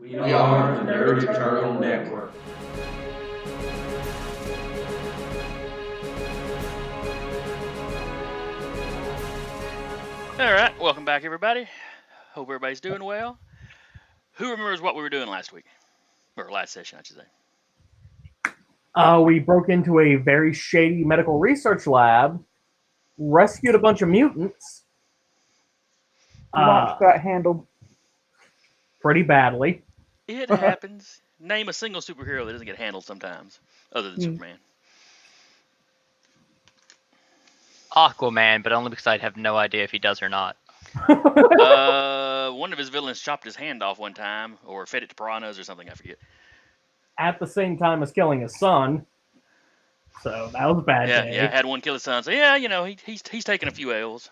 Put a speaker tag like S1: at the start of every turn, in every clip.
S1: We are the Nerd Eternal Network.
S2: Alright, welcome back everybody. Hope everybody's doing well. Who remembers what we were doing last week? Or last session, I should say.
S3: We broke into a very shady medical research lab, rescued a bunch of mutants.
S4: Launch got handled
S3: pretty badly.
S2: It happens. Name a single superhero that doesn't get handled sometimes, other than Superman.
S5: Aquaman, but only because I'd have no idea if he does or not.
S2: One of his villains chopped his hand off one time, or fed it to piranhas or something, I forget.
S3: At the same time as killing his son. So that was a bad day.
S2: Yeah, had one kill his son. So yeah, you know, he's taken a few L's.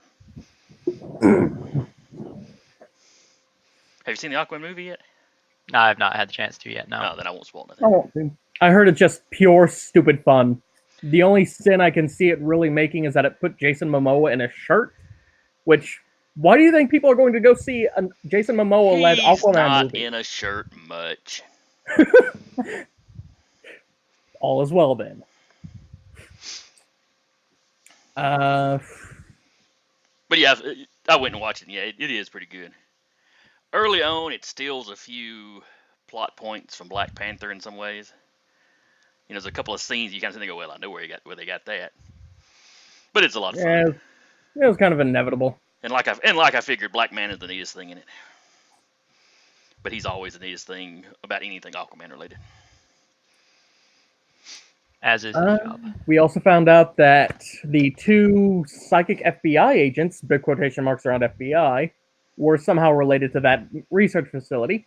S2: Have you seen the Aquaman movie yet?
S5: No, I have not had the chance to yet, no.
S2: No, then I won't spoil nothing.
S4: I won't do.
S3: I heard it's just pure stupid fun. The only sin I can see it really making is that it put Jason Momoa in a shirt, which, why do you think people are going to go see a Jason Momoa-led Aquaman
S2: He's not
S3: movie?
S2: in a shirt much.
S3: All is well then.
S2: But yeah, I went and watched it. And yeah, it is pretty good. Early on, it steals a few plot points from Black Panther in some ways. You know, there's a couple of scenes you kind of think, "Oh well, I know where they got that." But it's a lot of fun.
S3: Yeah, it was kind of inevitable.
S2: And like I figured, Black Man is the neatest thing in it. But he's always the neatest thing about anything Aquaman related.
S5: As is his job.
S3: We also found out that the two psychic FBI agents, big quotation marks around FBI, were somehow related to that research facility.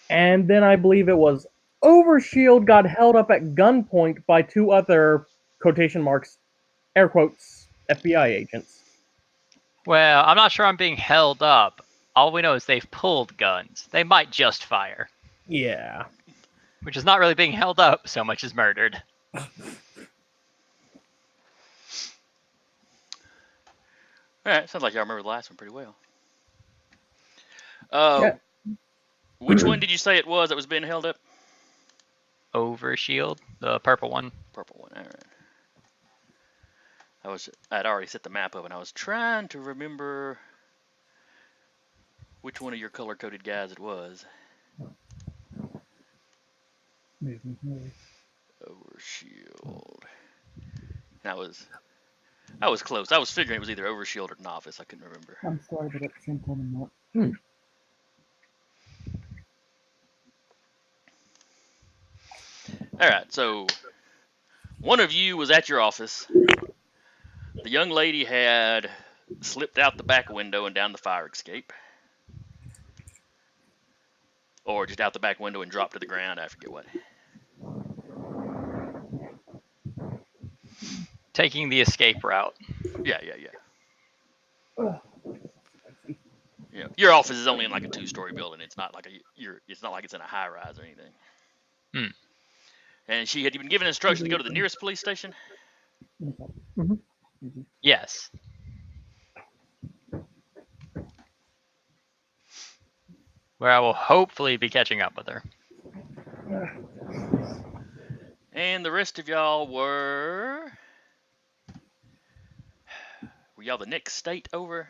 S3: And then I believe it was Overshield got held up at gunpoint by two other, quotation marks, air quotes, FBI agents.
S5: Well, I'm not sure I'm being held up. All we know is they've pulled guns. They might just fire.
S3: Yeah.
S5: Which is not really being held up so much as murdered.
S2: Alright, sounds like y'all remember the last one pretty well.
S3: Yeah.
S2: Which one did you say it was that was being held up?
S5: Overshield, the purple one.
S2: Purple one, alright. I'd already set the map up and I was trying to remember which one of your color-coded guys it was. Overshield. And I was close. I was figuring it was either Overshield or Novice. I couldn't remember.
S4: I'm sorry, but at the same time, I'm not.
S2: Alright, so one of you was at your office. The young lady had slipped out the back window and down the fire escape. Or just out the back window and dropped to the ground, I forget what.
S5: Taking the escape route.
S2: Yeah. You know, your office is only in like a 2-story building. It's not like it's not like it's in a high rise or anything. And she had been given instructions to go to the nearest police station.
S5: Yes. Where I will hopefully be catching up with her.
S2: And the rest of y'all were y'all the next state over?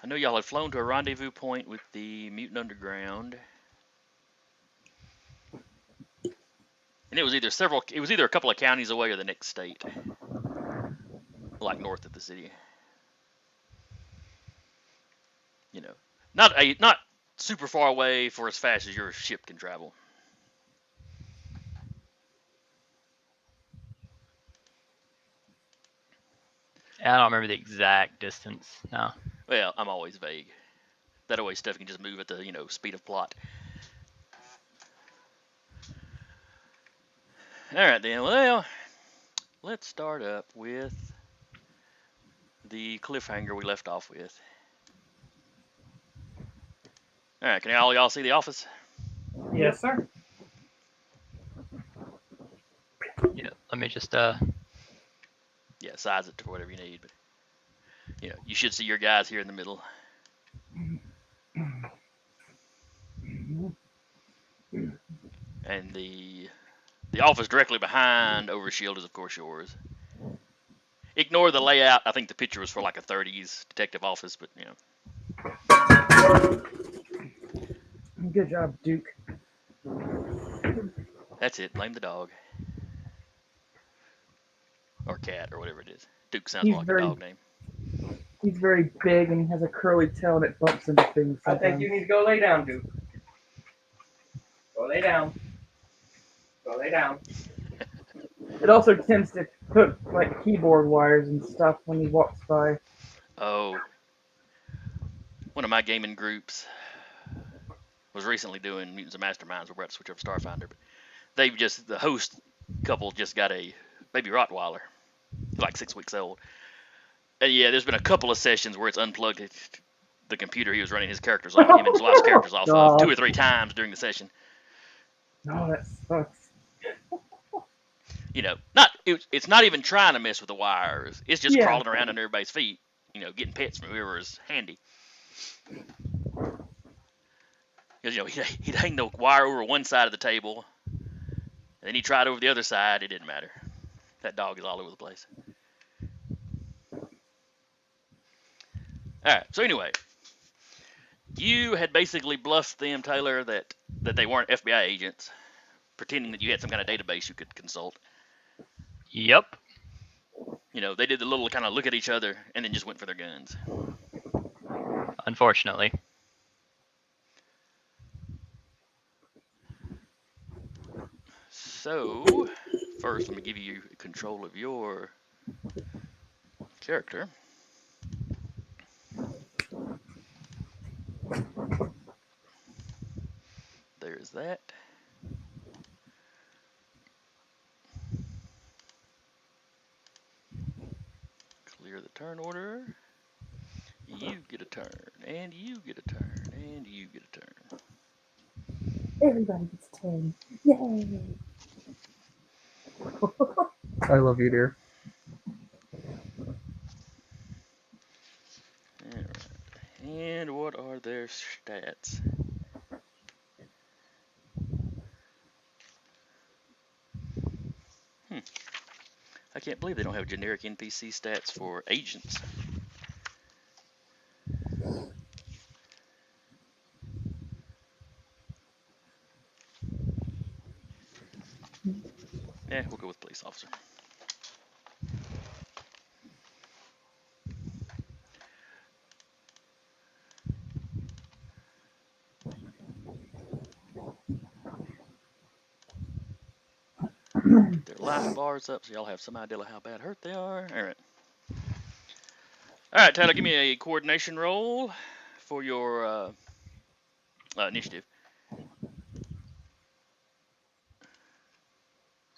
S2: I know y'all had flown to a rendezvous point with the Mutant Underground. And it was either a couple of counties away or the next state. Like north of the city. You know, not super far away for as fast as your ship can travel.
S5: I don't remember the exact distance. No.
S2: Well, I'm always vague. That way stuff can just move at the, speed of plot. Alright then, well, let's start up with the cliffhanger we left off with. Alright, can all y'all see the office?
S3: Yes, sir.
S5: Yeah, let me just
S2: Yeah, size it to whatever you need, but you should see your guys here in the middle. And the office directly behind Overshield is, of course, yours. Ignore the layout. I think the picture was for like a 30s detective office, but you know.
S4: Good job, Duke.
S2: That's it. Blame the dog. Or cat, or whatever it is. Duke sounds more like a dog name.
S4: He's very big and has a curly tail and it bumps into things
S3: I
S4: sometimes.
S3: think you need to go lay down, Duke. Go lay down. Go lay down.
S4: It also tends to hook like keyboard wires and stuff when he walks by.
S2: Oh. One of my gaming groups was recently doing Mutants and Masterminds. We're about to switch up Starfinder, but the host couple just got a baby Rottweiler, like 6 weeks old. And yeah, there's been a couple of sessions where it's unplugged the computer he was running his characters off, him and his wife's characters off of 2 or 3 times during the session.
S4: Oh, that sucks.
S2: You know, it's not even trying to mess with the wires. It's just crawling around under everybody's feet, you know, getting pets from whoever is handy. Because, you know, he'd hang the wire over one side of the table, and then he tried over the other side. It didn't matter. That dog is all over the place. All right, so anyway, you had basically bluffed them, Taylor, that they weren't FBI agents, pretending that you had some kind of database you could consult.
S5: Yep.
S2: You know, they did the little kind of look at each other and then just went for their guns.
S5: Unfortunately.
S2: So, first, let me give you control of your character. There's that. Clear the turn order. You get a turn, and you get a turn, and you get a turn.
S4: Everybody gets 10. Yay!
S3: I love you, dear.
S2: Alright. And what are their stats? I can't believe they don't have generic NPC stats for agents. Yeah, we'll go with police officer. Get their life bars up so y'all have some idea of how bad hurt they are. Alright. Alright, Tyler, give me a coordination roll for your initiative.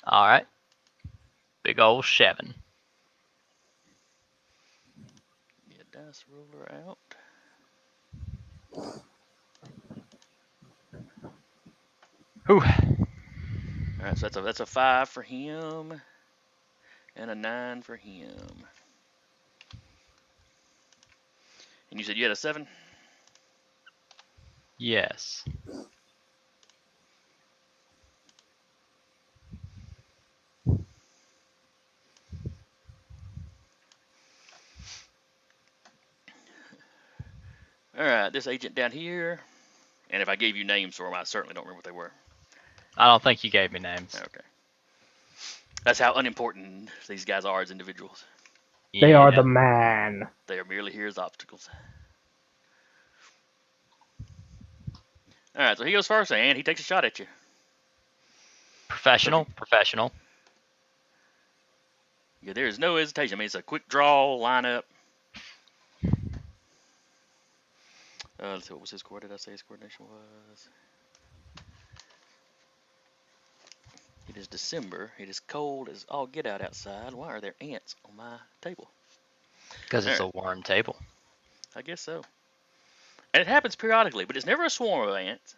S5: Alright. Big old 7.
S2: Get a dice roller out.
S5: Whew.
S2: Alright, so that's a 5 for him, and a 9 for him. And you said you had a 7?
S5: Yes.
S2: Alright, this agent down here, and if I gave you names for them, I certainly don't remember what they were.
S5: I don't think you gave me names.
S2: Okay. That's how unimportant these guys are as individuals.
S3: They are the man.
S2: They are merely here as obstacles. Alright, so he goes first, and he takes a shot at you.
S5: Professional.
S2: Yeah, there is no hesitation. I mean, it's a quick draw, lineup. Let's see, what was his score? Did I say his coordination was? It is December. It is cold as all get out outside. Why are there ants on my table?
S5: Because it's a warm table.
S2: I guess so. And it happens periodically, but it's never a swarm of ants.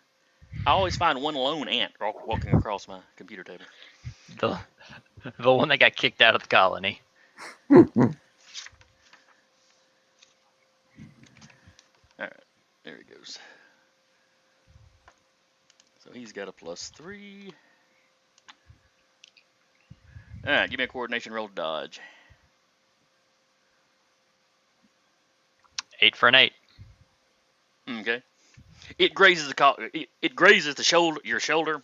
S2: I always find one lone ant walking across my computer table.
S5: The one that got kicked out of the colony.
S2: Alright. He's got a +3. All right, give me a coordination roll to dodge.
S5: 8 for an 8.
S2: Okay. It grazes it grazes the shoulder, your shoulder.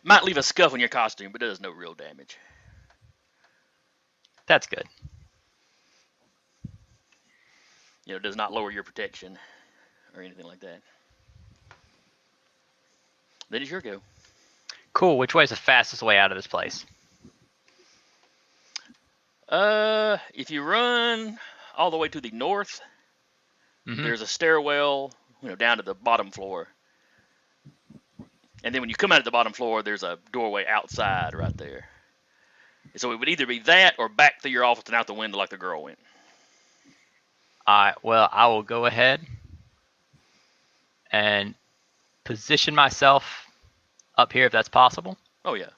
S2: Might leave a scuff on your costume, but does no real damage.
S5: That's good.
S2: You know, it does not lower your protection or anything like that. Then it's your go.
S5: Cool. Which way is the fastest way out of this place?
S2: If you run all the way to the north, there's a stairwell, down to the bottom floor. And then when you come out of the bottom floor, there's a doorway outside right there. So it would either be that or back through your office and out the window like the girl went.
S5: All right. Well, I will go ahead and position myself up here if that's possible.
S2: Oh, yeah.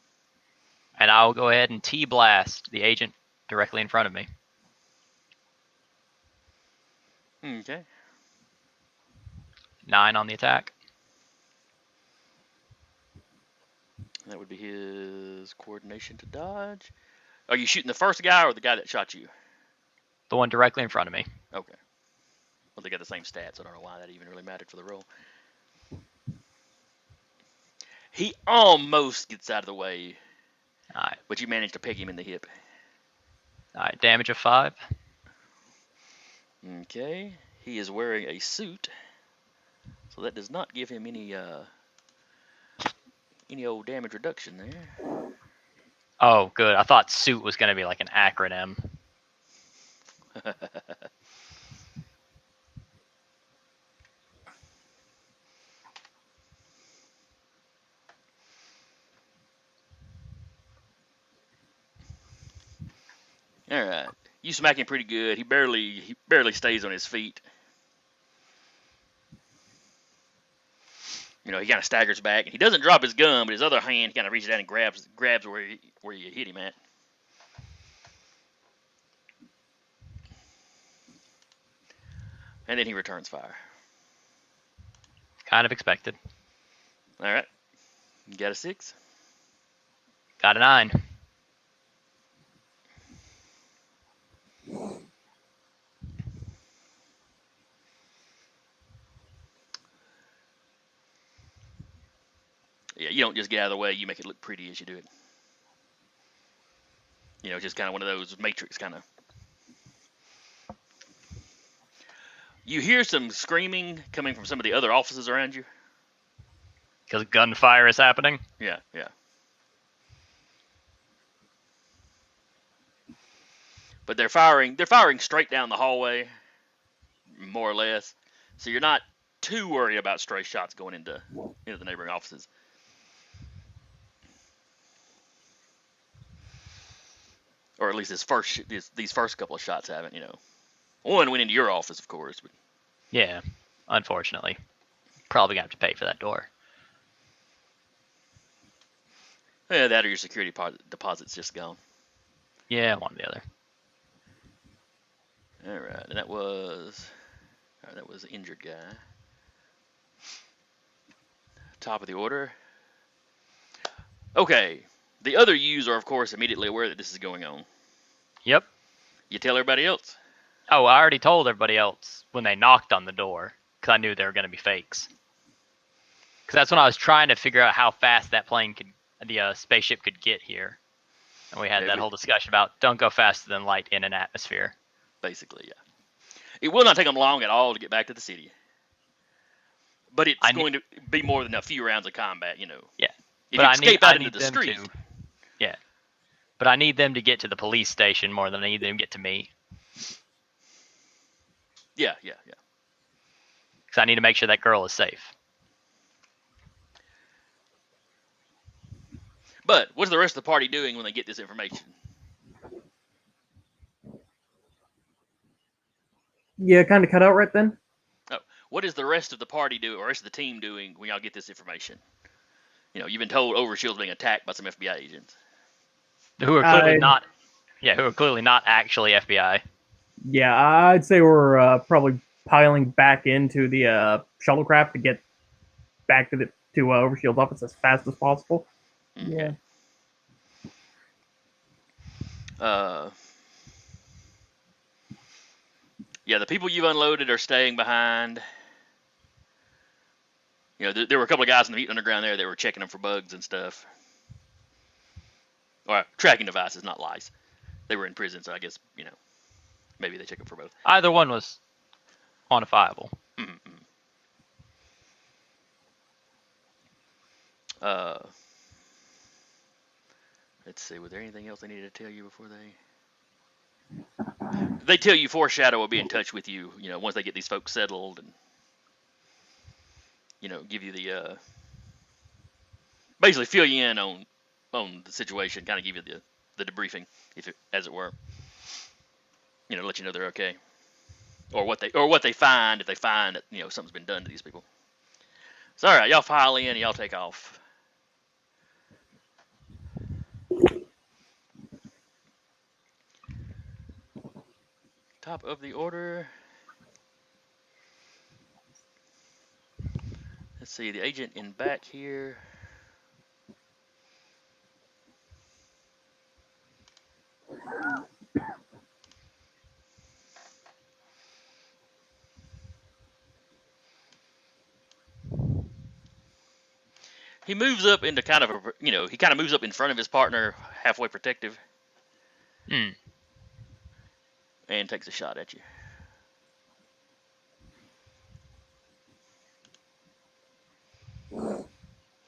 S5: And I will go ahead and T-blast the agent directly in front of me.
S2: Okay.
S5: 9 on the attack.
S2: That would be his coordination to dodge. Are you shooting the first guy or the guy that shot you?
S5: The one directly in front of me.
S2: Okay. Well, they got the same stats. I don't know why that even really mattered for the roll. He almost gets out of the way.
S5: All right.
S2: But you managed to peg him in the hip.
S5: All right. Damage of 5.
S2: Okay. He is wearing a suit. So that does not give him any old damage reduction there.
S5: Oh, good. I thought suit was going to be like an acronym.
S2: All right. You smack him pretty good. He barely stays on his feet. He kind of staggers back. He doesn't drop his gun, but his other hand kind of reaches down and grabs where you hit him at. And then he returns fire.
S5: Kind of expected.
S2: All right. You got a 6?
S5: Got a 9.
S2: Yeah, you don't just get out of the way. You make it look pretty as you do it. It's just kind of one of those Matrix kind of. You hear some screaming coming from some of the other offices around you.
S5: Because gunfire is happening?
S2: Yeah, yeah. But they're firing straight down the hallway, more or less. So you're not too worried about stray shots going into the neighboring offices. Or at least these first couple of shots haven't, One went into your office, of course. But
S5: Yeah, unfortunately. Probably going to have to pay for that door.
S2: yeah, that or your security deposit's just gone.
S5: Yeah, one or the other.
S2: All right, and that was the injured guy. Top of the order. Okay. The other U's are, of course, immediately aware that this is going on.
S5: Yep.
S2: You tell everybody else.
S5: Oh, I already told everybody else when they knocked on the door, because I knew they were going to be fakes. Because that's when I was trying to figure out how fast that the spaceship could get here. And we had that whole discussion about don't go faster than light in an atmosphere.
S2: Basically, yeah. It will not take them long at all to get back to the city. But it's going to be more than a few rounds of combat,
S5: Yeah.
S2: If you escape out into the street.
S5: Yeah. But I need them to get to the police station more than I need them to get to me.
S2: Yeah.
S5: Because I need to make sure that girl is safe.
S2: But what's the rest of the party doing when they get this information?
S3: Yeah, kind of cut out right then.
S2: Oh, what is the rest of the party doing, or rest of the team doing when y'all get this information? You've been told Overshield's being attacked by some FBI agents.
S5: Who are clearly not. Yeah, who are clearly not actually FBI.
S3: Yeah, I'd say we're probably piling back into the shuttlecraft to get back to Overshield's office as fast as possible.
S4: Yeah.
S2: Yeah, the people you've unloaded are staying behind. You know, there were a couple of guys in the meat underground there that were checking them for bugs and stuff. Or tracking devices, not lice. They were in prison, so I guess, you know, maybe they check them for both.
S5: Either one was quantifiable.
S2: Mm-hmm. Let's see, was there anything else they needed to tell you before they tell you Foreshadow will be in touch with you, you know, once they get these folks settled and, you know, give you the, basically fill you in on the situation, kind of give you the debriefing, as it were, you know, let you know they're okay. Or what they find, if they find that, you know, something's been done to these people. So, all right, y'all file in and y'all take off. Top of the order. Let's see, the agent in back here. He moves up into kind of a, you know, he kind of moves up in front of his partner, halfway protective. And takes a shot at you.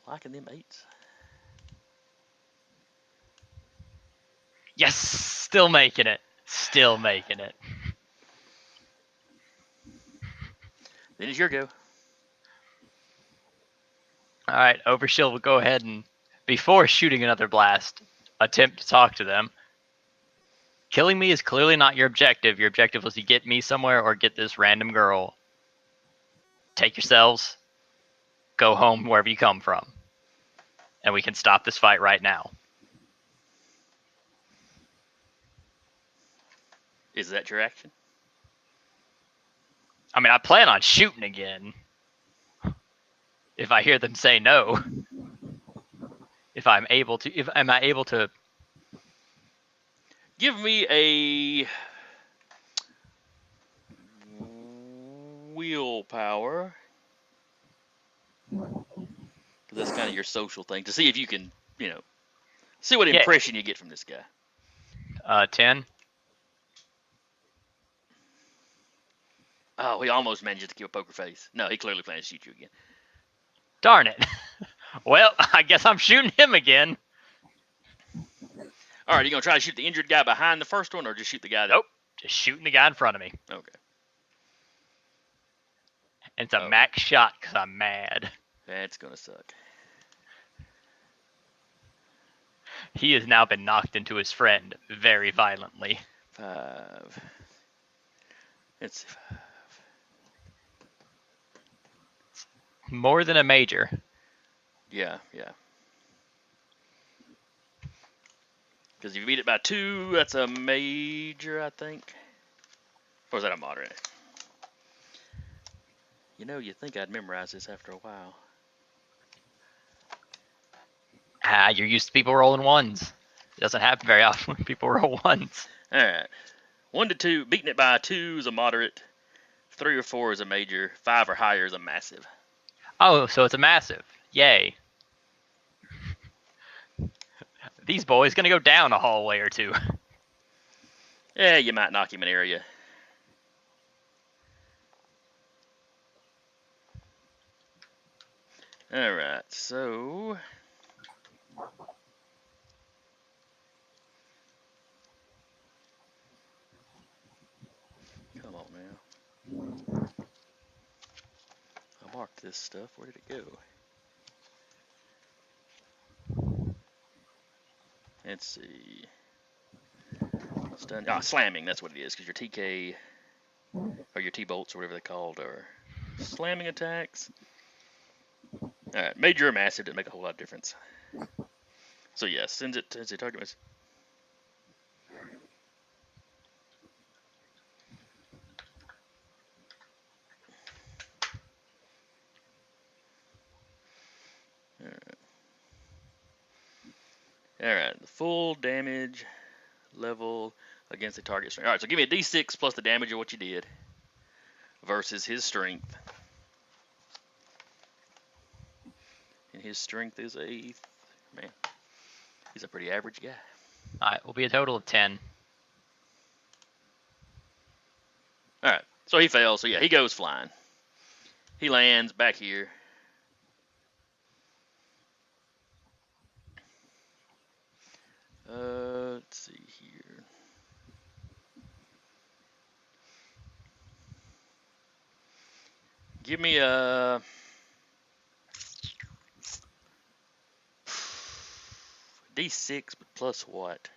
S2: Liking them 8s.
S5: Yes, still making it. Still making it.
S2: Then it's your go.
S5: All right, Overshield will go ahead and, before shooting another blast, attempt to talk to them. Killing me is clearly not your objective. Your objective was to get me somewhere or get this random girl. Take yourselves. Go home wherever you come from. And we can stop this fight right now.
S2: Is that your action?
S5: I mean, I plan on shooting again. If I hear them say no. Am I able to?
S2: Give me a willpower. That's kind of your social thing, to see if you can, you know, see what impression you get from this guy.
S5: 10.
S2: Oh, he almost manages to kill Poker Face. No, he clearly plans to shoot you again.
S5: Darn it. Well, I guess I'm shooting him again.
S2: All right, you gonna try to shoot the injured guy behind the first one, or just shoot the guy that...
S5: Nope, just shooting the guy in front of me.
S2: Okay.
S5: And it's a max shot because I'm mad.
S2: That's gonna suck.
S5: He has now been knocked into his friend very violently.
S2: 5. Let's see, 5.
S5: More than a major.
S2: Yeah. Because if you beat it by 2, that's a major, I think. Or is that a moderate? You know, you'd think I'd memorize this after a while.
S5: You're used to people rolling 1s. It doesn't happen very often when people roll 1s.
S2: All right. 1 to 2. Beating it by 2 is a moderate. 3 or 4 is a major. 5 or higher is a massive.
S5: Oh, so it's a massive. Yay. These boys gonna go down a hallway or 2.
S2: Yeah, you might knock him in area. All right, so... Come on now. I marked this stuff. Where did it go? Let's see. Stun. Slamming. That's what it is. Because your TK or your T-bolts or whatever they're called are slamming attacks. All right, major or massive didn't make a whole lot of difference. So yeah, sends it to the target miss. All right, the full damage level against the target strength. All right, so give me a d6 plus the damage of what you did versus his strength. And his strength is a, man, he's a pretty average guy.
S5: All right, will be a total of 10.
S2: All right, so he fails. So yeah, he goes flying. He lands back here. Let's see here. Give me a d6, but plus what?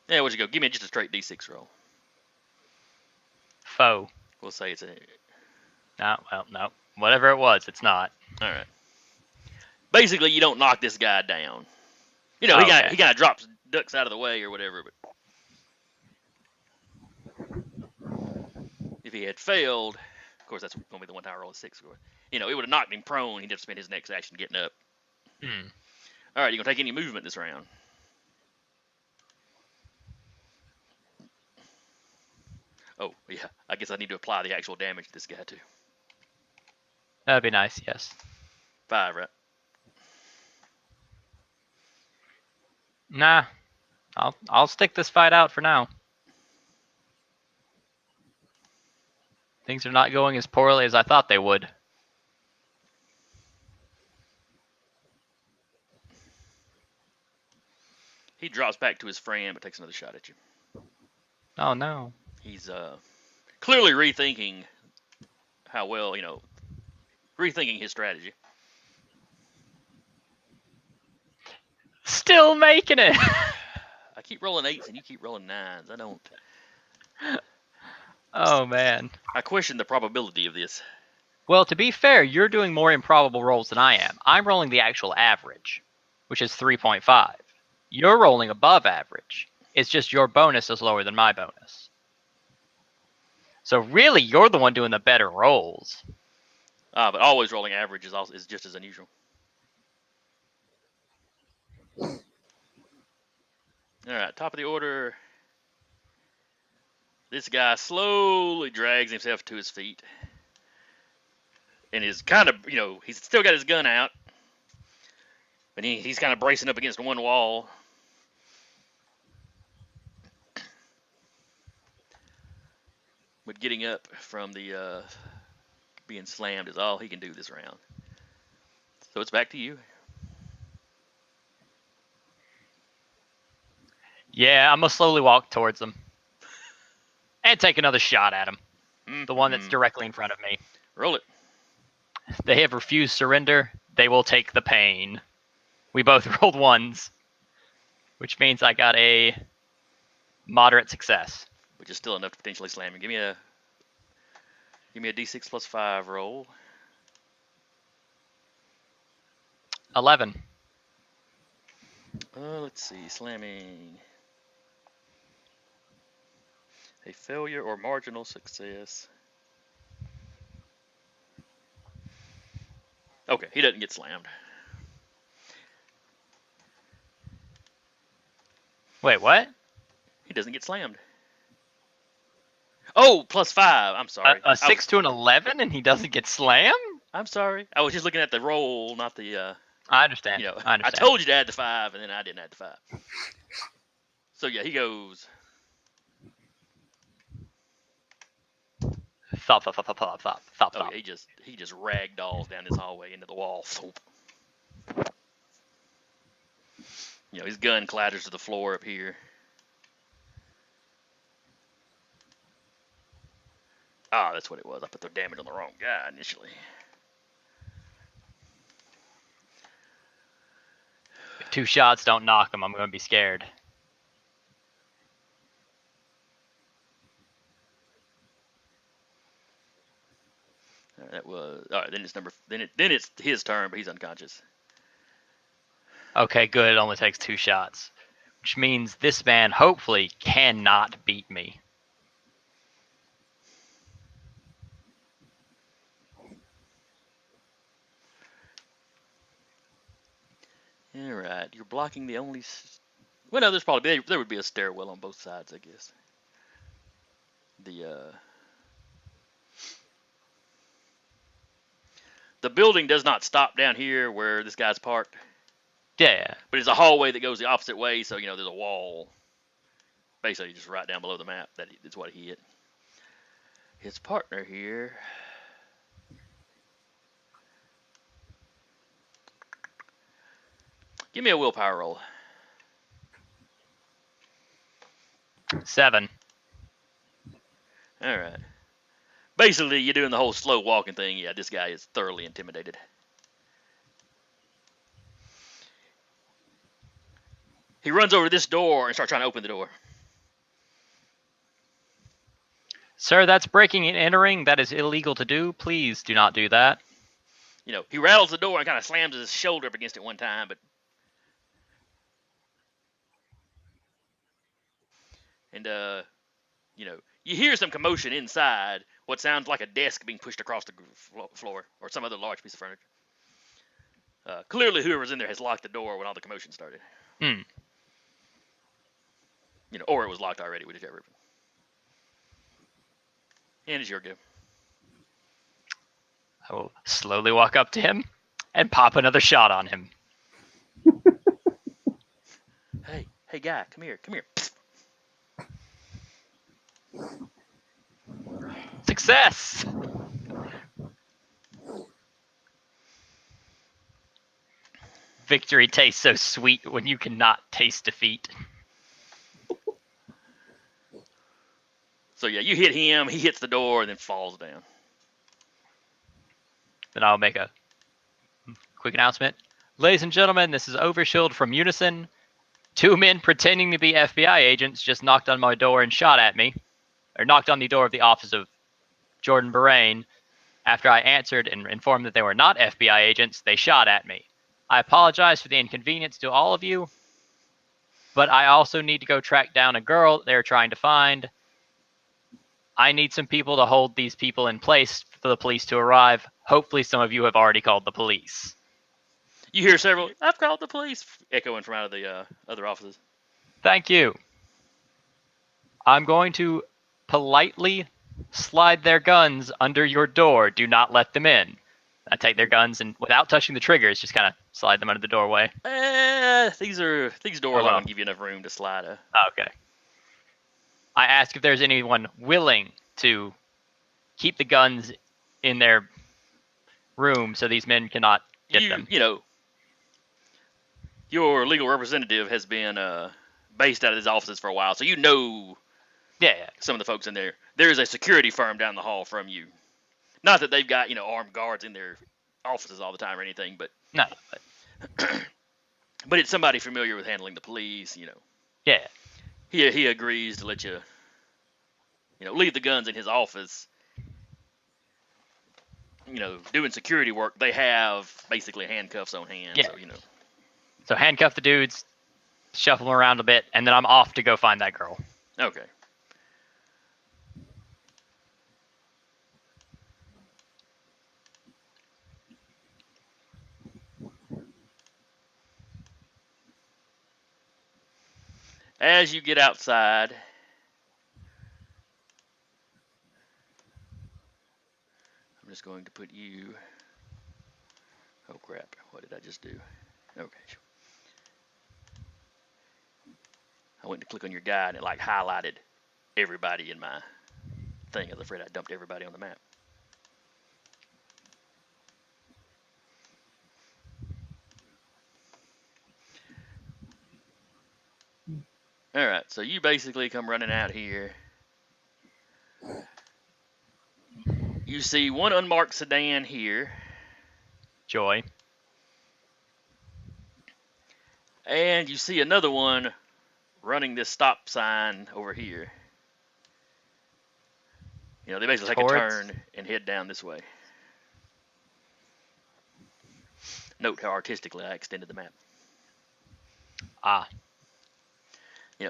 S2: Yeah, what'd you go? Give me just a straight d6 roll.
S5: Foe.
S2: We'll say it's a.
S5: No, well, no. Whatever it was, it's not.
S2: All right. Basically, you don't knock this guy down. You know,
S5: Okay.
S2: he kind of drops, ducks out of the way or whatever. But if he had failed, of course, that's going to be the one time I roll a 6. You know, it would have knocked him prone. He'd have spent his next action getting up.
S5: Hmm.
S2: All right, you gonna take any movement this round? Oh, yeah. I guess I need to apply the actual damage to this guy too.
S5: That'd be nice, yes.
S2: 5, right?
S5: Nah. I'll stick this fight out for now. Things are not going as poorly as I thought they would.
S2: He drops back to his friend, but takes another shot at you.
S5: Oh no.
S2: He's clearly rethinking how well, rethinking his strategy.
S5: Still making it.
S2: I keep rolling 8s and you keep rolling 9s. I don't.
S5: Oh man.
S2: I question the probability of this.
S5: Well, to be fair, you're doing more improbable rolls than I am. I'm rolling the actual average, which is 3.5. You're rolling above average. It's just your bonus is lower than my bonus. So really, you're the one doing the better rolls.
S2: But always rolling average is just as unusual. All right, top of the order. This guy slowly drags himself to his feet. And is kind of, he's still got his gun out. But he's kind of bracing up against one wall. But getting up from the being slammed is all he can do this round. So it's back to you.
S5: Yeah, I'm going to slowly walk towards them. And take another shot at him. The one that's directly in front of me.
S2: Roll it.
S5: They have refused surrender. They will take the pain. We both rolled 1s. Which means I got a moderate success.
S2: Which is still enough to potentially slam him. Give me a d6 plus 5 roll.
S5: 11.
S2: Let's see. Slamming. A failure or marginal success. Okay, he doesn't get slammed.
S5: Wait, what?
S2: He doesn't get slammed. Oh, plus 5. I'm sorry.
S5: A 6 to an 11 and he doesn't get slammed?
S2: I'm sorry. I was just looking at the roll, not the.
S5: I understand. I understand.
S2: I told you to add the 5, and then I didn't add the 5. So yeah, he goes.
S5: Thop, thop, thop, thop, thop, thop, thop,
S2: Oh,
S5: thop.
S2: yeah, he just ragdolls down this hallway into the wall. His gun clatters to the floor up here. Ah, that's what it was. I put the damage on the wrong guy initially.
S5: If 2 shots don't knock him, I'm going to be scared.
S2: That was all right. Then it's Then it's his turn, but he's unconscious.
S5: Okay, good. It only takes 2 shots. Which means this man hopefully cannot beat me.
S2: All right, you're blocking the only. Well, no, there's probably there would be a stairwell on both sides, I guess. The building does not stop down here where this guy's parked.
S5: Yeah.
S2: But it's a hallway that goes the opposite way, so there's a wall. Basically, just right down below the map. That's what he hit. His partner here. Give me a willpower roll.
S5: 7.
S2: All right. Basically, you're doing the whole slow walking thing. Yeah, this guy is thoroughly intimidated. He runs over to this door and starts trying to open the door.
S5: Sir, that's breaking and entering. That is illegal to do. Please do not do that.
S2: He rattles the door and kind of slams his shoulder up against it one time, but you hear some commotion inside. What sounds like a desk being pushed across the floor, or some other large piece of furniture. Clearly, whoever's in there has locked the door when all the commotion started. Or it was locked already, whichever. And it's your go.
S5: I will slowly walk up to him and pop another shot on him.
S2: Hey, guy, come here.
S5: Success! Victory tastes so sweet when you cannot taste defeat.
S2: So yeah, you hit him, he hits the door, and then falls down.
S5: Then I'll make a quick announcement. Ladies and gentlemen, this is Overshield from Unison. 2 men pretending to be FBI agents just knocked on my door and shot at me. Or knocked on the door of the office of Jordan Bahrain. After I answered and informed that they were not FBI agents, they shot at me. I apologize for the inconvenience to all of you, but I also need to go track down a girl they're trying to find. I need some people to hold these people in place for the police to arrive. Hopefully some of you have already called the police.
S2: You hear several, I've called the police, echoing from out of the other offices.
S5: Thank you. I'm going to politely slide their guns under your door. Do not let them in. I take their guns and, without touching the triggers, just kind of slide them under the doorway.
S2: These doors don't give you enough room to slide.
S5: Okay. I ask if there's anyone willing to keep the guns in their room so these men cannot get them.
S2: Your legal representative has been based out of his offices for a while, so
S5: Yeah.
S2: some of the folks in there. There is a security firm down the hall from you. Not that they've got, armed guards in their offices all the time or anything, but
S5: No.
S2: but it's somebody familiar with handling the police,
S5: Yeah.
S2: He agrees to let you, leave the guns in his office. Doing security work, they have basically handcuffs on hand.
S5: Yeah.
S2: So,
S5: So handcuff the dudes, shuffle them around a bit, and then I'm off to go find that girl.
S2: Okay. As you get outside, I'm just going to put you. Oh crap! What did I just do? Okay. I went to click on your guy and it highlighted everybody in my thing. I was afraid I dumped everybody on the map. All right, so you basically come running out here. You see one unmarked sedan here.
S5: Joy.
S2: And you see another one running this stop sign over here. They basically take a turn and head down this way. Note how artistically I extended the map.
S5: Ah.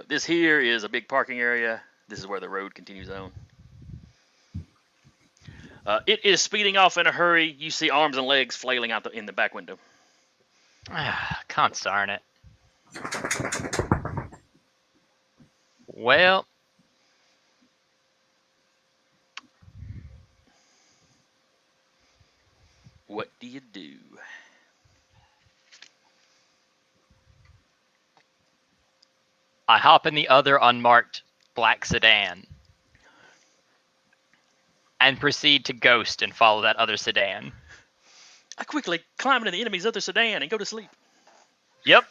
S2: This here is a big parking area. This is where the road continues on. It is speeding off in a hurry. You see arms and legs flailing out in the back window.
S5: Consarn it. Well,
S2: What do you do?
S5: I hop in the other unmarked black sedan and proceed to ghost and follow that other sedan.
S2: I quickly climb into the enemy's other sedan and go to sleep.
S5: Yep.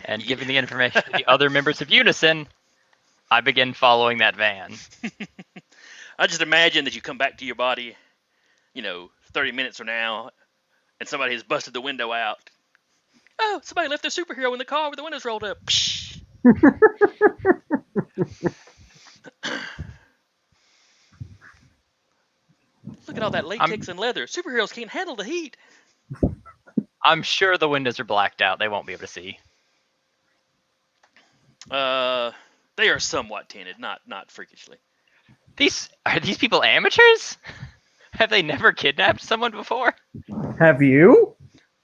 S5: And giving the information to the other members of Unison, I begin following that van.
S2: I just imagine that you come back to your body, 30 minutes from now, and somebody has busted the window out. Oh, somebody left their superhero in the car with the windows rolled up. Look at all that latex and leather. Superheroes can't handle the heat.
S5: I'm sure the windows are blacked out. They won't be able to see.
S2: They are somewhat tinted, not freakishly.
S5: Are these people amateurs? Have they never kidnapped someone before?
S3: Have you?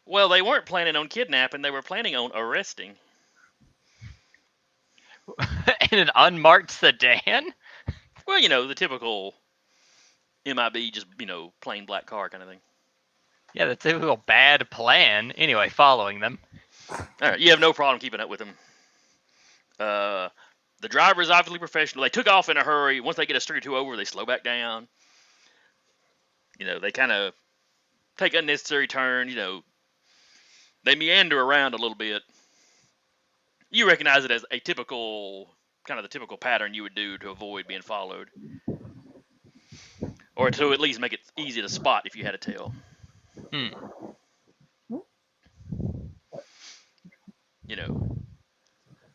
S2: Well, they weren't planning on kidnapping. They were planning on arresting.
S5: In an unmarked sedan?
S2: Well, the typical MIB, just, plain black car kind of thing.
S5: Yeah, the typical bad plan. Anyway, following them.
S2: All right, you have no problem keeping up with them. The driver is obviously professional. They took off in a hurry. Once they get a street or two over, they slow back down. They kind of take unnecessary turns. They meander around a little bit. You recognize it as a typical, kind of the typical pattern you would do to avoid being followed. Or to at least make it easy to spot if you had a tail.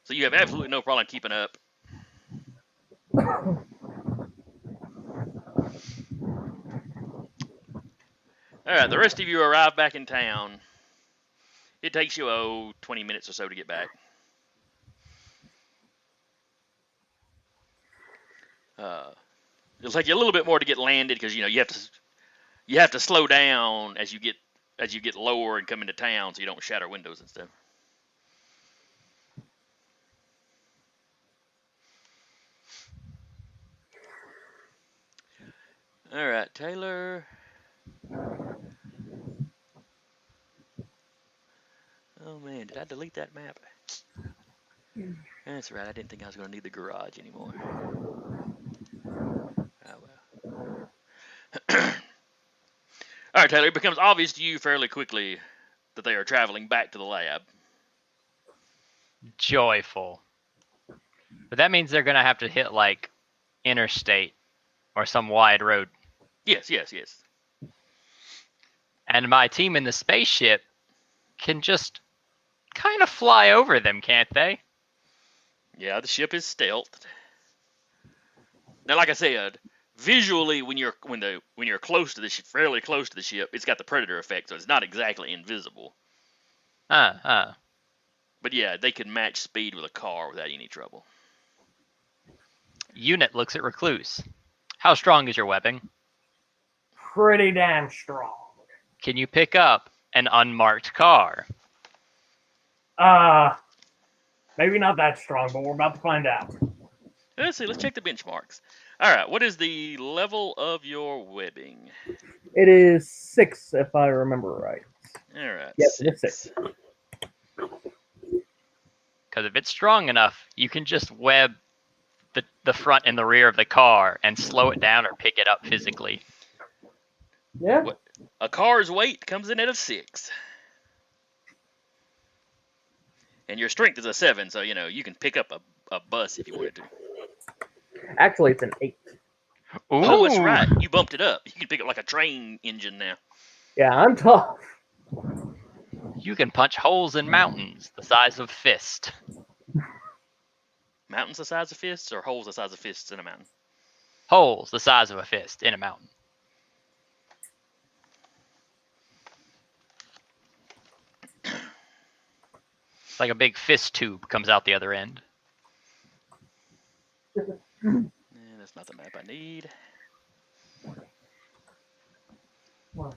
S2: So you have absolutely no problem keeping up. Alright, the rest of you arrive back in town. It takes you, 20 minutes or so to get back. It'll take you a little bit more to get landed because you have to slow down as you get lower and come into town so you don't shatter windows and stuff. All right, Taylor. Oh man, did I delete that map? That's right. I didn't think I was going to need the garage anymore. Oh well. All right, Taylor. It becomes obvious to you fairly quickly that they are traveling back to the lab.
S5: Joyful. But that means they're going to have to hit, like, interstate or some wide road.
S2: Yes.
S5: And my team in the spaceship can just kind of fly over them, can't they?
S2: Yeah, the ship is stealthed. Now, like I said, visually, when you're close to the ship, fairly close to the ship, it's got the predator effect, so it's not exactly invisible. But yeah, they can match speed with a car without any trouble.
S5: Unit looks at Recluse. How strong is your webbing?
S3: Pretty damn strong.
S5: Can you pick up an unmarked car?
S3: Maybe not that strong, but we're about to find out.
S2: Let's see. Let's check the benchmarks. All right. What is the level of your webbing?
S3: It is 6, if I remember right.
S2: All right.
S3: Yes, it is 6.
S5: Because if it's strong enough, you can just web the front and the rear of the car and slow it down or pick it up physically.
S3: Yeah.
S2: A car's weight comes in at a 6. And your strength is a 7, so, you can pick up a bus if you wanted to.
S3: Actually, it's an 8.
S5: Ooh.
S2: Oh, that's right. You bumped it up. You can pick up like a train engine now.
S3: Yeah, I'm tough.
S5: You can punch holes in mountains the size of fist.
S2: Mountains the size of fists or holes the size of fists in a mountain?
S5: Holes the size of a fist in a mountain. It's like a big fist tube comes out the other end.
S2: Yeah, that's not the map I need.
S3: Well,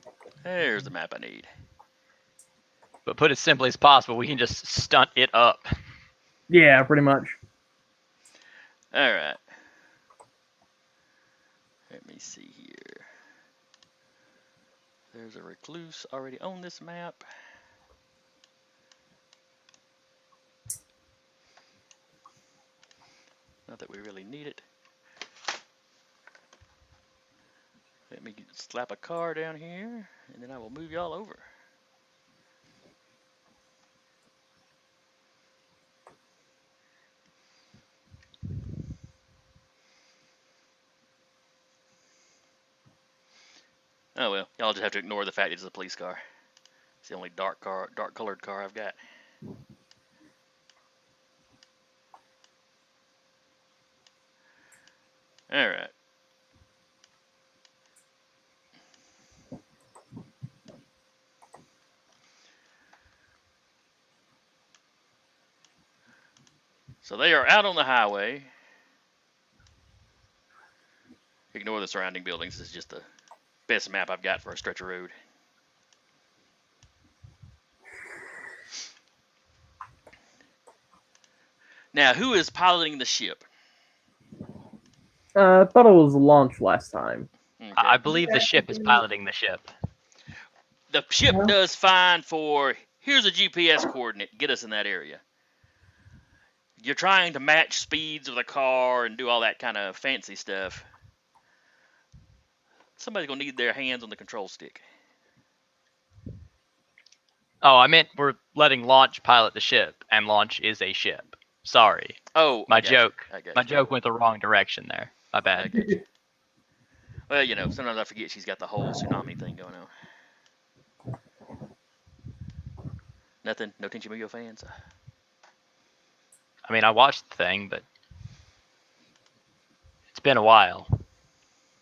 S2: There's the map I need.
S5: But put it simply as possible, we can just stunt it up.
S3: Yeah, pretty much.
S2: Alright. Let me see here. There's a recluse already on this map. Not that we really need it. Let me slap a car down here, and then I will move y'all over. Oh well, y'all just have to ignore the fact it's a police car. It's the only dark colored car I've got. All right. So they are out on the highway. Ignore the surrounding buildings. This is just the best map I've got for a stretch of road. Now, who is piloting the ship?
S3: I thought it was launch last time.
S2: Okay.
S5: I believe the ship is piloting the ship.
S2: The ship does fine for, here's a GPS coordinate, get us in that area. You're trying to match speeds of the car and do all that kind of fancy stuff. Somebody's going to need their hands on the control stick.
S5: Oh, I meant we're letting Launch pilot the ship, and Launch is a ship. Sorry.
S2: Oh,
S5: My joke went the wrong direction there. My bad.
S2: Well, you know, sometimes I forget she's got the whole tsunami thing going on. Nothing? No Tenchi Muyo fans?
S5: I mean, I watched the thing, but it's been a while.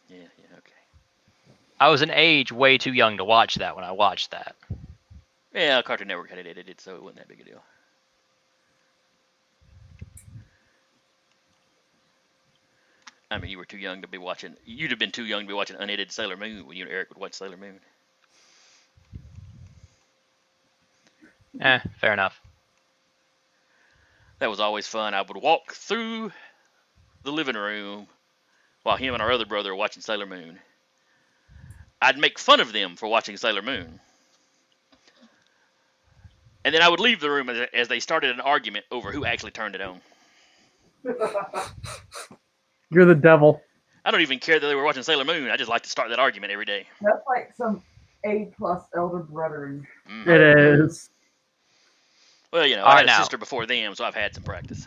S2: Yeah, okay.
S5: I was an age way too young to watch that when I watched that.
S2: Yeah, Cartoon Network had it edited, so it wasn't that big a deal. I mean, you were too young to be watching. You'd have been too young to be watching unedited Sailor Moon when you and Eric would watch Sailor Moon.
S5: Fair enough.
S2: That was always fun. I would walk through the living room while him and our other brother were watching Sailor Moon. I'd make fun of them for watching Sailor Moon. And then I would leave the room as they started an argument over who actually turned it on.
S3: You're the devil.
S2: I don't even care that they were watching Sailor Moon. I just like to start that argument every day.
S4: That's like some A+ elder brethren.
S3: It is.
S2: Well, you know,
S5: All
S2: I
S5: right,
S2: had a
S5: now.
S2: sister before them, so I've had some practice.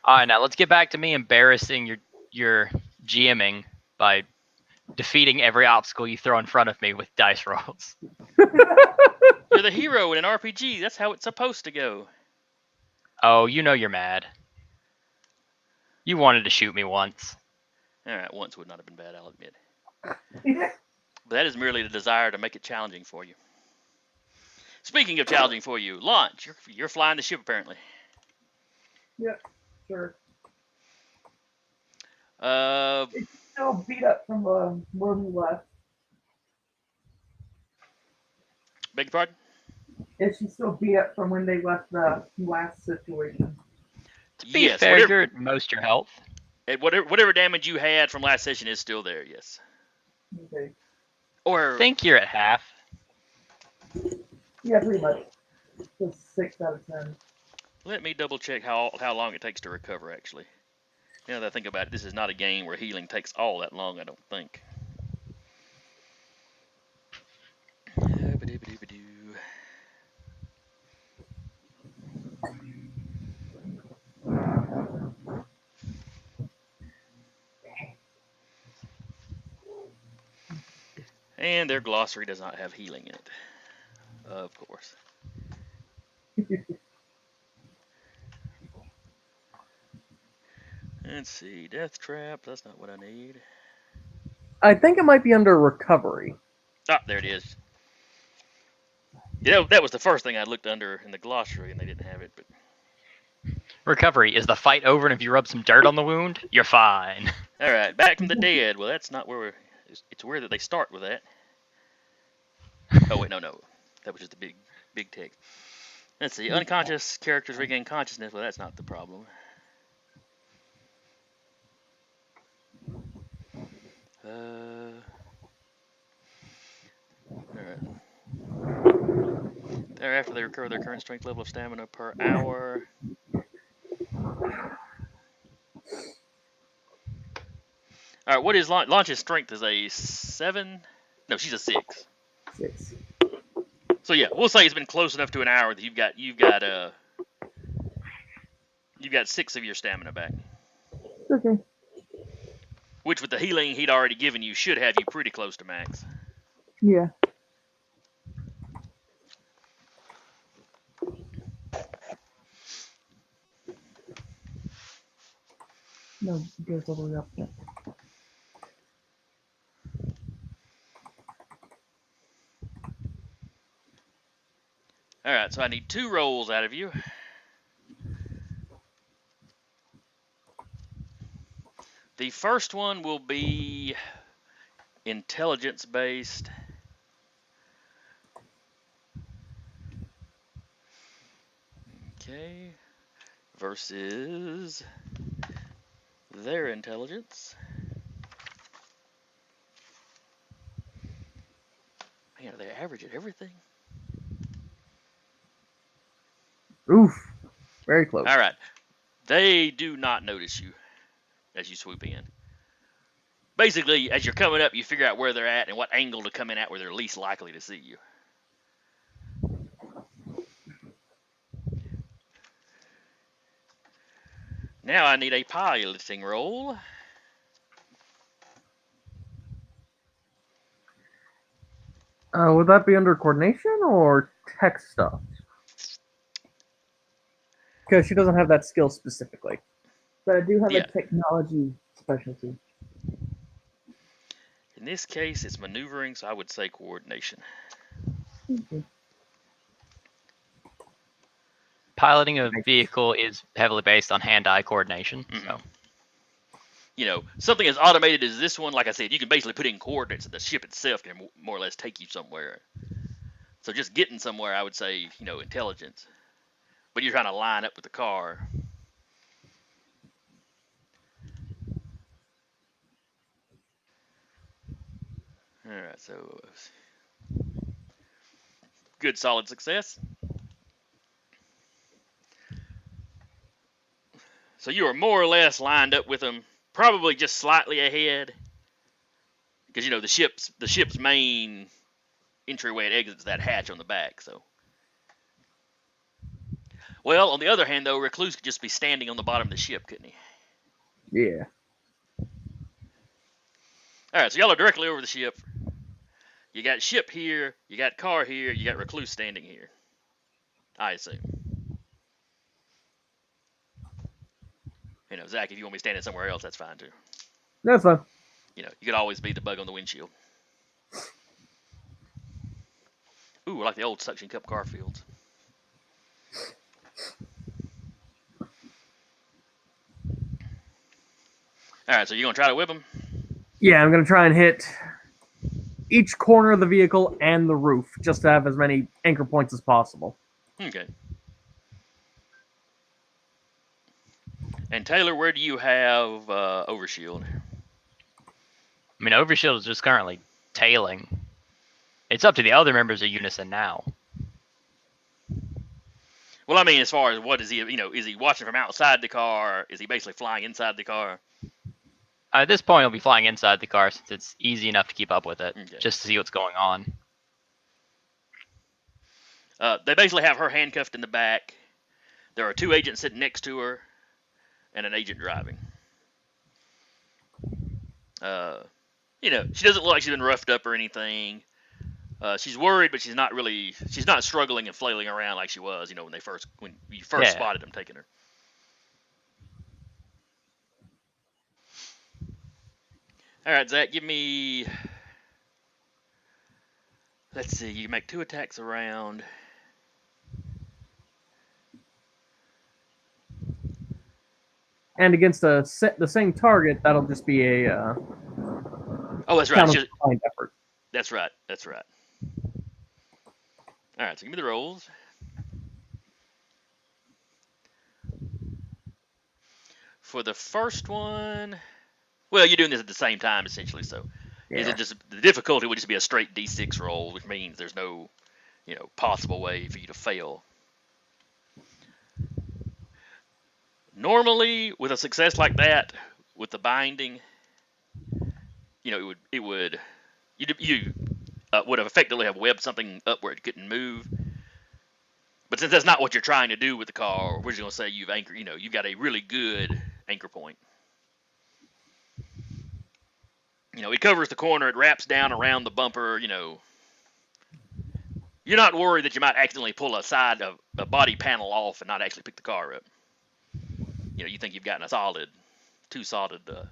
S5: All right, now let's get back to me embarrassing your GMing by defeating every obstacle you throw in front of me with dice rolls.
S2: You're the hero in an RPG. That's how it's supposed to go.
S5: Oh, you know you're mad. You wanted to shoot me once.
S2: All right, once would not have been bad, I'll admit. But that is merely the desire to make it challenging for you. Speaking of challenging for you, Launch, you're flying the ship apparently.
S4: Yep, sure.
S2: Beg
S4: It's still beat up from where we left.
S2: your pardon?
S4: Is she still beat up from when they left the last situation?
S5: To be
S2: Yes,
S5: fair,
S2: whatever-
S5: you're at most your health.
S2: Whatever damage you had from last session is still there, yes.
S4: Okay.
S2: Or
S5: I think you're at half.
S4: Yeah, pretty much. Just 6 out of 10.
S2: let me double check how long it takes to recover, actually. Now that I think about it, this is not a game where healing takes all that long, I don't think. And their glossary does not have healing in it. Of course. Let's see. Death Trap. That's not what I need.
S3: I think it might be under recovery.
S2: Ah, there it is. Yeah, that was the first thing I looked under in the glossary, and they didn't have it. But
S5: Recovery. Is the fight over, and if you rub some dirt on the wound, you're fine.
S2: all right, back from the dead. Well, that's not where we're. It's weird that they start with that. Oh wait, no. That was just the big tick. Let's see. Unconscious characters regain consciousness. Well, that's not the problem. Alright. Thereafter, they recover their current strength level of stamina per hour. Alright, what is Launch's strength? Is a 7? No, she's a 6.
S4: 6.
S2: So yeah, we'll say it's been close enough to an hour that you've got 6 of your stamina back.
S4: Okay.
S2: Which, with the healing he'd already given you, should have you pretty close to max.
S4: Yeah. No, it goes all the way up. Yeah.
S2: Alright, so I need 2 rolls out of you. The first one will be intelligence-based. Okay. Versus their intelligence. Man, are they average at everything?
S3: Oof. Very close.
S2: Alright. They do not notice you as you swoop in. Basically, as you're coming up, you figure out where they're at and what angle to come in at where they're least likely to see you. Now I need a piloting roll.
S3: Would that be under coordination or tech stuff? Because she doesn't have that skill specifically.
S4: But I do have
S2: Yeah.
S4: a technology specialty.
S2: In this case, it's maneuvering, so I would say coordination.
S4: Okay.
S5: Piloting a vehicle is heavily based on hand-eye coordination. So.
S2: You know, something as automated as this one, like I said, you can basically put in coordinates and the ship itself can more or less take you somewhere. So just getting somewhere, I would say, intelligence. But you're trying to line up with the car. Alright, so good solid success. So you are more or less lined up with them, probably just slightly ahead. Because the ship's main entryway and exits that hatch on the back, so. Well, on the other hand though, Recluse could just be standing on the bottom of the ship, couldn't he?
S3: Yeah.
S2: Alright, so y'all are directly over the ship. You got ship here, you got car here, you got Recluse standing here. I assume. Zach, if you want me standing somewhere else, that's fine too.
S3: That's fine.
S2: You could always be the bug on the windshield. Ooh, like the old suction cup car fields. Alright, so you're going to try to whip them?
S3: Yeah, I'm going to try and hit each corner of the vehicle and the roof, just to have as many anchor points as possible.
S2: Okay. And Taylor, where do you have Overshield?
S5: I mean, Overshield is just currently tailing. It's up to the other members of Unison now.
S2: Well, I mean, as far as what is he, is he watching from outside the car? Is he basically flying inside the car?
S5: At this point, he'll be flying inside the car since it's easy enough to keep up with it,
S2: Okay.
S5: just to see what's going on.
S2: They basically have her handcuffed in the back. There are 2 agents sitting next to her, and an agent driving. She doesn't look like she's been roughed up or anything. She's worried, but she's not struggling and flailing around like she was, when you first spotted them taking her. All right, Zach, give me. Let's see. You make 2 attacks around.
S3: And against the same target, that'll just be a
S2: Oh, that's right.
S3: counter-defined effort.
S2: That's right. That's right. All right, so give me the rolls. For the first one, well, you're doing this at the same time essentially. So, is
S3: Yeah.
S2: it just the difficulty would just be a straight D6 roll, which means there's no, possible way for you to fail. Normally, with a success like that, with the binding, you would have effectively have webbed something up where it couldn't move. But since that's not what you're trying to do with the car, we're just gonna say you've anchored. You've got a really good anchor point. It covers the corner. It wraps down around the bumper. You're not worried that you might accidentally pull a body panel off and not actually pick the car up. You think you've gotten two solid the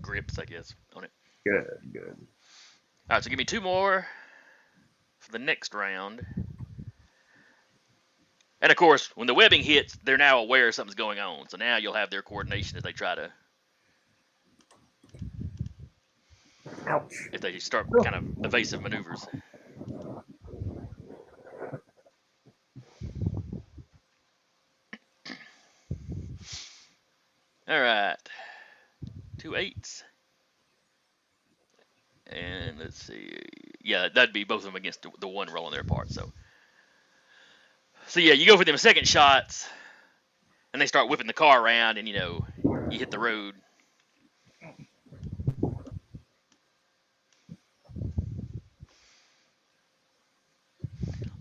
S2: grips, I guess, on it.
S3: Good.
S2: All right, so give me two more for the next round. And of course, when the webbing hits, they're now aware something's going on. So now you'll have their coordination as they try to.
S3: Ouch.
S2: If they start kind of evasive maneuvers. All right. 2 8s. And let's see. Yeah, that'd be both of them against the one roll on their part. So yeah, you go for them second shots, and they start whipping the car around, and you hit the road.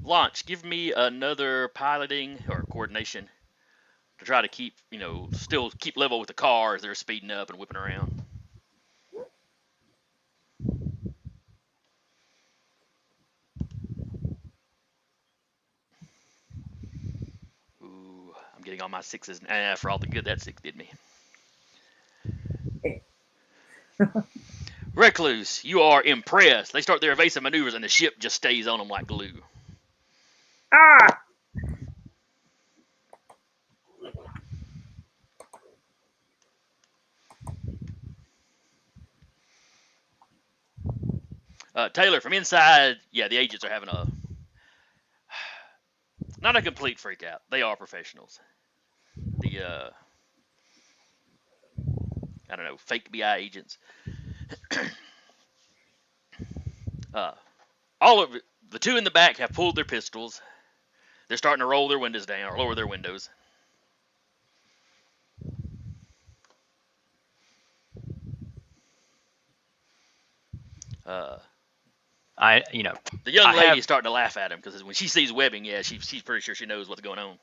S2: Launch, give me another piloting or coordination to try to keep, still keep level with the car as they're speeding up and whipping around. Ooh, I'm getting all my 6s. For all the good that 6 did me. Recluse, you are impressed. They start their evasive maneuvers and the ship just stays on them like glue.
S4: Ah!
S2: Taylor, from inside, yeah, the agents are having not a complete freak out. They are professionals. The I don't know, fake BI agents. All of the two in the back have pulled their pistols. They're starting to roll their windows down or lower their windows. The young lady is starting to laugh at him because when she sees webbing, yeah, she's pretty sure she knows what's going on.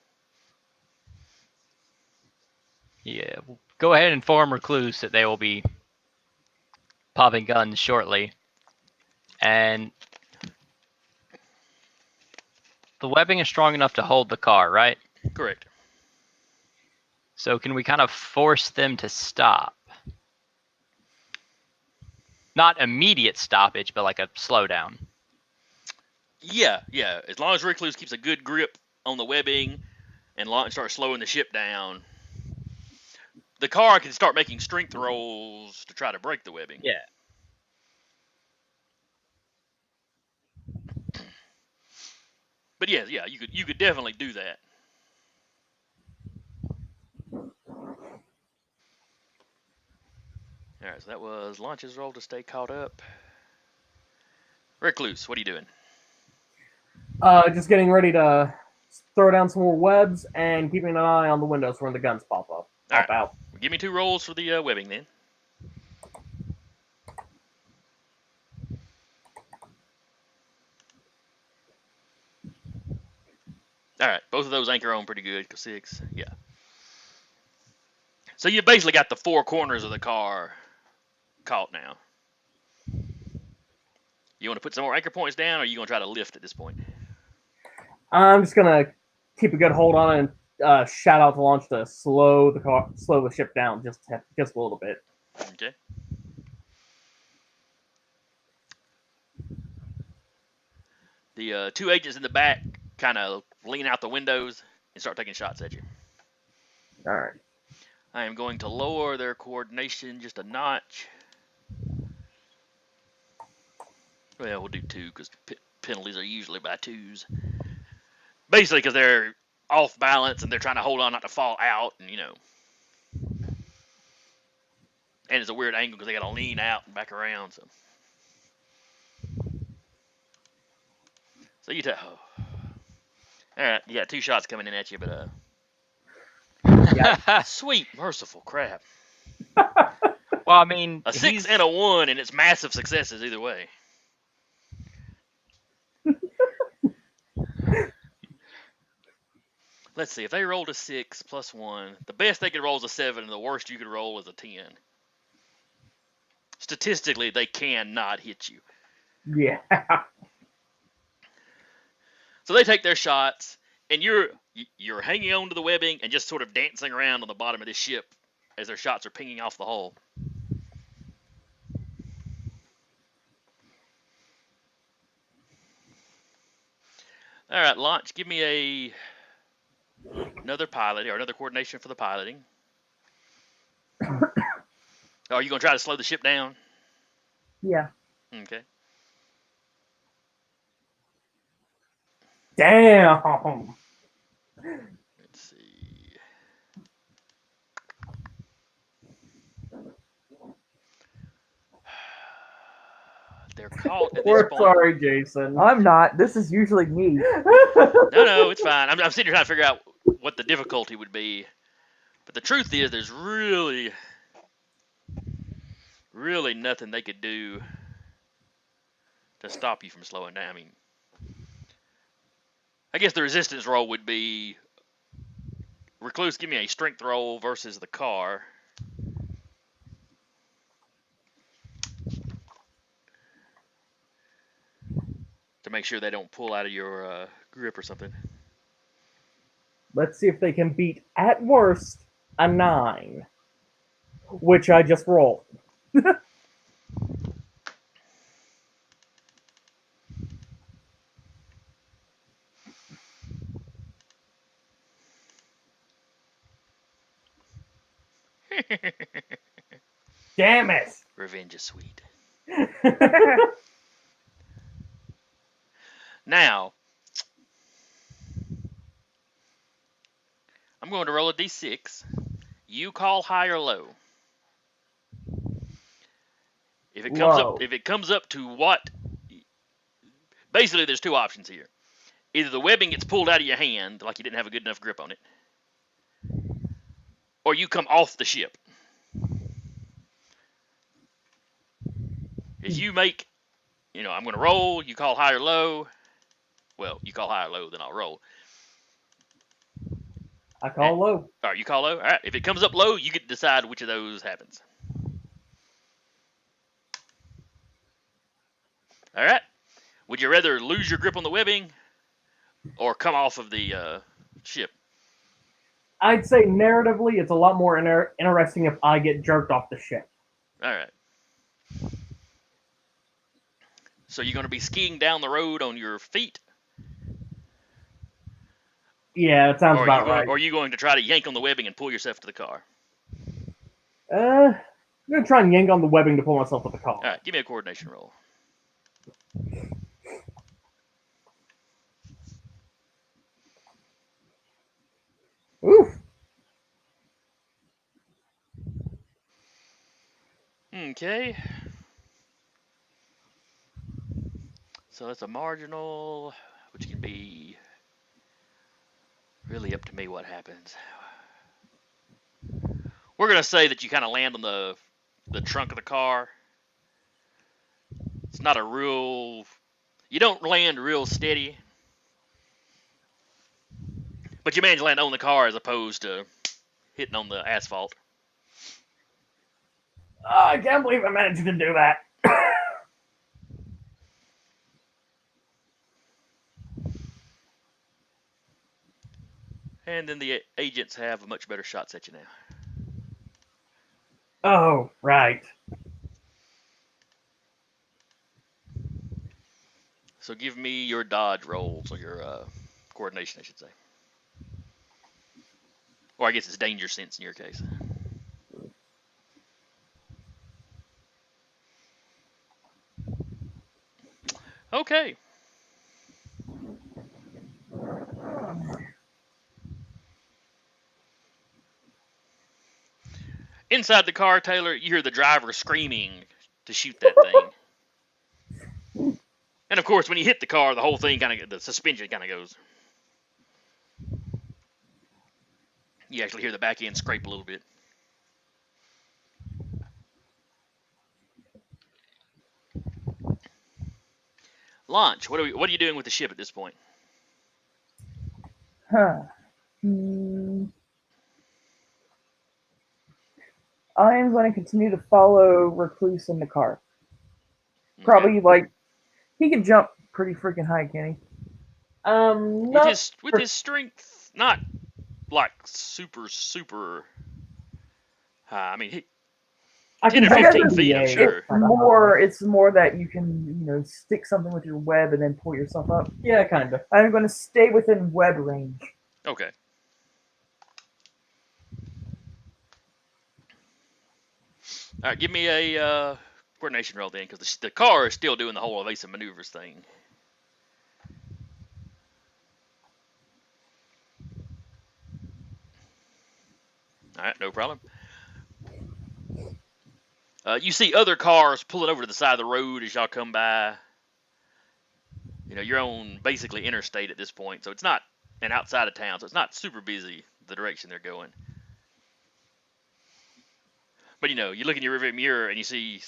S5: Yeah, go ahead and inform Recluse that they will be popping guns shortly. And the webbing is strong enough to hold the car, right?
S2: Correct.
S5: So can we kind of force them to stop? Not immediate stoppage, but like a slowdown.
S2: Yeah. As long as Recluse keeps a good grip on the webbing and starts slowing the ship down, the car can start making strength rolls to try to break the webbing.
S5: Yeah.
S2: But yeah, you could definitely do that. All right, so that was Launch's roll to stay caught up. Recluse, what are you doing?
S3: Just getting ready to throw down some more webs and keeping an eye on the windows when the guns pop out.
S2: Well, give me 2 rolls for the webbing then. All right, both of those anchor on pretty good. 6, yeah. So you basically got the 4 corners of the car caught now. You want to put some more anchor points down, or are you going to try to lift at this point?
S3: I'm just gonna keep a good hold on it and shout out to Launch to slow the ship down just a little bit.
S2: Okay. The 2 agents in the back kind of lean out the windows and start taking shots at you.
S3: All right.
S2: I am going to lower their coordination just a notch. Well, we'll do 2 because penalties are usually by 2s. Basically, because they're off balance and they're trying to hold on not to fall out, and and it's a weird angle because they got to lean out and back around. So you tell. Oh. All right, you got 2 shots coming in at you, but sweet merciful crap.
S5: Well, I mean,
S2: A 6 and a 1, and it's massive successes either way. Let's see, if they rolled a 6 plus 1, the best they could roll is a 7, and the worst you could roll is a 10. Statistically, they cannot hit you.
S3: Yeah.
S2: So they take their shots, and you're hanging on to the webbing and just sort of dancing around on the bottom of this ship as their shots are pinging off the hull. All right, launch. Give me another pilot or another coordination for the piloting. Are you going to try to slow the ship down?
S4: Yeah.
S2: Okay.
S3: Damn.
S2: Let's see. They're caught at this
S3: We're
S2: point.
S3: sorry, Jason.
S4: I'm not. This is usually me.
S2: No, it's fine. I'm sitting here trying to figure out what the difficulty would be. But the truth is, there's really nothing they could do to stop you from slowing down. I mean, I guess the resistance roll would be Recluse, give me a strength roll versus the car. To make sure they don't pull out of your grip or something.
S3: Let's see if they can beat, at worst, a 9. Which I just rolled. Damn it!
S2: Revenge is sweet. Now, I'm going to roll a d6. You call high or low. If it comes up to what? Basically, there's 2 options here. Either the webbing gets pulled out of your hand, like you didn't have a good enough grip on it, or you come off the ship. If you make, I'm going to roll, you call high or low. Well, you call high or low, then I'll roll.
S3: I call low.
S2: All right, you call low? All right, if it comes up low, you get to decide which of those happens. All right. Would you rather lose your grip on the webbing or come off of the ship?
S3: I'd say narratively, it's a lot more interesting if I get jerked off the ship.
S2: All right. So you're going to be skiing down the road on your feet?
S3: Yeah, it sounds about right.
S2: Or are you going to try to yank on the webbing and pull yourself to the car?
S3: I'm going to try and yank on the webbing to pull myself to the car.
S2: All right, give me a coordination roll.
S3: Oof.
S2: Okay. So that's a marginal, which can be really up to me what happens. We're going to say that you kind of land on the trunk of the car. It's not a real... You don't land real steady. But you manage to land on the car as opposed to hitting on the asphalt.
S3: I can't believe I managed to do that.
S2: And then the agents have much better shots at you now.
S3: Oh, right.
S2: So give me your dodge rolls, or your coordination, I should say. Or I guess it's danger sense in your case. Okay. Inside the car, Taylor, you hear the driver screaming to shoot that thing. And of course, when you hit the car, the whole thing the suspension kind of goes. You actually hear the back end scrape a little bit. Launch. What are you doing with the ship at this point?
S4: Huh. I am going to continue to follow Recluse in the car.
S2: Okay.
S4: Probably like he can jump pretty freaking high, can he?
S2: With his strength, not like super high. I mean,
S3: I
S2: 10
S3: can
S2: or
S3: jump
S2: 15
S3: to
S2: feet, I'm
S3: the
S2: sure.
S4: It's more that you can, stick something with your web and then pull yourself up.
S3: Yeah, kind of.
S4: I'm going to stay within web range.
S2: Okay. All right, give me a coordination roll then, because the car is still doing the whole evasive maneuvers thing. All right, no problem. You see other cars pulling over to the side of the road as y'all come by. You're on basically interstate at this point, so it's not, and outside of town, so it's not super busy the direction they're going. But you look in your rearview mirror and you see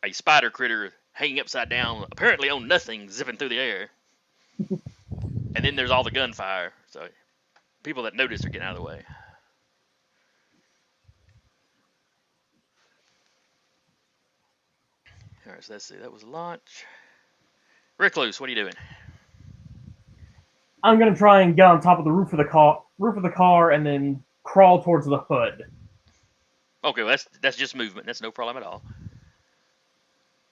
S2: a spider critter hanging upside down, apparently on nothing, zipping through the air. And then there's all the gunfire, so people that notice are getting out of the way. All right, so let's see. That was launch. Recluse, what are you doing?
S3: I'm gonna try and get on top of the roof of the car, and then crawl towards the hood.
S2: Okay, well, that's just movement. That's no problem at all.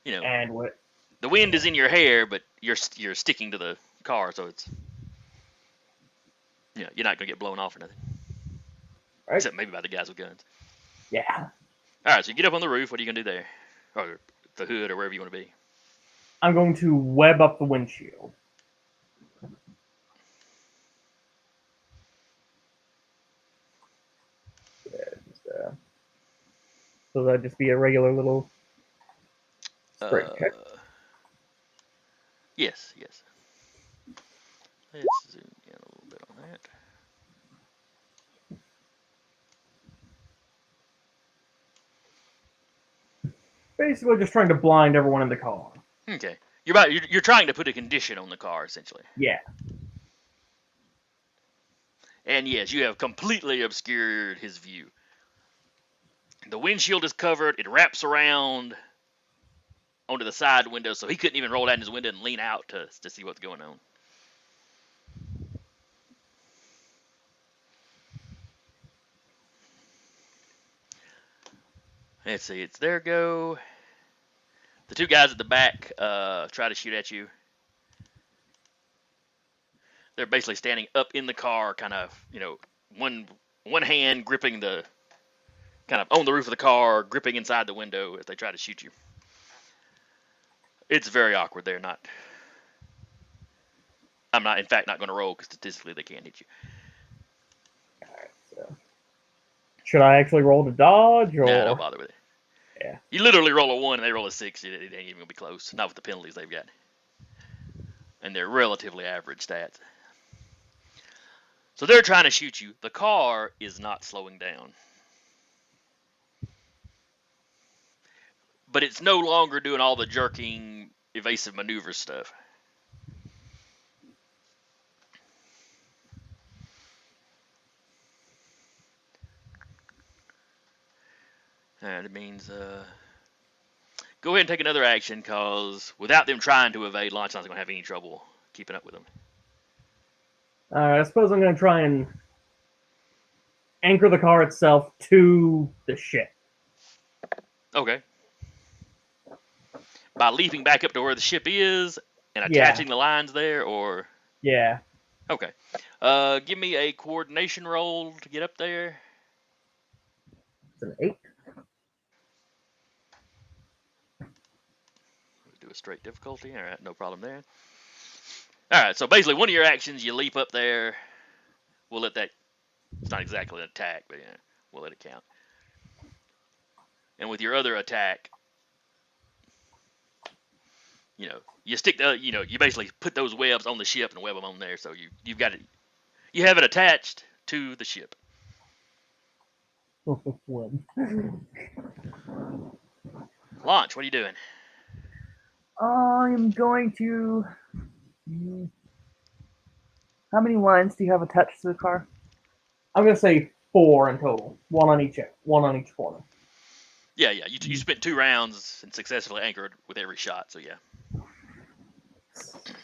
S3: And what?
S2: The wind is in your hair, but you're sticking to the car, so it's you're not gonna get blown off or nothing.
S3: Right.
S2: Except maybe by the guys with guns.
S3: Yeah.
S2: All right, so you get up on the roof. What are you gonna do there, or the hood, or wherever you want to be?
S3: I'm going to web up the windshield. So that'd just be a regular little straight check.
S2: Yes. Let's zoom in a little bit on that.
S3: Basically, just trying to blind everyone in the car.
S2: Okay, you're trying to put a condition on the car, essentially.
S3: Yeah.
S2: And yes, you have completely obscured his view. The windshield is covered. It wraps around onto the side window, so he couldn't even roll down his window and lean out to see what's going on. Let's see, it's their go. The two guys at the back try to shoot at you. They're basically standing up in the car, kind of, one hand gripping the, kind of on the roof of the car, gripping inside the window as they try to shoot you. It's very awkward. I'm not, in fact, not going to roll because statistically they can't hit you.
S3: Alright, so. Should I actually roll to dodge, or?
S2: Nah, don't bother with it.
S3: Yeah.
S2: You literally roll a 1 and they roll a 6. It ain't even going to be close. Not with the penalties they've got. And they're relatively average stats. So they're trying to shoot you. The car is not slowing down. But it's no longer doing all the jerking, evasive maneuver stuff. And it means go ahead and take another action, because without them trying to evade, Launchon's not going to have any trouble keeping up with them.
S3: Alright, I suppose I'm going to try and anchor the car itself to the ship.
S2: Okay. By leaping back up to where the ship is and attaching the lines there, or?
S3: Yeah.
S2: Okay. Give me a coordination roll to get up there.
S3: It's an 8.
S2: Do with straight difficulty. All right, no problem there. All right, so basically one of your actions, you leap up there. We'll let that, it's not exactly an attack, but yeah, we'll let it count. And with your other attack, you stick the, you basically put those webs on the ship and web them on there. So you've got it, you have it attached to the ship. Launch, what are you doing?
S4: I'm going to. How many lines do you have attached to the car?
S3: I'm gonna say 4 in total. One on each corner.
S2: Yeah. You spent 2 rounds and successfully anchored with every shot. So yeah.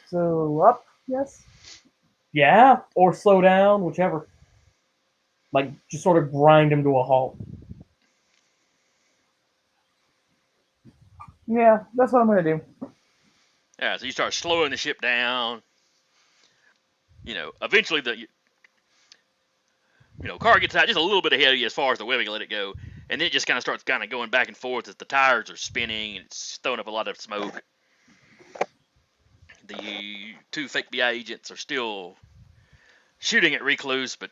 S4: So up, yes.
S3: Yeah, or slow down, whichever. Like, just sort of grind him to a halt.
S4: Yeah, that's what I'm gonna do.
S2: Yeah, so you start slowing the ship down. Eventually the car gets out just a little bit ahead of you as far as the webbing, let it go, and then it just kind of starts going back and forth as the tires are spinning and it's throwing up a lot of smoke. The 2 fake BI agents are still shooting at Recluse, but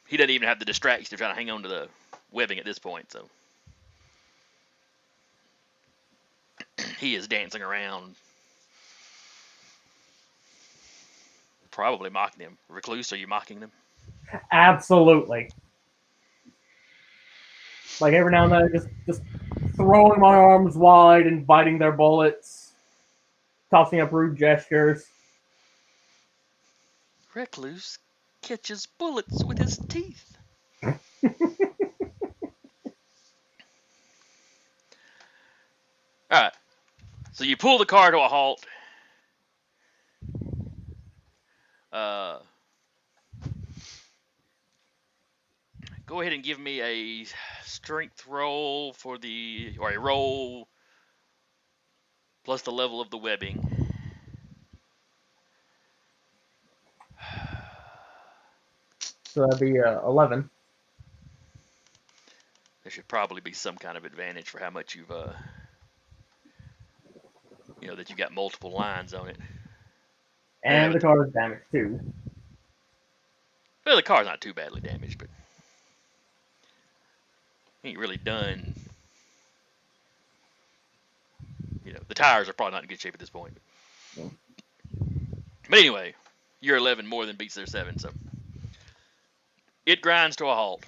S2: he doesn't even have the distraction of trying to hang on to the webbing at this point, so he is dancing around, probably mocking him. Recluse, are you mocking them?
S3: Absolutely. Like, every now and then, just throwing my arms wide, inviting their bullets, tossing up rude gestures.
S2: Recluse catches bullets with his teeth. Alright, so you pull the car to a halt. Go ahead and give me a strength roll or a roll plus the level of the webbing.
S3: So that'd be 11.
S2: There should probably be some kind of advantage for how much you've, that you've got multiple lines on it.
S3: And the car is damaged too.
S2: Well, the car's not too badly damaged, but ain't really done. The tires are probably not in good shape at this point. But anyway, your 11 more than beats their 7, so it grinds to a halt.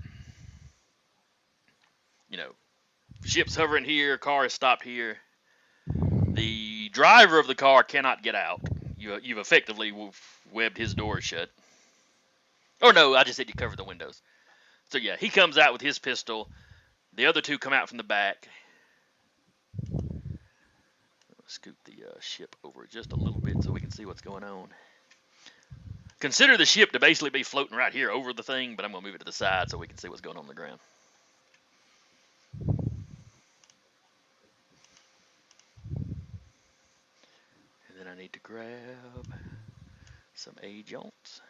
S2: Ship's hovering here, car is stopped here. The driver of the car cannot get out. You've effectively webbed his door shut. Oh no, I just said you covered the windows. So yeah, he comes out with his pistol. The other 2 come out from the back. Scoot the ship over just a little bit so we can see what's going on. Consider the ship to basically be floating right here over the thing, but I'm going to move it to the side so we can see what's going on the ground. And then I need to grab some agents.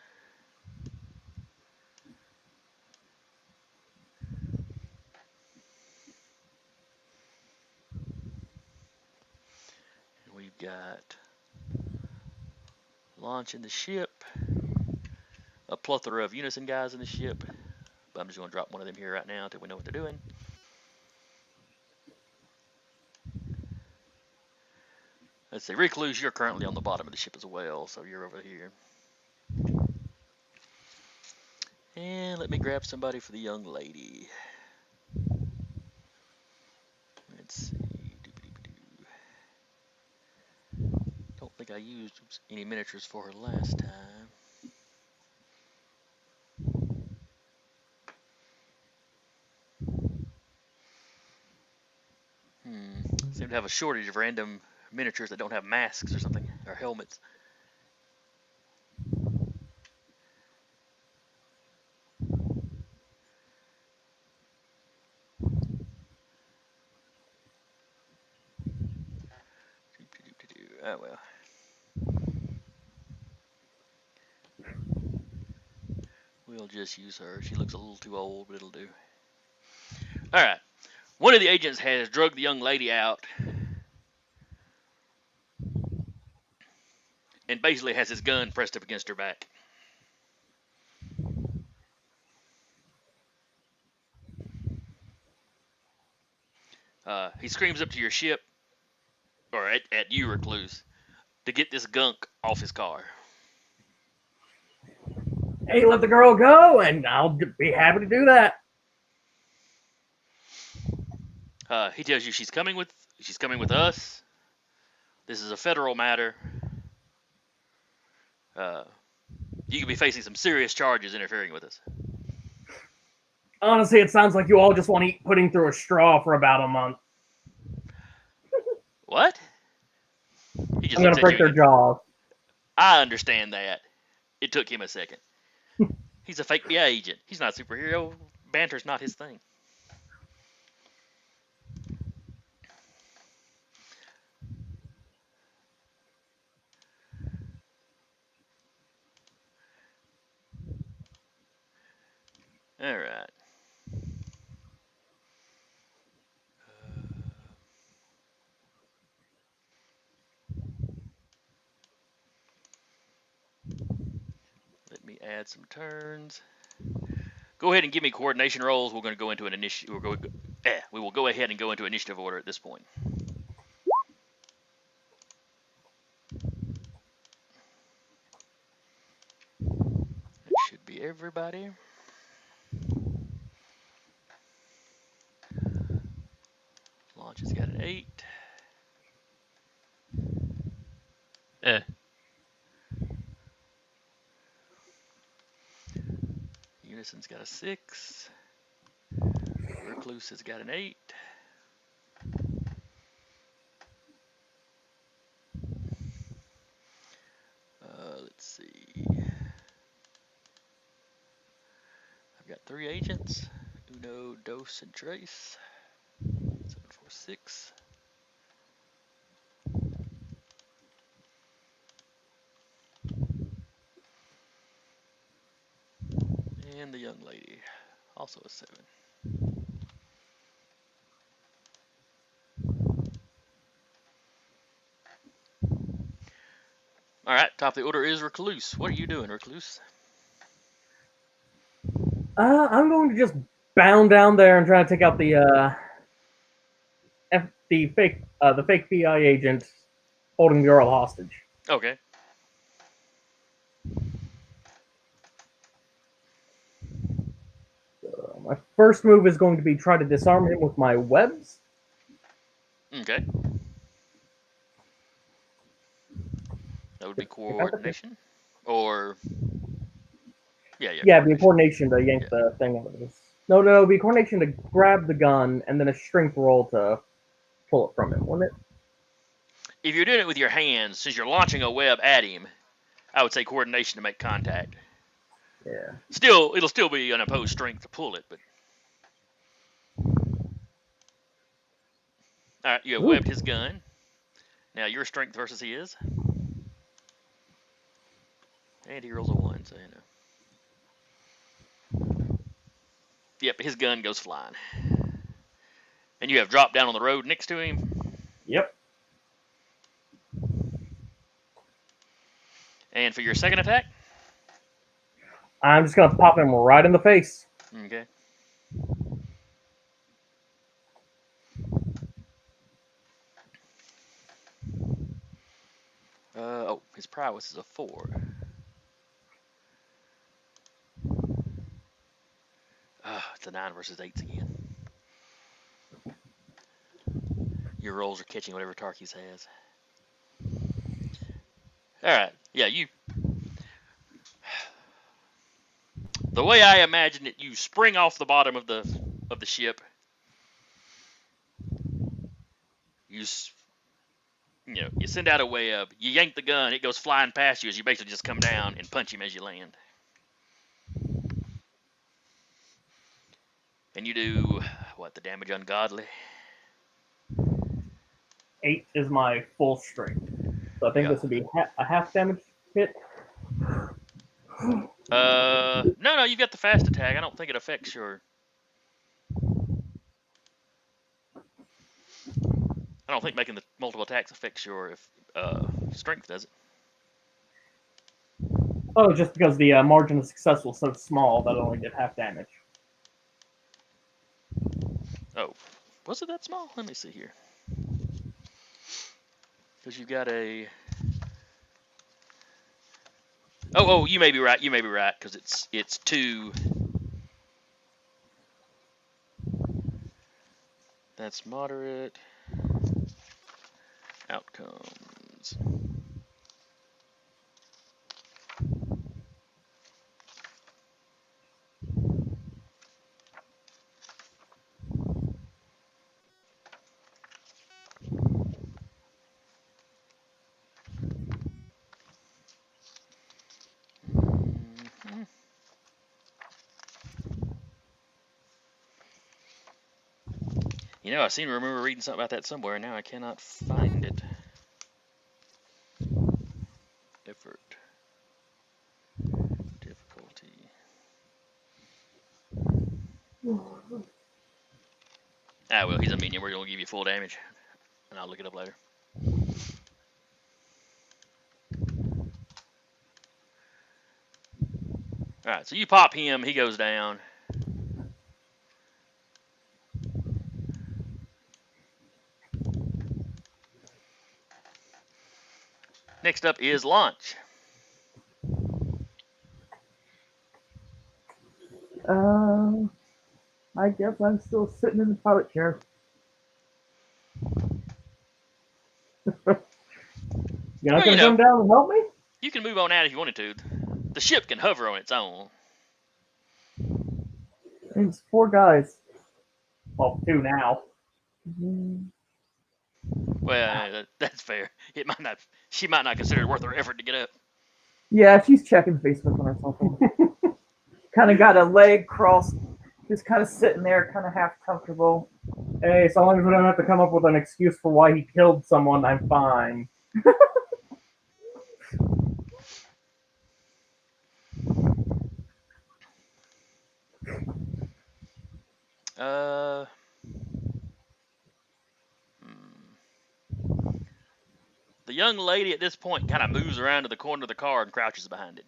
S2: We've got launching the ship, a plethora of unison guys in the ship, but I'm just going to drop one of them here right now until we know what they're doing. Let's see, Recluse, you're currently on the bottom of the ship as well, so you're over here. And let me grab somebody for the young lady. Let's see. Don't think I used any miniatures for her last time. Seem to have a shortage of random miniatures that don't have masks or something, or helmets. Oh well. We'll just use her. She looks a little too old, but it'll do. Alright. One of the agents has drugged the young lady out. and basically has his gun pressed up against her back. He screams up to your ship, or at you, Recluse, to get this gunk off his car.
S3: Hey, let the girl go, and I'll be happy to do that.
S2: He tells you she's coming with us. This is a federal matter. You could be facing some serious charges interfering with us.
S3: Honestly, it sounds like you all just want to eat pudding through a straw for about a month.
S2: What? He just
S3: I'm gonna break their jaws.
S2: I understand that. It took him a second. He's a fake FBI agent. He's not a superhero. Banter's not his thing. All right. Let me add some turns. Go ahead and give me coordination rolls. We're going to go into an initiative. We will go ahead and go into initiative order at this point. That should be everybody. Launch has got an 8. Unison's got a 6. Recluse has got an 8. Let's see. I've got 3 agents. Uno, Dos, and Trace. 746. And the young lady, also a 7. All right, top of the order is Recluse. What are you doing, Recluse?
S3: I'm going to just bound down there and try to take out the fake FBI agent holding the girl hostage.
S2: Okay.
S3: My first move is going to be try to disarm him with my webs.
S2: Okay. That would be coordination, or yeah.
S3: Yeah, it'd be coordination to yank the thing out of this. No, it'd be coordination to grab the gun and then a strength roll to pull it from him, wouldn't it?
S2: If you're doing it with your hands, since you're launching a web at him, I would say coordination to make contact.
S3: Yeah.
S2: It'll still be unopposed strength to pull it, but. All right, you have webbed his gun. Now your strength versus his. And he rolls a 1, so you know. Yep, his gun goes flying. And you have dropped down on the road next to him.
S3: Yep.
S2: And for your second attack?
S3: I'm just going to pop him right in the face.
S2: Okay. His prowess is a 4. It's a 9 versus 8s again. Your rolls are catching whatever Tarkis has. Alright, yeah, the way I imagine it, you spring off the bottom of the ship. You send out a web, you yank the gun, it goes flying past you as you basically just come down and punch him as you land. And you do, the damage ungodly?
S3: 8 is my full strength. So I think this would be a half damage hit.
S2: No, you've got the fast attack. I don't think it affects your... I don't think making the multiple attacks affects your strength, does it?
S3: Oh, just because the margin of success was so small that it only did half damage.
S2: Oh, was it that small? Let me see here. Because you've got a... Oh, you may be right. You may be right, because it's 2. That's moderate. Outcomes. You know, I seem to remember reading something about that somewhere. Now I cannot find it. Effort. Difficulty. Ah, well, he's a minion. We're going to give you full damage. And I'll look it up later. Alright, so you pop him. He goes down. Next up is Launch.
S4: I guess I'm still sitting in the pilot chair.
S3: You're not
S2: Well,
S3: going to come down and help me?
S2: You can move on out if you wanted to. The ship can hover on its own.
S4: It's 4 guys.
S3: Well, 2 now.
S2: Well, that's fair. It might not. She might not consider it worth her effort to get up.
S4: Yeah, she's checking Facebook on her something. Kind of got a leg crossed, just kind of sitting there, kind of half comfortable.
S3: Hey, so long as we don't have to come up with an excuse for why he killed someone, I'm fine.
S2: The young lady at this point kind of moves around to the corner of the car and crouches behind it.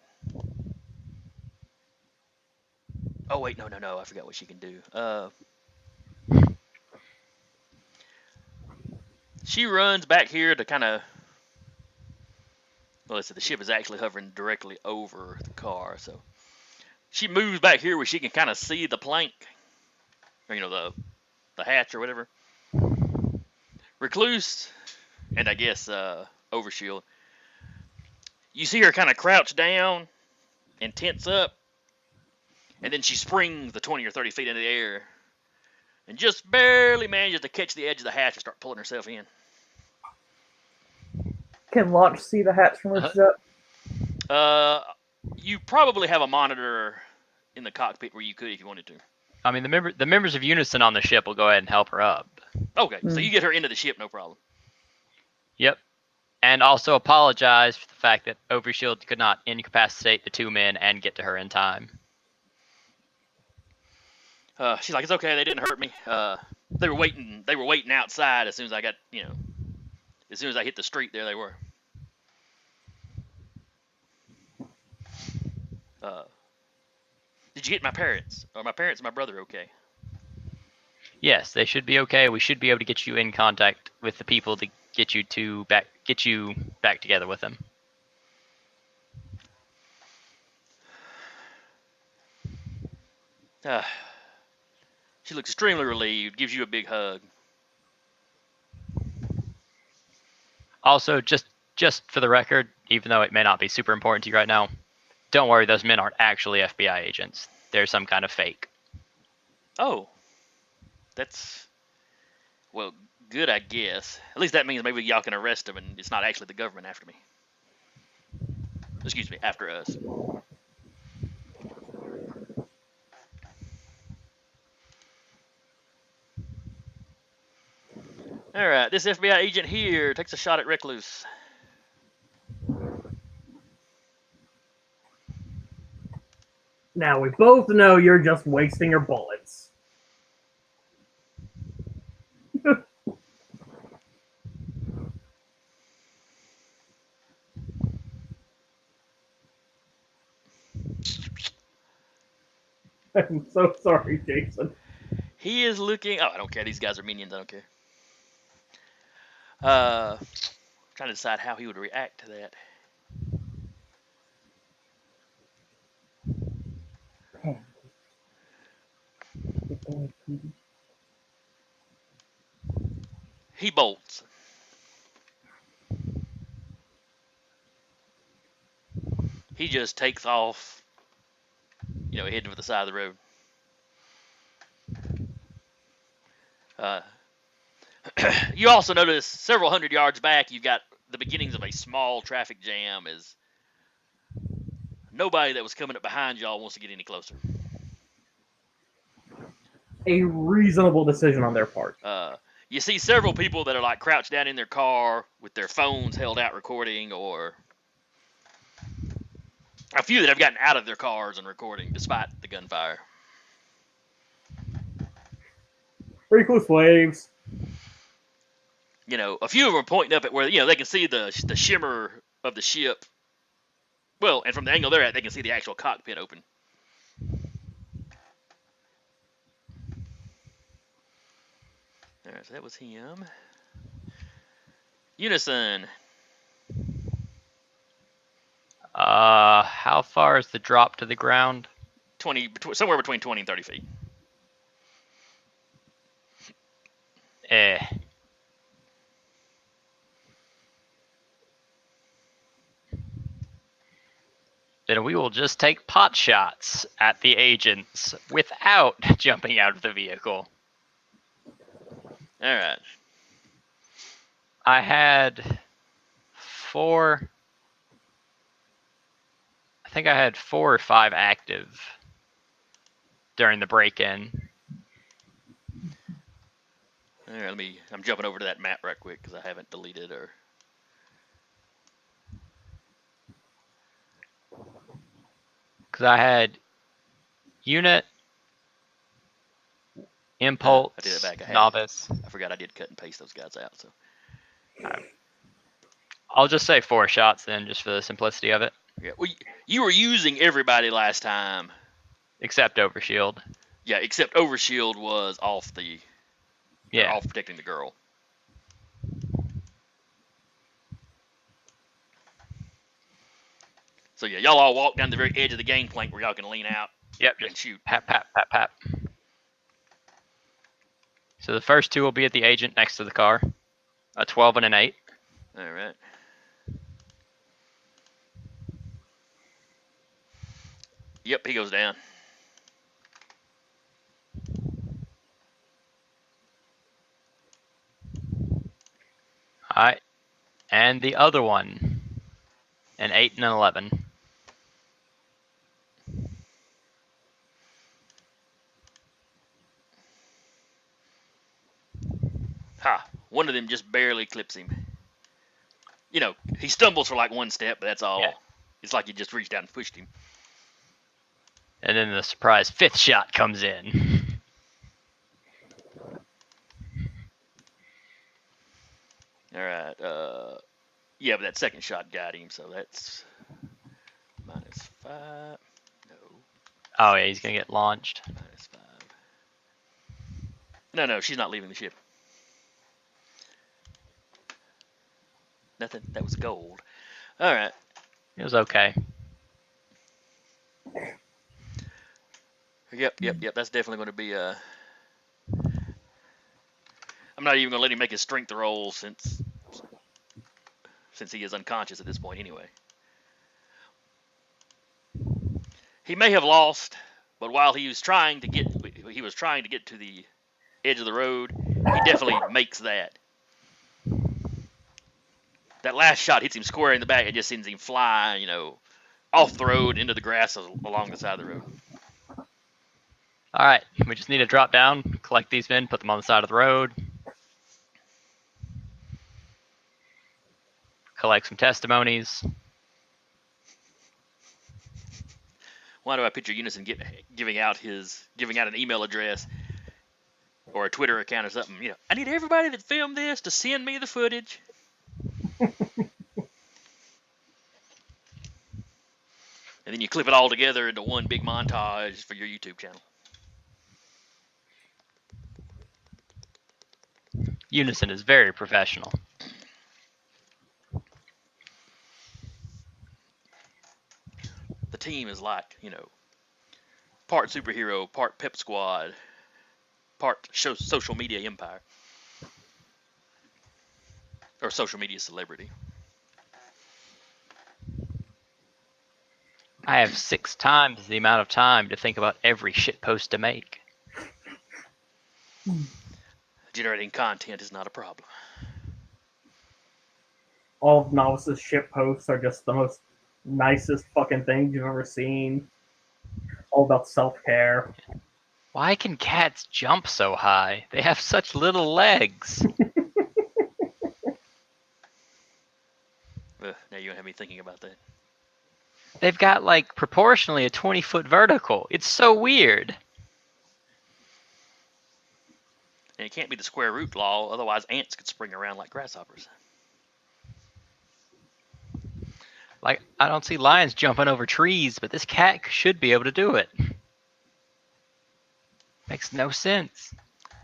S2: Oh, wait, no. I forgot what she can do. She runs back here to kind of... Well, let's see, the ship is actually hovering directly over the car, so... She moves back here where she can kind of see the plank. Or, the hatch or whatever. Recluse, and I guess Overshield. You see her kind of crouch down and tense up, and then she springs the 20 or 30 feet into the air and just barely manages to catch the edge of the hatch and start pulling herself in.
S4: Can Launch see the hatch from where she's up?
S2: You probably have a monitor in the cockpit where you could if you wanted to.
S5: I mean, the members of Unison on the ship will go ahead and help her up.
S2: Okay, so you get her into the ship, no problem.
S5: Yep. And also apologize for the fact that Overshield could not incapacitate the 2 men and get to her in time.
S2: She's like, it's okay, they didn't hurt me. They were waiting outside as soon as I got, as soon as I hit the street, there they were. Did you get my parents? Are my parents and my brother okay?
S5: Yes, they should be okay. We should be able to get you in contact with the people to get you back together with them.
S2: She looks extremely relieved, gives you a big hug.
S5: Also, just for the record, even though it may not be super important to you right now, don't worry, those men aren't actually FBI agents. They're some kind of fake.
S2: Oh. That's, well, good, I guess. At least that means maybe y'all can arrest them and it's not actually the government after me. Excuse me, after us. Alright, this FBI agent here takes a shot at Recluse.
S3: Now, we both know you're just wasting your bullets. I'm so sorry, Jason.
S2: He is looking. Oh, I don't care. These guys are minions. I don't care. Trying to decide how he would react to that. He bolts. He just takes off, heading for the side of the road. You also notice several hundred yards back, you've got the beginnings of a small traffic jam as nobody that was coming up behind y'all wants to get any closer.
S3: A reasonable decision on their part.
S2: You see several people that are like crouched down in their car with their phones held out recording, or a few that have gotten out of their cars and recording despite the gunfire.
S3: Recluse waves.
S2: A few of them are pointing up at where they can see the shimmer of the ship. Well, and from the angle they're at, they can see the actual cockpit open. All right, so that was him. Unison.
S5: How far is the drop to the ground?
S2: Somewhere between 20 and 30 feet.
S5: Then we will just take pot shots at the agents without jumping out of the vehicle.
S2: All right.
S5: I had 4. I think I had 4 or 5 active during the break-in.
S2: All right, I'm jumping over to that map right quick because I haven't deleted or.
S5: Because I had unit, impulse,
S2: I did it back.
S5: novice.
S2: I forgot I did cut and paste those guys out. So
S5: I'll just say 4 shots then, just for the simplicity of it.
S2: Yeah, well, you were using everybody last time,
S5: except Overshield.
S2: Yeah, except Overshield was off off protecting the girl. So yeah, y'all all walk down the very edge of the gangplank where y'all can lean out.
S5: Yep,
S2: and
S5: just
S2: shoot.
S5: Pap, pap, pap, pap. So the first 2 will be at the agent next to the car. A 12 and an 8.
S2: All right. Yep, he goes down.
S5: All right. And the other one, an 8 and an 11.
S2: One of them just barely clips him. He stumbles for like 1 step, but that's all.
S5: Yeah.
S2: It's like you just reached out and pushed him.
S5: And then the surprise 5th shot comes in.
S2: All right. Yeah, but that second shot got him, so that's -5. No.
S5: Oh, yeah, he's going to get launched.
S2: -5. No, she's not leaving the ship. Nothing. That was gold. All right.
S5: It was okay.
S2: Yep. That's definitely going to be I'm not even going to let him make his strength roll since he is unconscious at this point anyway. He may have lost, but while he was trying to get to the edge of the road, he definitely makes that. That last shot hits him square in the back. It just sends him flying, off the road into the grass along the side of the road.
S5: All right, we just need to drop down, collect these men, put them on the side of the road. Collect some testimonies.
S2: Why do I picture Unison giving out an email address or a Twitter account or something? I need everybody that filmed this to send me the footage. And then you clip it all together into one big montage for your YouTube channel.
S5: Unison is very professional.
S2: The team is like, part superhero, part pep squad, part social media empire. Or social media celebrity.
S5: I have 6 times the amount of time to think about every shit post to make.
S2: Generating content is not a problem.
S3: All of Novice's ship posts are just the most nicest fucking things you've ever seen. All about self-care.
S5: Why can cats jump so high? They have such little legs.
S2: Now you have me thinking about that.
S5: They've got like proportionally a 20-foot vertical. It's so weird.
S2: And it can't be the square root law, otherwise ants could spring around like grasshoppers.
S5: Like, I don't see lions jumping over trees, but this cat should be able to do it. Makes no sense.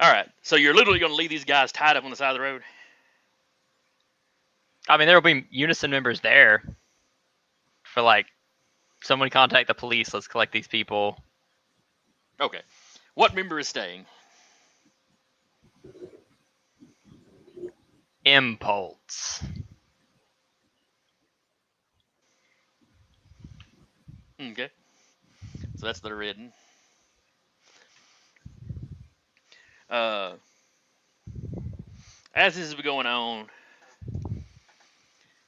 S2: Alright, so you're literally going to leave these guys tied up on the side of the road?
S5: I mean, there will be Unison members there. For like, someone contact the police, let's collect these people.
S2: Okay. What member is staying?
S5: Impulse.
S2: Okay. So that's the written. As this is going on,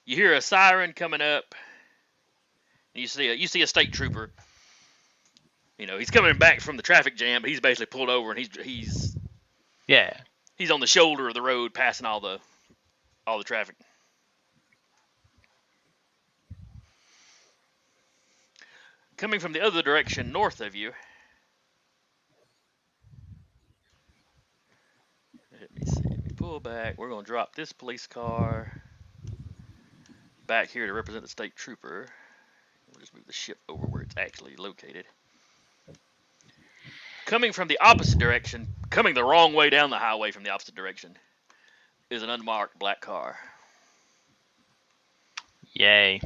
S2: you hear a siren coming up. And you see a state trooper. He's coming back from the traffic jam, but he's basically pulled over and he's on the shoulder of the road, passing all the traffic. Coming from the other direction, north of you. Let me see. Let me pull back. We're going to drop this police car back here to represent the state trooper. We'll just move the ship over where it's actually located. Coming from the opposite direction, coming the wrong way down the highway from the opposite direction, is an unmarked black car.
S5: Yay.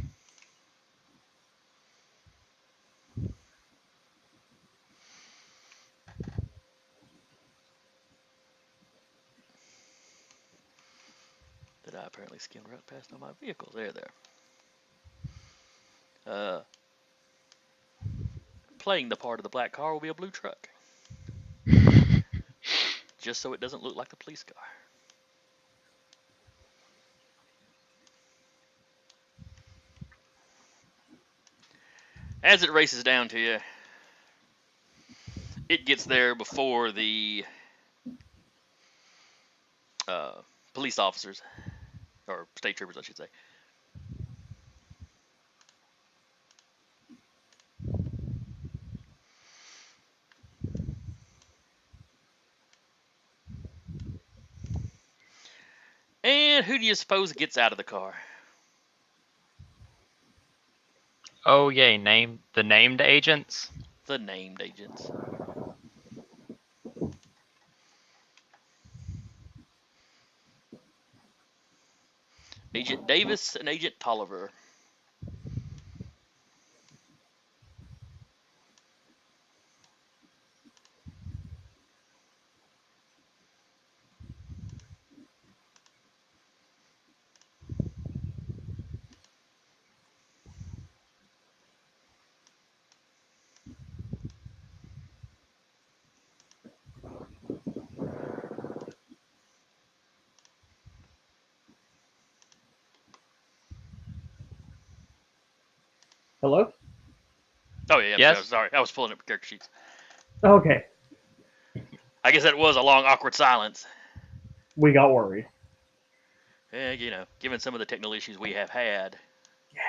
S2: That I apparently skimmed right past all my vehicles. There. Playing the part of the black car will be a blue truck. Just so it doesn't look like the police car. As it races down to you, it gets there before the police officers, or state troopers, I should say. And who do you suppose gets out of the car?
S5: Oh, yay. The named agents?
S2: The named agents. Agent Davis and Agent Tolliver.
S3: Hello?
S2: Oh, yeah,
S5: Yes?
S2: sorry. I was pulling up character sheets.
S3: Okay,
S2: I guess that was a long, awkward silence.
S3: we got worried.
S2: Yeah, given some of the technical issues we have had.
S3: Yeah.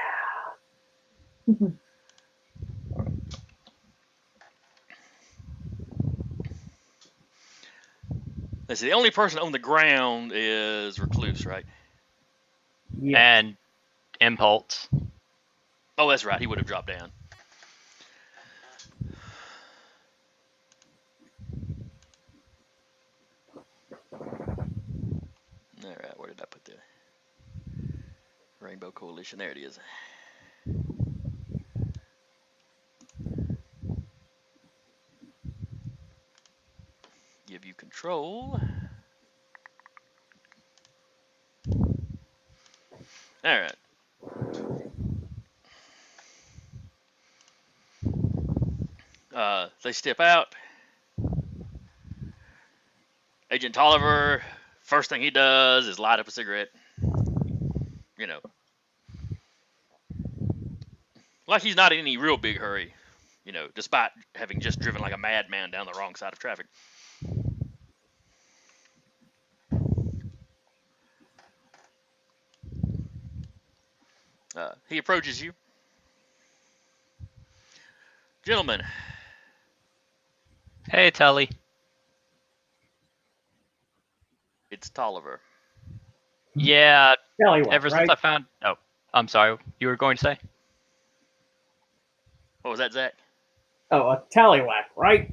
S2: Let's see, the only person on the ground is Recluse, right?
S3: Yeah.
S5: And Impulse.
S2: Oh, that's right. He would have dropped down. Rainbow Coalition. There it is. Give you control. All right. They step out. Agent Tolliver, first thing he does is light up a cigarette. You know, like he's not in any real big hurry. You know, despite having just driven like a madman down the wrong side of traffic. He approaches you. Gentlemen.
S5: Hey, Tully.
S2: It's Tolliver.
S5: Yeah,
S3: Tallywhack,
S5: ever
S3: right?
S5: since I found... Oh, I'm sorry. You were going to say?
S2: What was that, Zach?
S3: Oh, a tallywhack, right?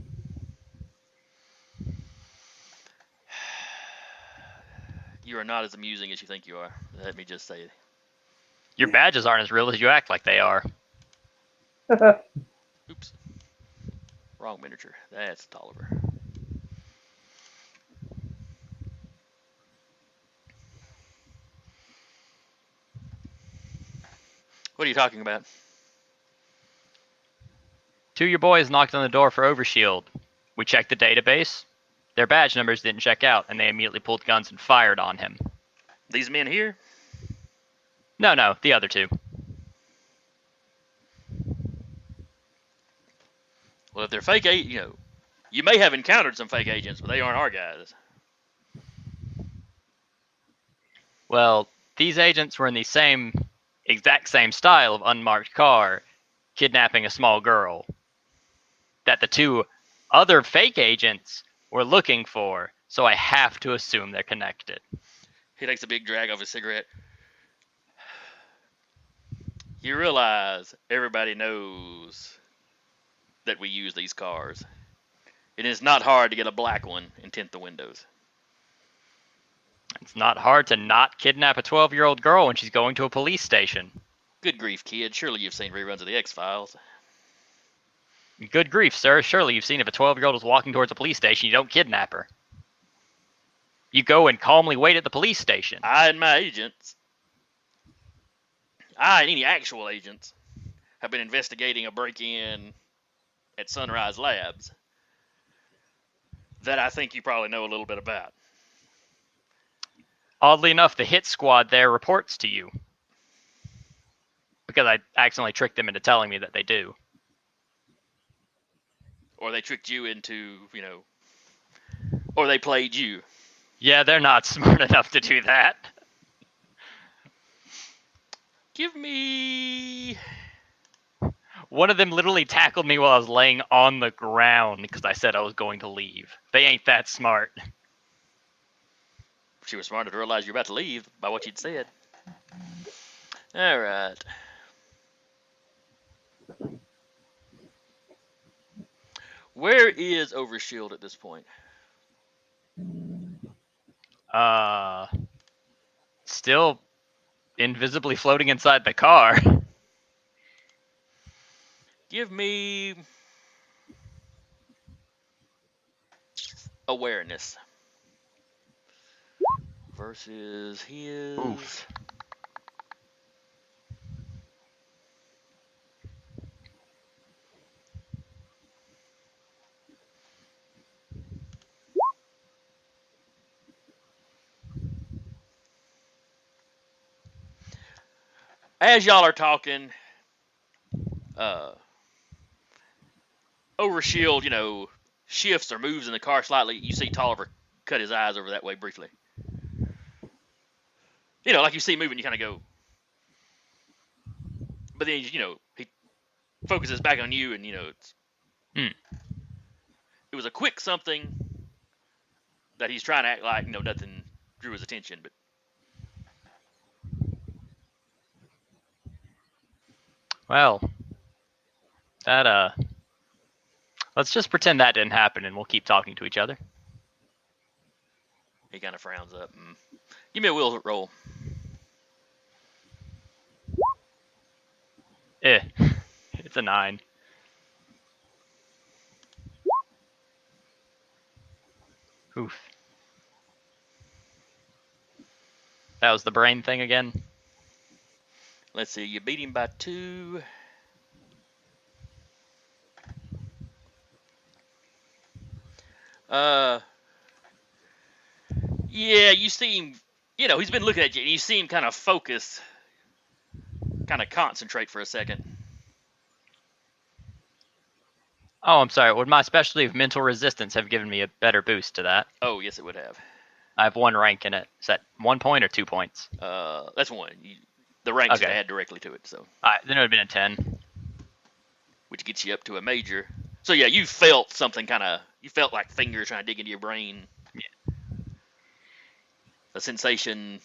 S2: You are not as amusing as you think you are. Let me just say.
S5: Your badges aren't as real as you act like they are.
S2: Oops. Wrong miniature. That's Tolliver. What are you talking about?
S5: Two of your boys knocked on the door for Overshield. We checked the database. Their badge numbers didn't check out, and they immediately pulled guns and fired on him.
S2: These men here?
S5: No, the other two.
S2: Well, if they're fake, you may have encountered some fake agents, but they aren't our guys.
S5: Well, these agents were in the exact same style of unmarked car, kidnapping a small girl, that the two other fake agents were looking for, so I have to assume they're connected.
S2: He takes a big drag off his cigarette. You realize everybody knows that we use these cars. It is not hard to get a black one and tint the windows.
S5: It's not hard to not kidnap a 12-year-old girl when she's going to a police station.
S2: Good grief, kid. Surely you've seen reruns of the X-Files.
S5: Good grief, sir. Surely you've seen if a 12-year-old is walking towards a police station, you don't kidnap her. You go and calmly wait at the police station.
S2: I and any actual agents, have been investigating a break-in at Sunrise Labs that I think you probably know a little bit about.
S5: Oddly enough, the hit squad there reports to you. Because I accidentally tricked them into telling me that they do.
S2: Or they tricked you into, or they played you.
S5: Yeah, they're not smart enough to do that.
S2: Give me...
S5: One of them literally tackled me while I was laying on the ground because I said I was going to leave. They ain't that smart.
S2: She was smart enough to realize you're about to leave by what you'd said. All right. Where is Overshield at this point?
S5: Still invisibly floating inside the car.
S2: Give me awareness versus his.
S5: Oof.
S2: As y'all are talking, Overshield, shifts or moves in the car slightly. You see Tolliver cut his eyes over that way briefly. Like you see moving, you kind of go. But then, he focuses back on you, and, it's... It was a quick something that he's trying to act like, nothing drew his attention, but...
S5: Well, that, let's just pretend that didn't happen and we'll keep talking to each other.
S2: He kind of frowns up. Give me a will roll.
S5: It's a 9. Oof. That was the brain thing again.
S2: Let's see. You beat him by 2. Yeah, you see him. He's been looking at you, and you see him kind of focus, kind of concentrate for a second.
S5: Oh, I'm sorry. Would my specialty of mental resistance have given me a better boost to that?
S2: Oh, yes, it would have.
S5: I have 1 rank in it. Is that 1 point or 2 points?
S2: That's 1. The ranks should add directly to it, so.
S5: Alright, then it would have been a 10.
S2: Which gets you up to a major. So yeah, you felt something you felt like fingers trying to dig into your brain.
S5: Yeah.
S2: A sensation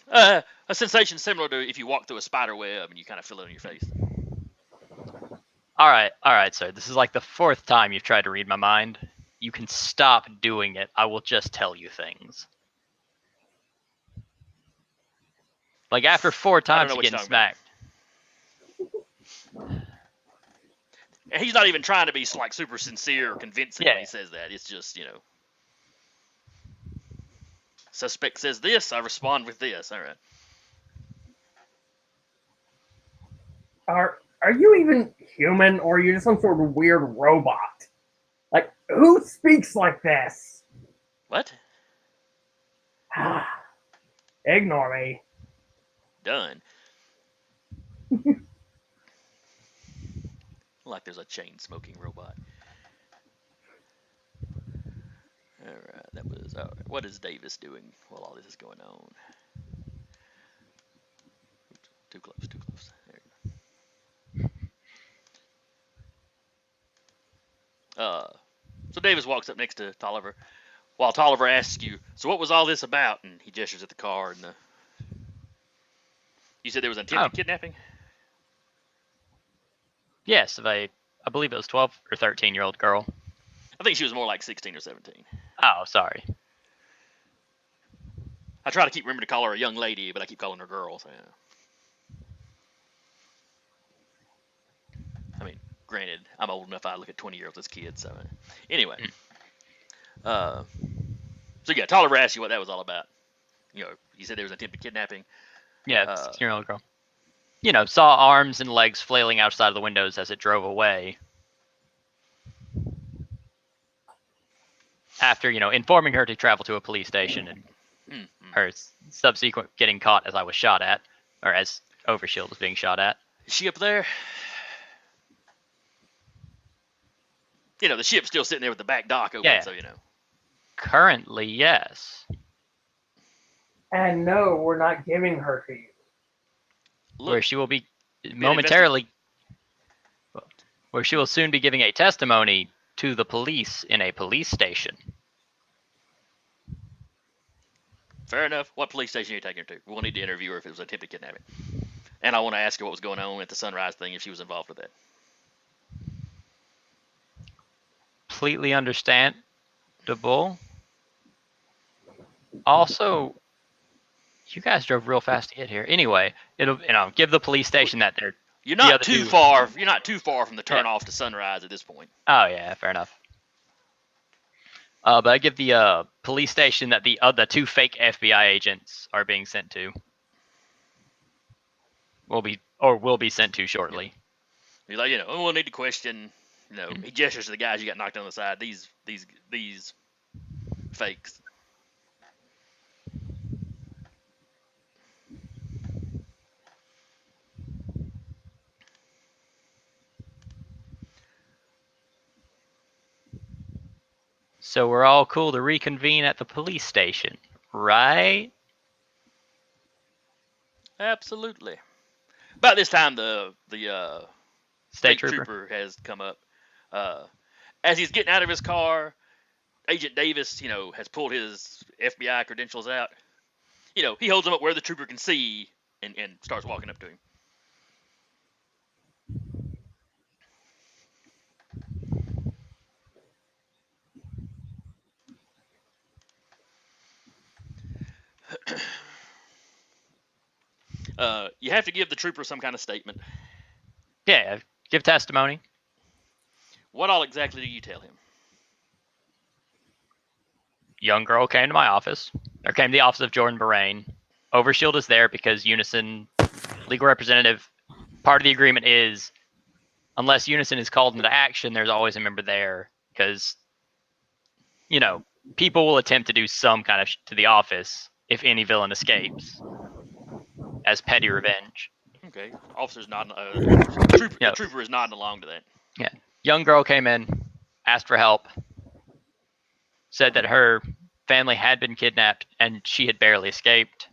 S2: similar to if you walk through a spider web and you kind of feel it on your face.
S5: Alright, sir. This is like the 4th time you've tried to read my mind. You can stop doing it. I will just tell you things. Like after 4 times of getting smacked.
S2: And he's not even trying to be like super sincere or convincing when he says that. It's just, suspect says this, I respond with this. All
S3: right. Are you even human, or are you just some sort of weird robot? Like, who speaks like this?
S2: What?
S3: Ignore me.
S2: Done. Like there's a chain-smoking robot. Alright, that was... Alright, what is Davis doing while all this is going on? Oops, too close. There you go. So Davis walks up next to Tolliver, while Tolliver asks you, so what was all this about? And he gestures at the car and the... You said there was an attempted kidnapping?
S5: Yes, I believe it was 12 or 13-year-old girl.
S2: I think she was more like 16 or 17.
S5: Oh, sorry.
S2: I try to remember to call her a young lady, but I keep calling her girl. So, I mean, granted, I'm old enough I look at 20-year-olds as kids. So, anyway. So yeah, Tolliver asked you what that was all about. You said there was an attempted kidnapping.
S5: Yeah, 16-year-old girl. Saw arms and legs flailing outside of the windows as it drove away. After, informing her to travel to a police station and her subsequent getting caught as I was shot at, or as Overshield was being shot at.
S2: Is she up there? The ship's still sitting there with the back dock open, so
S5: Currently, yes.
S3: And no, we're not giving her to you.
S2: Look,
S5: where she will be momentarily... Where she will soon be giving a testimony to the police in a police station.
S2: Fair enough. What police station are you taking her to? We'll need to interview her if it was attempted kidnapping. And I want to ask her what was going on at the Sunrise thing, if she was involved with that.
S5: Completely understandable. Also, you guys drove real fast to get here. Anyway, it'll give the police station that they're...
S2: You're not too far. You're not too far from the turnoff to Sunrise at this point.
S5: Oh yeah, fair enough. But I give the police station that the 2 fake FBI agents are being sent to. Will be sent to shortly.
S2: You're like, we'll need to question. He gestures to the guys you got knocked on the side. These fakes.
S5: So we're all cool to reconvene at the police station, right?
S2: Absolutely. About this time, the
S5: state
S2: trooper has come up. As he's getting out of his car, Agent Davis, has pulled his FBI credentials out. He holds them up where the trooper can see and starts walking up to him. You have to give the trooper some kind of statement.
S5: Yeah, give testimony.
S2: What all exactly do you tell him?
S5: Young girl came to my office, or came to the office of Jordan Bahrain. Overshield is there because Unison, legal representative, part of the agreement is unless Unison is called into action, there's always a member there because, people will attempt to do some kind of to the office if any villain escapes as petty revenge.
S2: Okay. Officer's nodding. The trooper is nodding along to that.
S5: Yeah. Young girl came in, asked for help, said that her family had been kidnapped and she had barely escaped.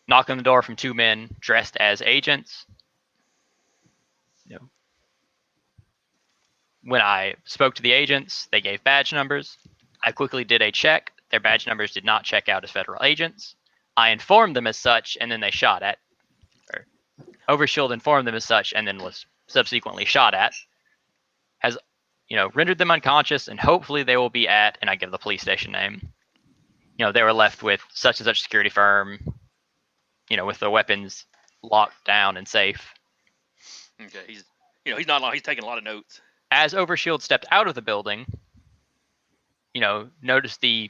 S5: Knocked on the door from two men dressed as agents. When I spoke to the agents, they gave badge numbers. I quickly did a check. Their badge numbers did not check out as federal agents. I informed them as such, and then they shot at. Overshield informed them as such, and then was subsequently shot at. Has, rendered them unconscious, and hopefully they will be at, and I give the police station name. They were left with such and such security firm, with the weapons locked down and safe.
S2: Okay, he's not long. He's taking a lot of notes.
S5: As Overshield stepped out of the building, noticed the,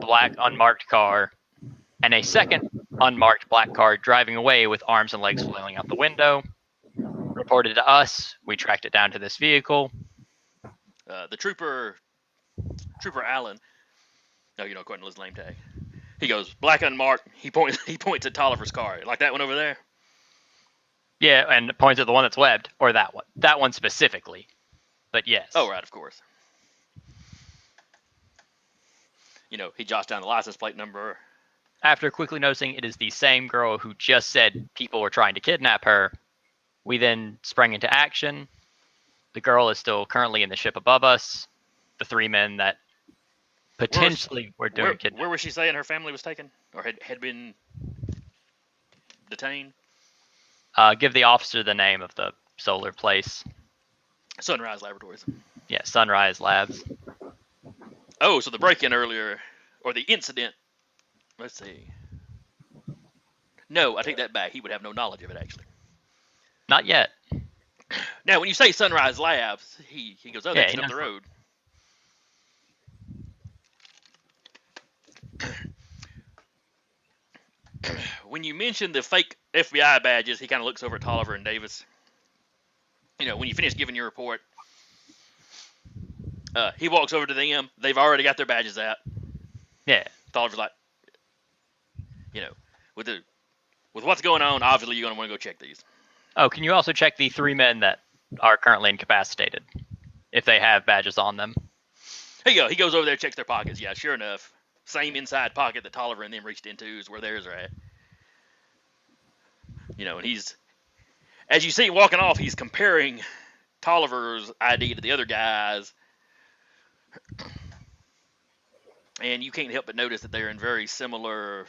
S5: black unmarked car and a second unmarked black car driving away with arms and legs flailing out the window. Reported to us. We tracked it down to this vehicle.
S2: The trooper Allen. No, according to his name tag. He goes, black unmarked. He points at Tolliver's car. Like that one over there?
S5: Yeah, and points at the one that's webbed, or that one. That one specifically. But yes.
S2: Oh, right, of course. He jots down the license plate number.
S5: After quickly noticing it is the same girl who just said people were trying to kidnap her, we then sprang into action. The girl is still currently in the ship above us. The three men that potentially were doing kidnapping.
S2: Where was she saying her family was taken? Or had been detained?
S5: Give the officer the name of the solar place.
S2: Sunrise Laboratories.
S5: Yeah, Sunrise Labs.
S2: Oh, so the break-in earlier, or the incident, let's see. No, I take that back. He would have no knowledge of it, actually.
S5: Not yet.
S2: Now, when you say Sunrise Labs, he goes, oh, that's up the road. When you mention the fake FBI badges, he kind of looks over at Tolliver and Davis. When you finish giving your report, he walks over to them. They've already got their badges out.
S5: Yeah.
S2: Tolliver's like, with what's going on, obviously you're going to want to go check these.
S5: Oh, can you also check the three men that are currently incapacitated, if they have badges on them?
S2: Here you go. He goes over there, checks their pockets. Yeah, sure enough. Same inside pocket that Tolliver and them reached into is where theirs are at. And he's, as you see him walking off, he's comparing Tolliver's ID to the other guy's. And you can't help but notice that they're in very similar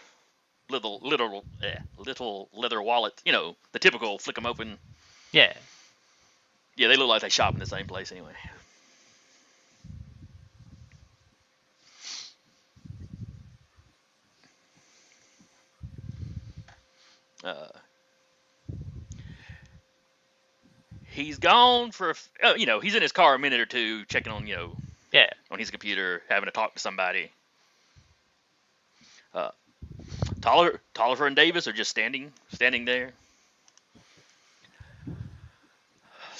S2: little leather wallets. The typical flick them open.
S5: Yeah.
S2: Yeah, they look like they shop in the same place anyway. He's gone for, he's in his car a minute or two, checking on, on his computer, having to talk to somebody. Tolliver and Davis are just standing there.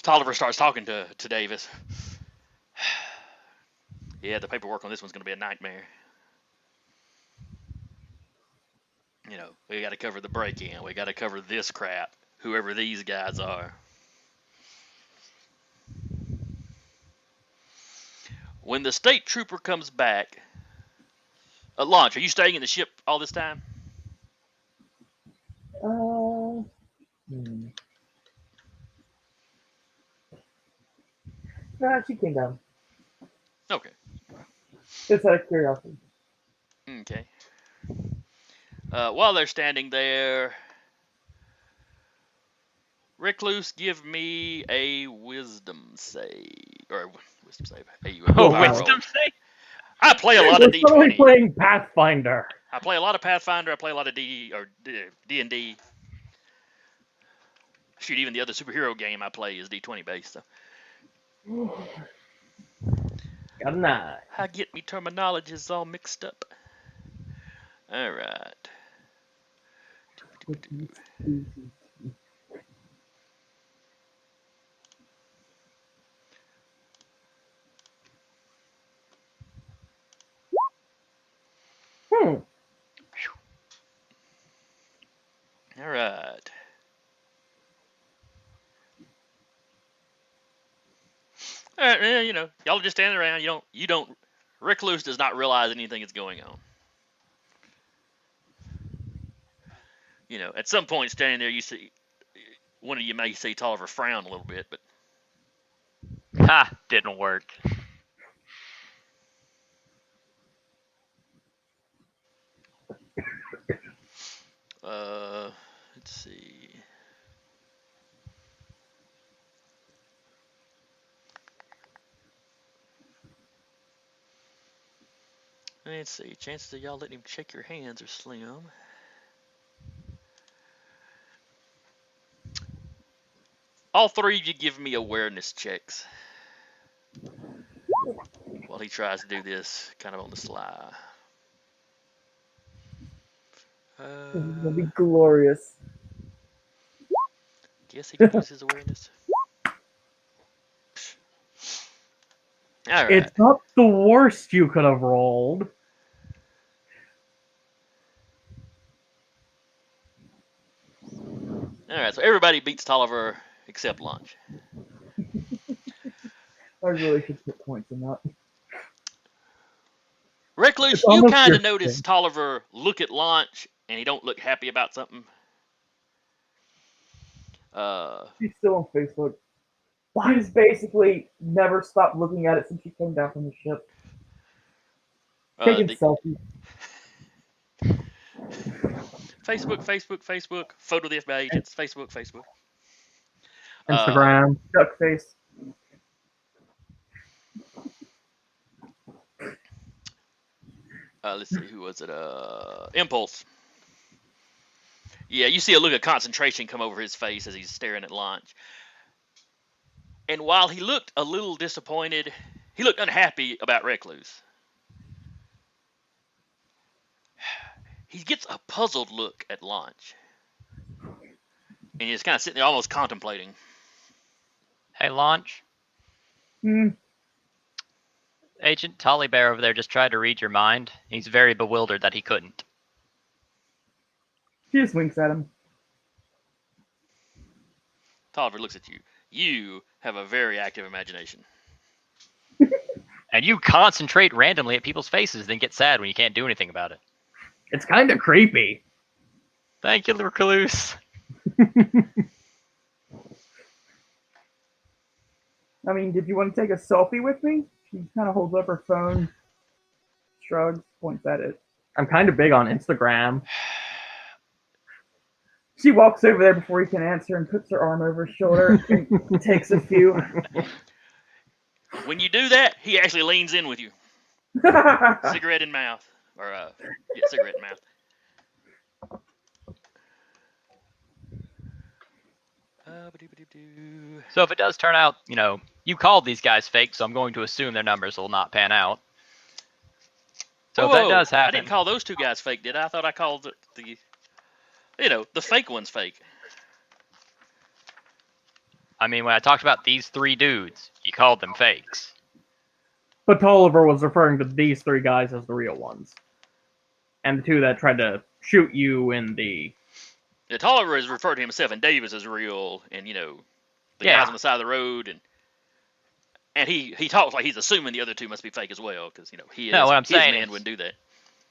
S2: Tolliver starts talking to Davis. Yeah, the paperwork on this one's going to be a nightmare. We got to cover the break-in. We got to cover this crap, whoever these guys are. When the state trooper comes back, Launch, are you staying in the ship all this time?
S4: No, she came down.
S2: Okay.
S4: Just out of curiosity.
S2: Okay. While they're standing there, Recluse, give me a wisdom save. Or wisdom save.
S5: Wisdom save?
S2: I play a lot of D20.
S3: We're playing Pathfinder.
S2: I play a lot of Pathfinder. I play a lot of D&D. Shoot, even the other superhero game I play is D20 based. So
S3: Got a 9.
S2: I get me terminologies all mixed up. All right. All right. All right, y'all are just standing around. You don't. Recluse does not realize anything is going on. At some point standing there, you see one of you may see Tolliver frown a little bit, but
S5: Ha! Didn't work.
S2: let's see. Let's see. Chances of y'all letting him check your hands are slim. All three of you give me awareness checks while he tries to do this kind of on the sly.
S4: This is gonna be glorious.
S2: Guess he can use his awareness. All right.
S3: It's not the worst you could have rolled.
S2: All right, so everybody beats Tolliver except Lunch.
S4: I really should put points in that.
S2: Recluse,
S3: It's
S2: you
S3: almost
S2: kind
S3: your
S2: of notice
S3: thing.
S2: Tolliver look at Lunch, and he don't look happy about something.
S4: She's still on Facebook. She's basically never stopped looking at it since she came down from the ship. Taking selfies.
S2: Facebook, photo the FBI agents, Facebook.
S3: Instagram.
S4: Duck face.
S2: Let's see, who was it? Impulse. Yeah, you see a look of concentration come over his face as he's staring at Lunch. And while he looked a little disappointed, he looked unhappy about Recluse. He gets a puzzled look at Lunch. And he's kind of sitting there almost contemplating.
S5: Hey, Launch. Agent Tollybear over there just tried to read your mind. He's very bewildered that he couldn't.
S4: She just winks at him.
S2: Tolliver looks at you. You have a very active imagination.
S5: And you concentrate randomly at people's faces, then get sad when you can't do anything about it.
S3: It's kind of creepy.
S5: Thank you, Recluse.
S4: I mean, did you want to take a selfie with me? She kind of holds up her phone, shrugs, points at it.
S3: I'm kind of big on Instagram.
S4: She walks over there before he can answer and puts her arm over his shoulder and takes a few.
S2: When you do that, he actually leans in with you. Cigarette in mouth. Or, cigarette in mouth.
S5: So if it does turn out, you called these guys fake, so I'm going to assume their numbers will not pan out. So if that does happen...
S2: I didn't call those two guys fake, did I? I thought I called the fake ones fake.
S5: I mean, when I talked about these three dudes, you called them fakes.
S3: But Tolliver was referring to these three guys as the real ones. And the two that tried to shoot you in the...
S2: Yeah, Tolliver has referred to himself and Davis as real, and, the guys on the side of the road, and he talks like he's assuming the other two must be fake as well, because, he is,
S5: no, what I'm
S2: his
S5: saying
S2: man
S5: is,
S2: wouldn't do that.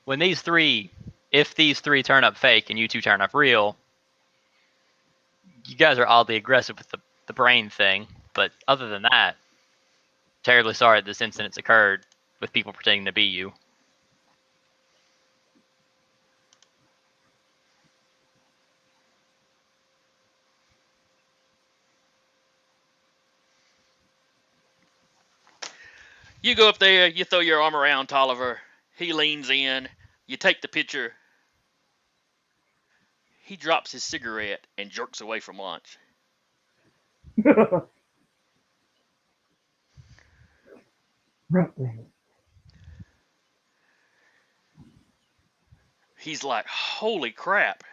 S5: When if these three turn up fake and you two turn up real, you guys are oddly aggressive with the brain thing, but other than that, terribly sorry this incident's occurred with people pretending to be you.
S2: You go up there, you throw your arm around Tolliver, he leans in, you take the picture, he drops his cigarette and jerks away from Lunch. He's like, holy crap.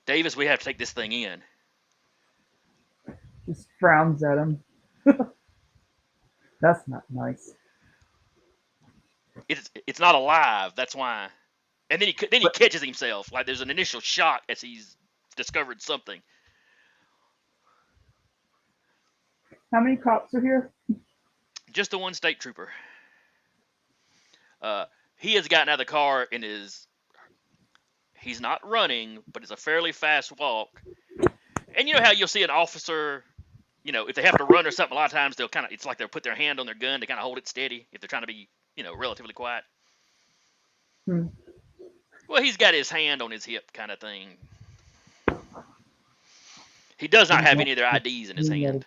S2: Davis, we have to take this thing in.
S4: Just frowns at him. That's not nice.
S2: It's not alive. That's why. And then he catches himself. Like there's an initial shock as he's discovered something.
S4: How many cops are here?
S2: Just the one state trooper. He has gotten out of the car and he's not running, but it's a fairly fast walk. And you know how you'll see an officer, if they have to run or something, a lot of times it's like they'll put their hand on their gun to kind of hold it steady if they're trying to be, relatively quiet. Well, he's got his hand on his hip kind of thing. He does not have any of their IDs in his hand.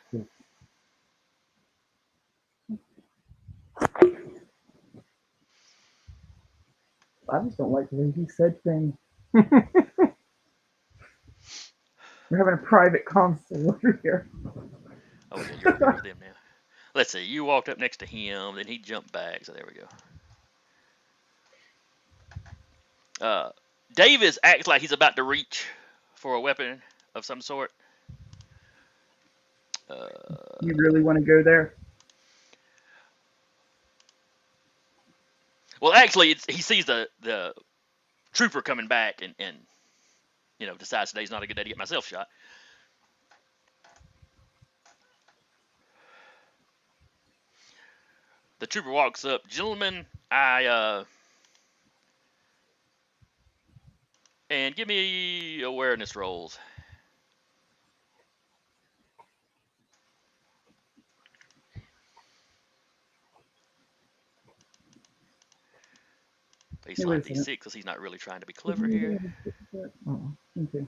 S4: I just don't like the way he said things. We're having a private console over here.
S2: Oh, yeah, you're with them now. Let's see. You walked up next to him, then he jumped back. So there we go. Davis acts like he's about to reach for a weapon of some sort.
S4: You really want to go there?
S2: Well, actually, he sees the trooper coming back and decides today's not a good day to get myself shot. The trooper walks up. Gentlemen, and give me awareness rolls. Baseline D6 because he's not really trying to be clever here.
S4: Okay.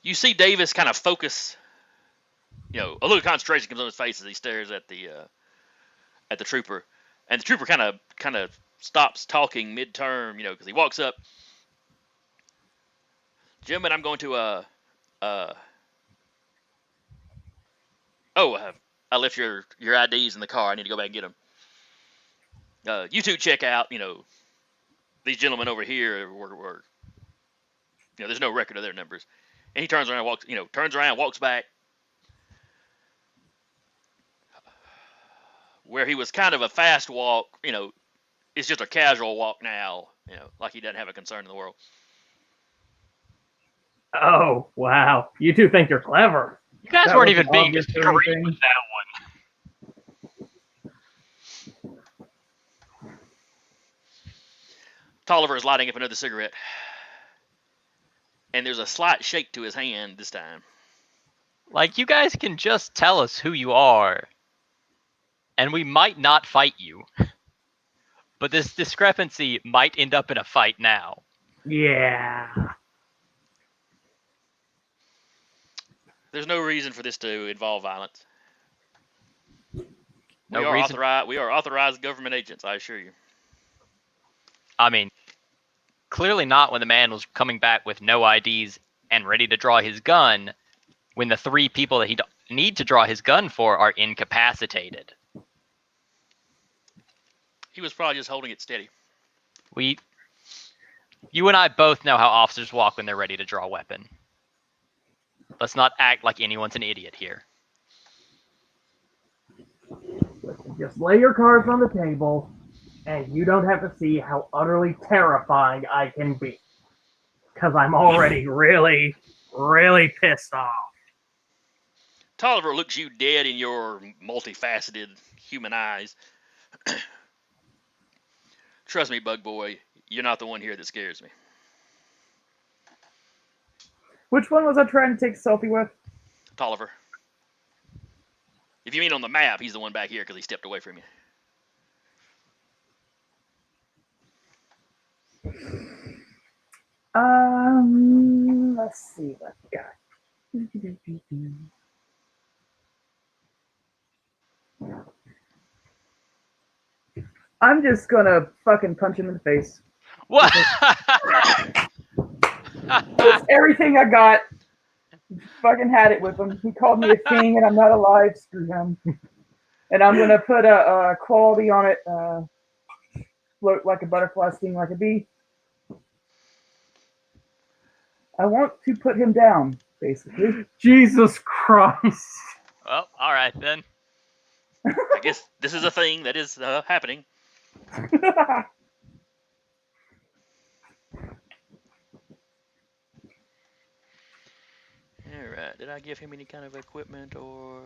S2: You see Davis kind of focus. A little concentration comes on his face as he stares at the trooper, and the trooper kind of stops talking mid-term, because he walks up. Gentlemen, I'm going to I left your IDs in the car. I need to go back and get them. You two check out. These gentlemen over here were there's no record of their numbers. And he turns around, walks back. Where he was kind of a fast walk, it's just a casual walk now, like he doesn't have a concern in the world.
S3: Oh, wow. You two think you're clever.
S5: You guys weren't even being
S4: obvious
S5: discreet
S4: or anything.
S5: with that one.
S2: Tolliver is lighting up another cigarette. And there's a slight shake to his hand this time.
S5: Like, you guys can just tell us who you are, and we might not fight you. But this discrepancy might end up in a fight now.
S3: Yeah.
S2: There's no reason for this to involve violence.
S5: No
S2: we
S5: reason.
S2: We are authorized government agents, I assure you.
S5: I mean, clearly not when the man was coming back with no IDs and ready to draw his gun when the three people that he need to draw his gun for are incapacitated.
S2: He was probably just holding it steady.
S5: You and I both know how officers walk when they're ready to draw a weapon. Let's not act like anyone's an idiot here.
S3: Just lay your cards on the table, and you don't have to see how utterly terrifying I can be. Because I'm already really, really pissed off.
S2: Tolliver looks you dead in your multifaceted human eyes. Trust me, Bug Boy, you're not the one here that scares me.
S4: Which one was I trying to take a selfie with?
S2: Tolliver. If you mean on the map, he's the one back here because he stepped away from you.
S4: Let's see what we got. I'm just gonna fucking punch him in the face.
S5: What?
S4: That's everything I got. Fucking had it with him. He called me a king, and I'm not alive. Screw him. And I'm gonna put a quality on it. Float like a butterfly, sting like a bee. I want to put him down, basically.
S3: Jesus Christ.
S5: Well, all right then.
S2: I guess this is a thing that is happening. Alright, did I give him any kind of equipment or...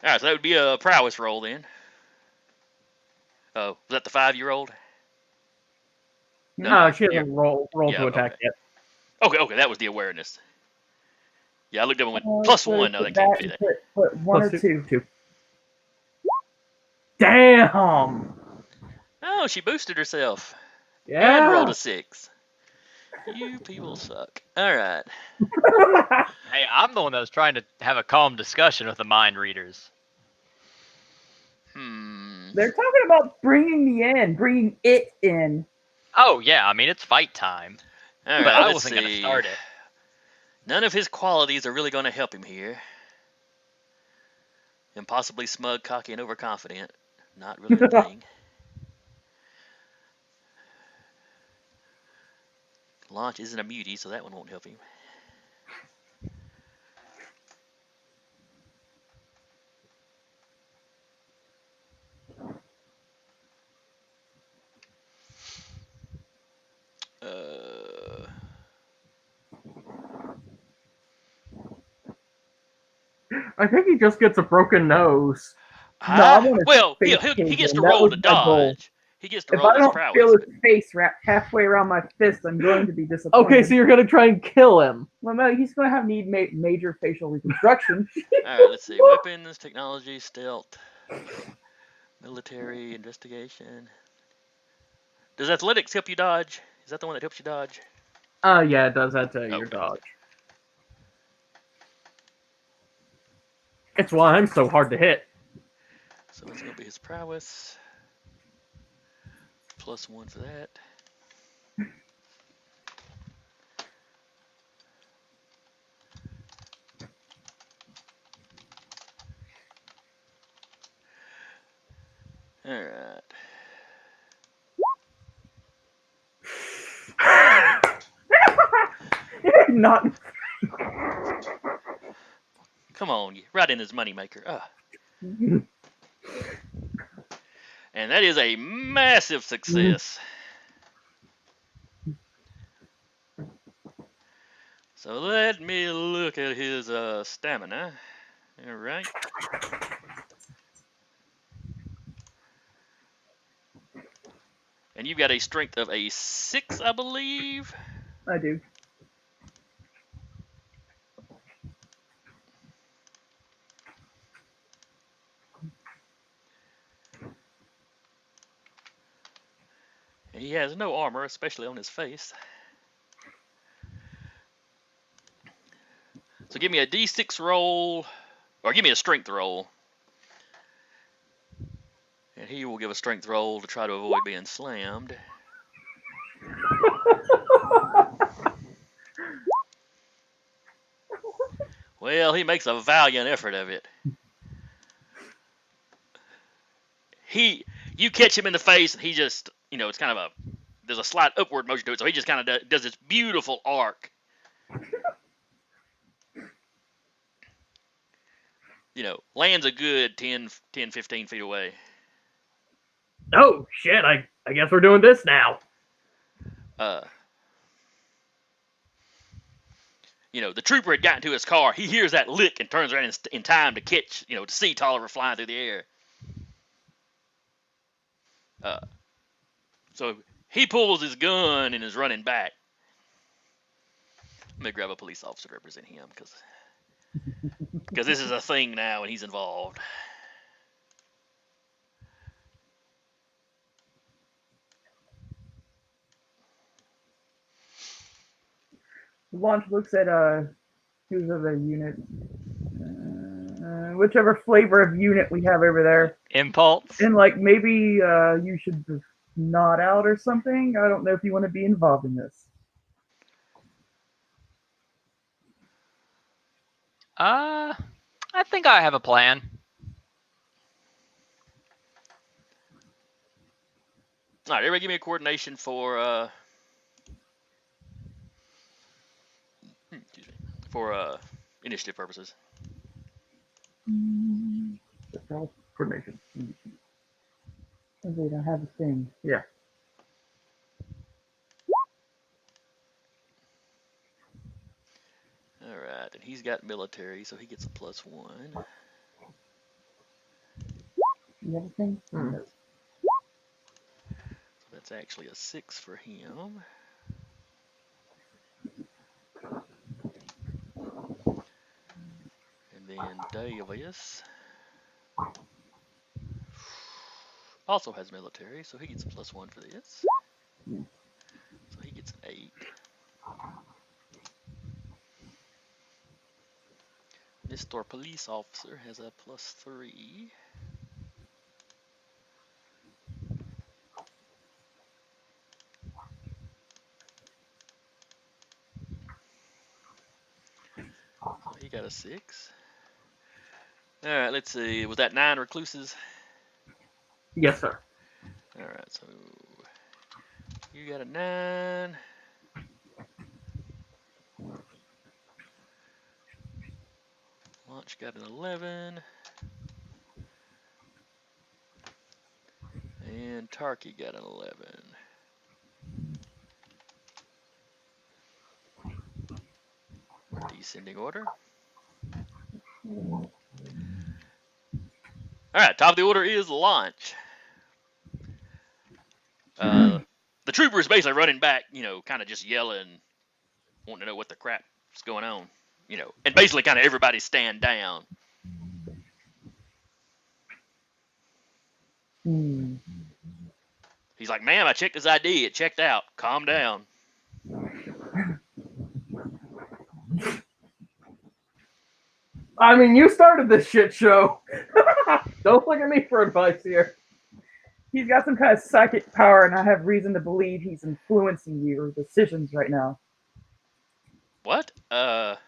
S2: Alright, so that would be a prowess roll then. Oh, was that the 5-year-old?
S3: No, she hasn't
S2: yeah.
S3: rolled
S2: Yeah,
S3: to attack
S2: okay.
S3: yet.
S2: Okay, that was the awareness. Yeah, I looked up and went, +1, no, that can't be that.
S4: Put one
S3: Plus
S4: or two.
S3: Two. Damn!
S2: Oh, she boosted herself.
S3: Yeah.
S2: And rolled a 6. You people suck. Alright.
S5: Hey, I'm the one that was trying to have a calm discussion with the mind readers.
S4: They're talking about bringing it in.
S5: Oh yeah, I mean it's fight time.
S2: Alright,
S5: But I
S2: let's
S5: wasn't gonna
S2: see.
S5: start it.
S2: None of his qualities are really going to help him here. Impossibly smug, cocky, and overconfident. Not really a thing. Launch isn't a mutie, so that one won't help him.
S3: I think he just gets a broken nose.
S2: Well, he gets to roll to dodge. He gets to roll his prowess.
S4: If I don't feel his face wrapped halfway around my fist, I'm going to be disappointed.
S3: Okay, so you're gonna try and kill him.
S4: Well, no, he's going to need major facial reconstruction.
S2: Alright, let's see. Weapons, technology, stealth, military, investigation. Does athletics help you dodge? Is that the one that helps you dodge?
S3: Yeah, it does add to your dodge. It's why I'm so hard to hit.
S2: So it's going to be his prowess. +1 for that. Alright.
S4: Not.
S2: Come on, right in his moneymaker. And that is a massive success. So let me look at his stamina. All right. And you've got a strength of a 6, I believe.
S4: I do.
S2: And he has no armor, especially on his face. So give me a D6 roll, or give me a strength roll. And he will give a strength roll to try to avoid being slammed. Well, he makes a valiant effort of it. You catch him in the face, and he just, it's kind of there's a slight upward motion to it, so he just kind of does this beautiful arc. Lands a good 10, 15 feet away.
S3: Oh, shit, I guess we're doing this now.
S2: The trooper had gotten to his car. He hears that lick and turns around in time to catch, to see Tolliver flying through the air. So he pulls his gun and is running back. Let me grab a police officer to represent him, because this is a thing now and he's involved.
S4: Launch looks at who's of the unit. whichever flavor of unit we have over there.
S5: Impulse.
S4: And like maybe you should just nod out or something. I don't know if you want to be involved in this.
S5: I think I have a plan.
S2: All right, everybody give me a coordination for initiative purposes.
S4: Coordination. Oh, wait, I have a thing. Yeah.
S2: All right, and he's got military, so he gets a +1.
S4: You have a thing? No.
S2: So that's actually a 6 for him. And then Davis also has military, so he gets a +1 for this. So he gets an 8. Mr. Police Officer has a +3. So he got a 6. All right, let's see. Was that 9 recluses?
S3: Yes, sir.
S2: All right, so you got a 9. Launch got an 11. And Tarky got an 11. Descending order. All right, top of the order is launch. The trooper is basically running back, kind of just yelling, wanting to know what the crap's going on, and basically kind of everybody stand down. He's like, ma'am, I checked his ID. It checked out. Calm down.
S3: I mean, you started this shit show. Don't look at me for advice here.
S4: He's got some kind of psychic power, and I have reason to believe he's influencing your decisions right now.
S2: What? At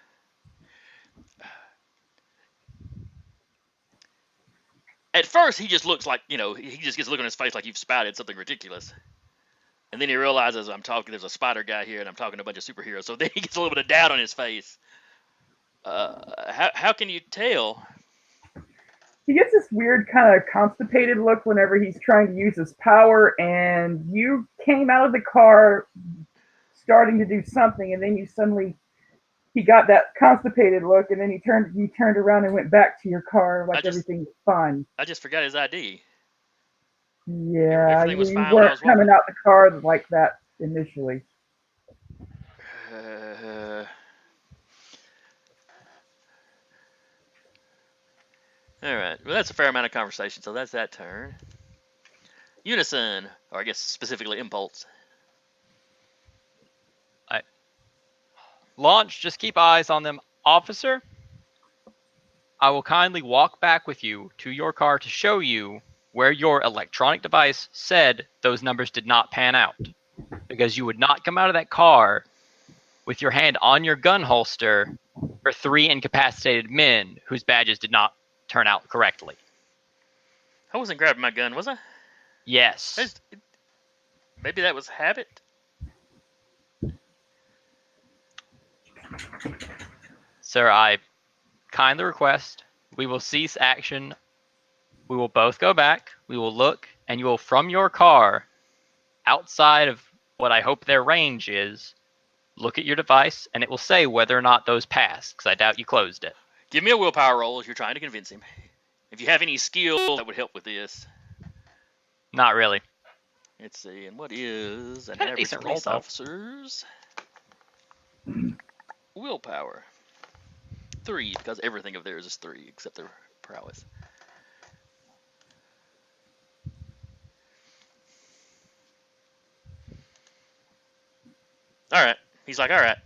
S2: first, he just looks like, he just gets a look on his face like you've spouted something ridiculous. And then he realizes there's a spider guy here, and I'm talking to a bunch of superheroes. So then he gets a little bit of doubt on his face. How can you tell?
S4: He gets this weird kind of constipated look whenever he's trying to use his power, and you came out of the car starting to do something, and then he got that constipated look, and then he turned around and went back to your car like everything was fine.
S2: I just forgot his ID.
S4: Yeah, you weren't coming out the car like that initially.
S2: All right. Well, that's a fair amount of conversation, so that's that turn. Unison, or I guess specifically Impulse.
S5: Launch, just keep eyes on them. Officer, I will kindly walk back with you to your car to show you where your electronic device said those numbers did not pan out. Because you would not come out of that car with your hand on your gun holster for 3 incapacitated men whose badges did not turn out correctly.
S2: I wasn't grabbing my gun, was I?
S5: Yes.
S2: Maybe that was habit.
S5: Sir, I kindly request we will cease action. We will both go back. We will look, and you will, from your car, outside of what I hope their range is, look at your device, and it will say whether or not those pass, because I doubt you closed it.
S2: Give me a willpower roll if you're trying to convince him. If you have any skill that would help with this.
S5: Not really.
S2: Let's see, and what is an average police officer's willpower? 3, because everything of theirs is 3, except their prowess. All right. He's like, all right.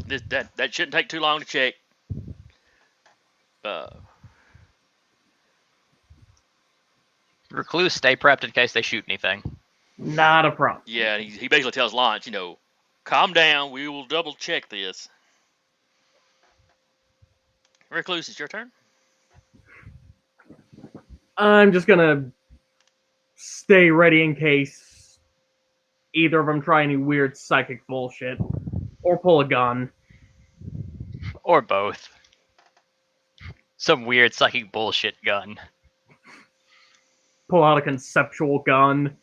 S2: That shouldn't take too long to check.
S5: Recluse, stay prepped in case they shoot anything.
S3: Not a problem.
S2: Yeah, he basically tells Launch, calm down. We will double check this. Recluse, it's your turn.
S3: I'm just gonna stay ready in case either of them try any weird psychic bullshit or pull a gun.
S5: Or both. Some weird psychic bullshit gun.
S3: Pull out a conceptual gun.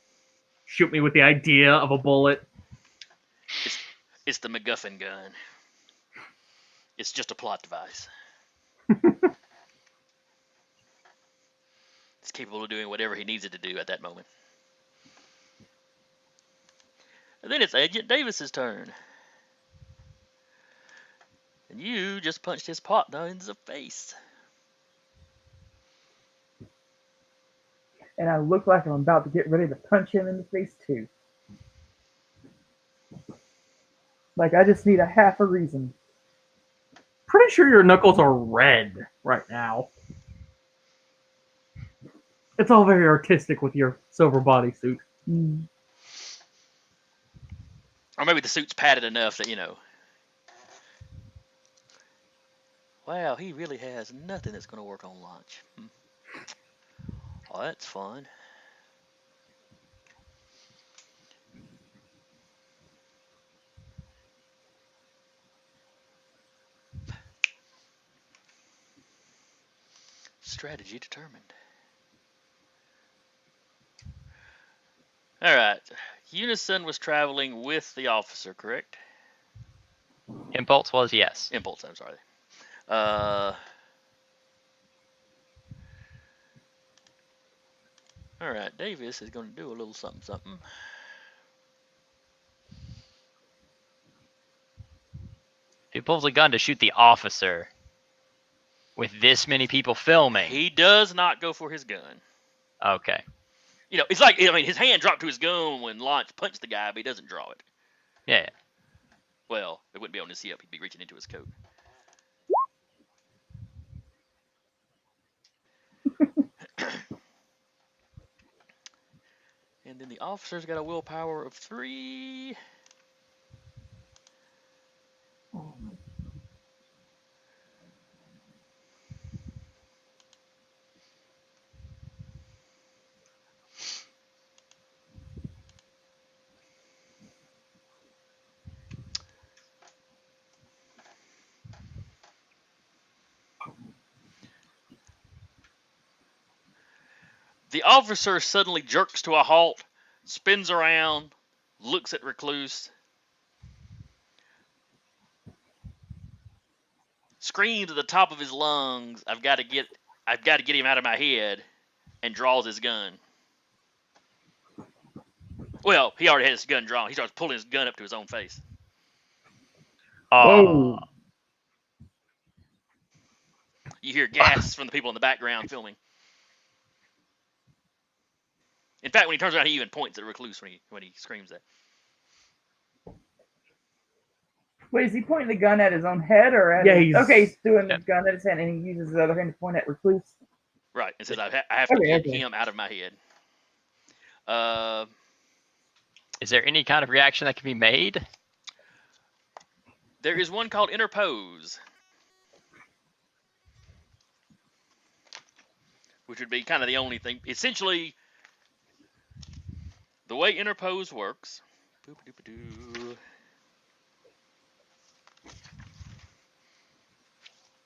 S3: Shoot me with the idea of a bullet.
S2: It's the MacGuffin gun. It's just a plot device. It's capable of doing whatever he needs it to do at that moment. And then it's Agent Davis's turn. And you just punched his partner in the face.
S4: And I look like I'm about to get ready to punch him in the face too. Like I just need a half a reason.
S3: Pretty sure your knuckles are red right now. It's all very artistic with your silver bodysuit.
S4: Mm.
S2: Or maybe the suit's padded enough that, wow, he really has nothing that's going to work on launch. Oh, that's fun. Strategy determined. All right. Unison was traveling with the officer, correct?
S5: Impulse was yes.
S2: Impulse, I'm sorry. All right, Davis is going to do a little something.
S5: He pulls a gun to shoot the officer with this many people filming.
S2: He does not go for his gun.
S5: Okay.
S2: It's like, his hand dropped to his gun when Launch punched the guy, but he doesn't draw it.
S5: Yeah.
S2: Well, it wouldn't be on his hip. He'd be reaching into his coat. And then the officer's got a willpower of 3. The officer suddenly jerks to a halt, spins around, looks at Recluse, screams at the top of his lungs, I've got to get him out of my head, and draws his gun. Well, he already had his gun drawn. He starts pulling his gun up to his own face.
S3: Whoa.
S2: You hear gasps from the people in the background filming. In fact, when he turns around, he even points at Recluse when he screams that.
S4: Wait, is he pointing the gun at his own head or at?
S3: Yeah,
S4: he's doing the gun at his hand, and he uses his other hand to point at Recluse.
S2: Right, and says, I have to get him out of my head.
S5: Is there any kind of reaction that can be made?
S2: There is one called Interpose, which would be kind of the only thing. Essentially, the way Interpose works.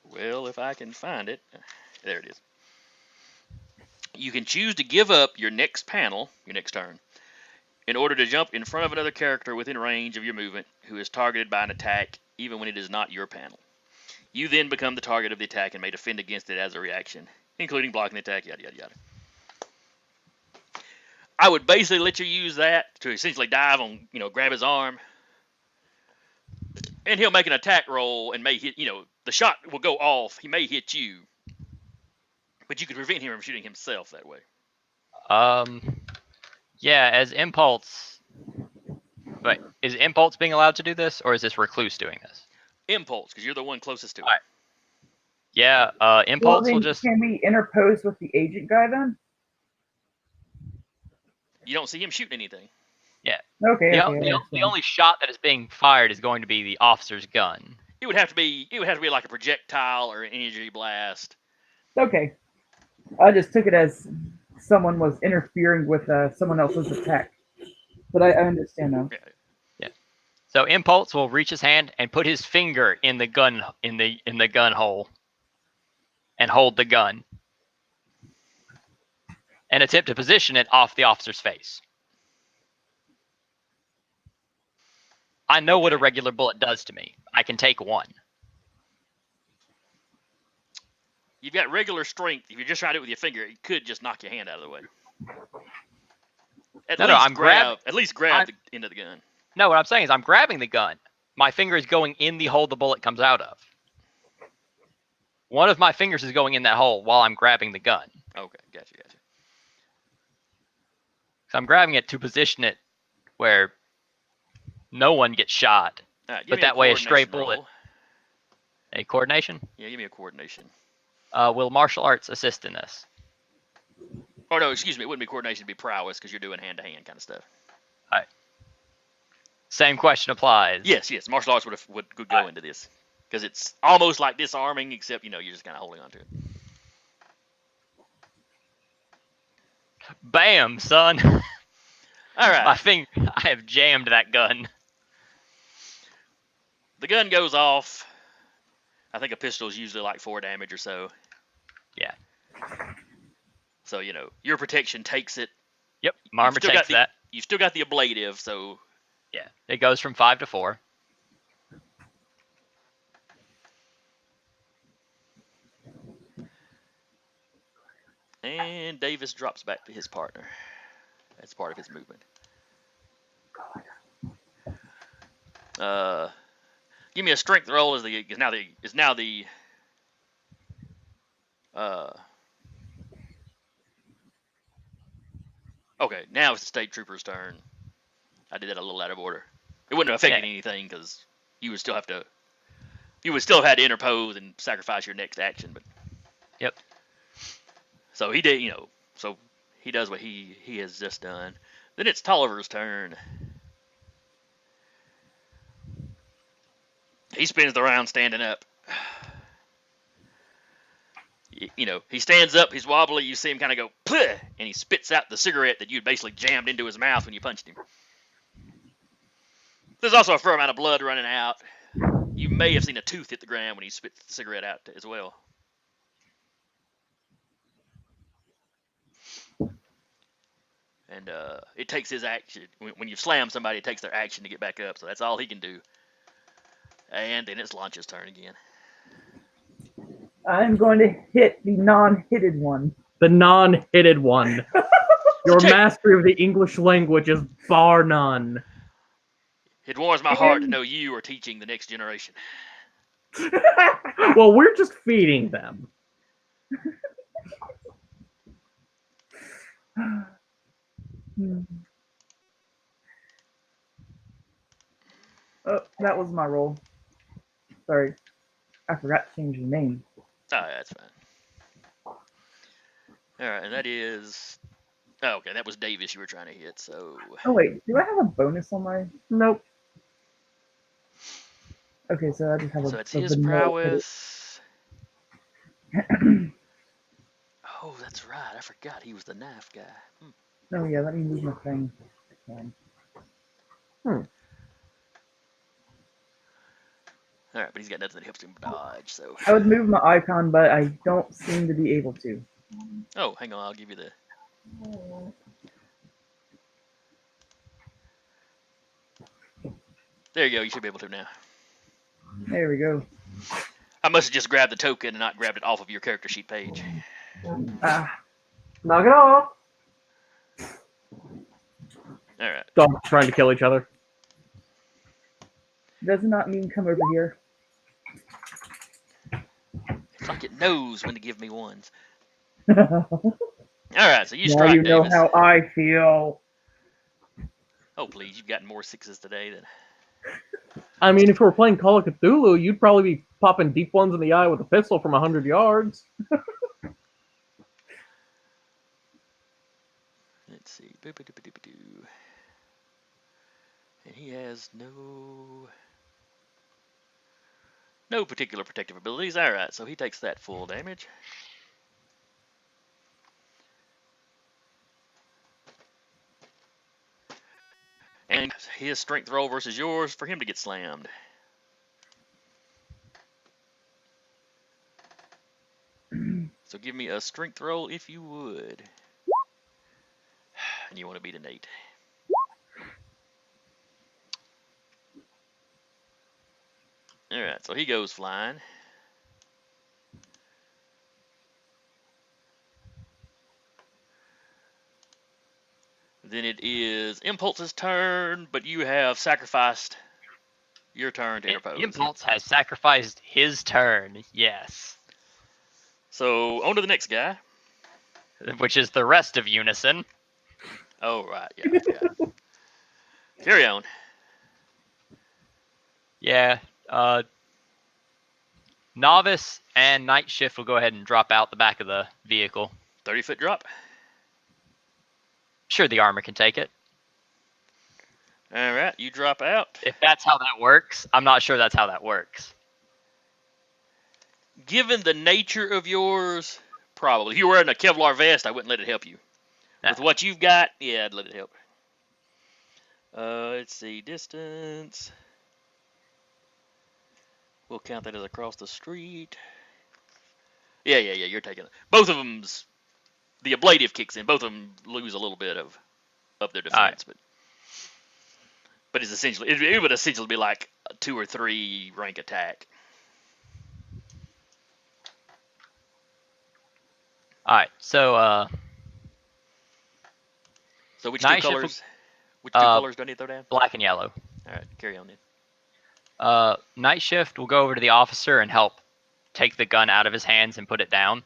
S2: Well, if I can find it. There it is. You can choose to give up your next panel, your next turn, in order to jump in front of another character within range of your movement who is targeted by an attack, even when it is not your panel. You then become the target of the attack and may defend against it as a reaction, including blocking the attack, yada, yada, yada. I would basically let you use that to essentially dive on, grab his arm, and he'll make an attack roll and may hit, the shot will go off. He may hit you, but you could prevent him from shooting himself that way.
S5: Yeah, as Impulse. But is Impulse being allowed to do this, or is this Recluse doing this?
S2: Impulse, because you're the one closest to it.
S5: All right. Yeah,
S4: Well,
S5: Impulse
S4: then
S5: will just.
S4: can we interpose with the agent guy then?
S2: You don't see him shooting anything.
S4: Okay.
S5: The only shot that is being fired is going to be the officer's gun.
S2: It would have to be like a projectile or an energy blast.
S4: Okay. I just took it as someone was interfering with someone else's attack. But I understand now.
S5: Yeah. So Impulse will reach his hand and put his finger in the gun in the gun hole and hold the gun and attempt to position it off the officer's face. I know what a regular bullet does to me. I can take one.
S2: You've got regular strength. If you're just trying to do it with your finger, it could just knock your hand out of the way. At least grab the end of the gun.
S5: No, what I'm saying is I'm grabbing the gun. My finger is going in the hole the bullet comes out of. One of my fingers is going in that hole while I'm grabbing the gun.
S2: Okay, gotcha.
S5: So I'm grabbing it to position it where no one gets shot.
S2: Right,
S5: but that way a stray bullet.
S2: Roll.
S5: A coordination?
S2: Yeah, give me a coordination.
S5: Will martial arts assist in this?
S2: Oh, no, excuse me. It wouldn't be coordination. It'd be prowess because you're doing hand-to-hand kind of stuff.
S5: All right. Same question applies.
S2: Yes. Martial arts would go into this because it's almost like disarming, except, you're just kind of holding on to it.
S5: Bam, son.
S2: All right.
S5: I have jammed that gun.
S2: The gun goes off. I think a pistol is usually like 4 damage or so.
S5: Yeah.
S2: So, your protection takes it.
S5: Yep, my armor takes that.
S2: You've still got the ablative, so...
S5: Yeah, it goes from 5 to 4.
S2: And Davis drops back to his partner. That's part of his movement. Give me a strength roll is now the okay, now it's the state trooper's turn. I did that a little out of order. It wouldn't have affected anything because you would still have had to interpose and sacrifice your next action, but
S5: yep.
S2: So he did, so he does what he has just done. Then it's Tolliver's turn. He spins the round standing up. He stands up, he's wobbly, you see him kind of go, "Puh," and he spits out the cigarette that you'd basically jammed into his mouth when you punched him. There's also a fair amount of blood running out. You may have seen a tooth hit the ground when he spits the cigarette out as well. And it takes his action. When you slam somebody, it takes their action to get back up, so that's all he can do. And then it's Launch's turn again.
S4: I'm going to hit the non-hitted one.
S3: The non-hitted one. Your mastery of the English language is bar none.
S2: It warms my heart to know you are teaching the next generation.
S3: Well, we're just feeding them.
S4: Oh, that was my roll. Sorry. I forgot to change the name.
S2: Oh, that's fine. Alright, and that is... Oh, okay, that was Davis you were trying to hit, so...
S4: Oh, wait. Do I have a bonus on my... Nope. Okay, so I just have
S2: So it's his prowess... Oh, that's right. I forgot he was the knife guy.
S4: Oh, yeah, let me move my thing.
S2: Alright, but he's got nothing that helps him dodge, so...
S4: I would move my icon, but I don't seem to be able to.
S2: Oh, hang on, I'll give you the... There you go, you should be able to now.
S4: There we go.
S2: I must have just grabbed the token and not grabbed it off of your character sheet page.
S4: Knock it off!
S2: Alright.
S3: Dogs trying to kill each other.
S4: Does not mean come over here.
S2: It's like it knows when to give me ones.
S4: Now
S2: Alright, so you strike,
S4: you know
S2: Davis.
S4: how I feel.
S2: Oh, please, you've gotten more 6s today than...
S3: I mean, if we were playing Call of Cthulhu, you'd probably be popping deep ones in the eye with a pistol from 100 yards.
S2: Let's see. Boop-a-doop-a-doop-a-doo. And he has no particular protective abilities. All right, so he takes that full damage. And his strength roll versus yours for him to get slammed. So give me a strength roll if you would. And you want to beat an 8. Alright, so he goes flying. Then it is Impulse's turn, but you have sacrificed your turn to interpose.
S5: Impulse has sacrificed his turn, yes.
S2: So, on to the next guy.
S5: Which is the rest of Unison.
S2: Oh, right, yeah. Carry on.
S5: Yeah, Novice and Night Shift will go ahead and drop out the back of the vehicle.
S2: 30-foot drop.
S5: Sure, the armor can take it.
S2: Alright, you drop out.
S5: If that's how that works, I'm not sure that's how that works.
S2: Given the nature of yours, probably. If you were wearing a Kevlar vest, I wouldn't let it help you.
S5: Nah.
S2: With what you've got, yeah, I'd let it help. Let's see, distance. We'll count that as across the street. Yeah, you're taking it. Both of them's, the ablative kicks in. Both of them lose a little bit of their defense,
S5: right.
S2: but it's essentially, it would essentially be like a 2 or 3 rank attack.
S5: Alright, so
S2: which
S5: Night
S2: two
S5: Shift
S2: colors? Which two colors do I need to throw down?
S5: black and yellow.
S2: All right, carry on then.
S5: Night Shift will go over to the officer and help take the gun out of his hands and put it down.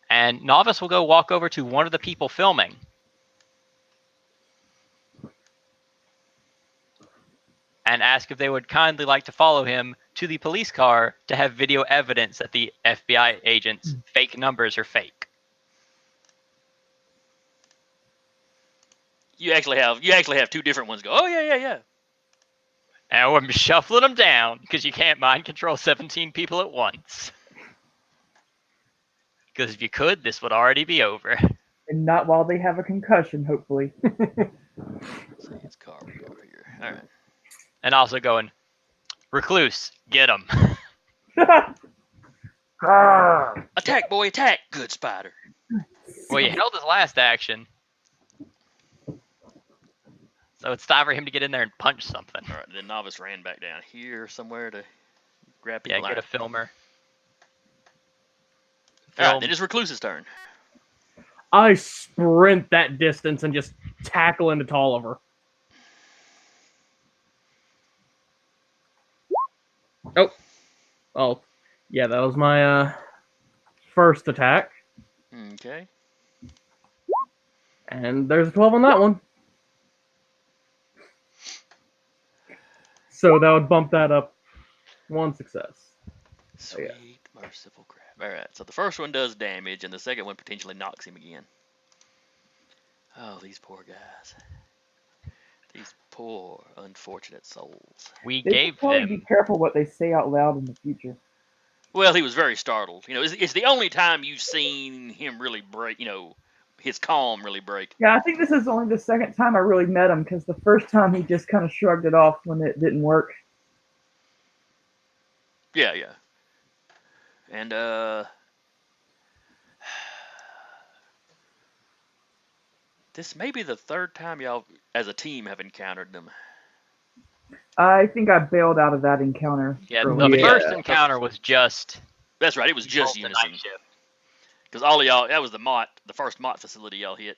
S5: And Novice will go walk over to one of the people filming. And ask if they would kindly like to follow him to the police car to have video evidence that the FBI agent's fake numbers are fake.
S2: You actually have 2 different ones go. Oh yeah.
S5: And we're shuffling them down because you can't mind control 17 people at once. Because if you could, this would already be over.
S4: And not while they have a concussion, hopefully.
S2: Let's see, it's car over here. All right.
S5: And also going, Recluse, get him.
S2: Attack, boy, attack! Good spider.
S5: Well, he held his last action. So it's time for him to get in there and punch something.
S2: All right, then Novice ran back down here somewhere to grab
S5: Yeah,
S2: people
S5: get a
S2: out.
S5: filmer.
S2: All right, then it's Recluse's turn.
S3: I sprint that distance and just tackle into Tolliver. Oh, yeah, that was my first attack.
S2: Okay.
S3: And there's a 12 on that one. So that would bump that up 1 success.
S2: Sweet,
S3: yeah.
S2: merciful crap. All right, so the first one does damage, and the second one potentially knocks him again. Oh, these poor guys. These poor, unfortunate souls.
S5: We
S4: They
S5: gave
S4: should probably
S5: them...
S4: be careful what they say out loud in the future.
S2: Well, he was very startled. You know, it's the only time you've seen him really break, you know, his calm really break.
S4: Yeah, I think this is only the second time I really met him, because the first time he just kind of shrugged it off when it didn't work.
S2: Yeah. And, this may be the third time y'all, as a team, have encountered them.
S4: I think I bailed out of that encounter.
S5: Yeah,
S4: earlier.
S5: the
S3: Yeah.
S5: first encounter was just...
S2: That's right, it was just
S5: the
S2: Unison.
S5: Night Shift.
S2: Because all of y'all, that was the first Mott facility y'all hit.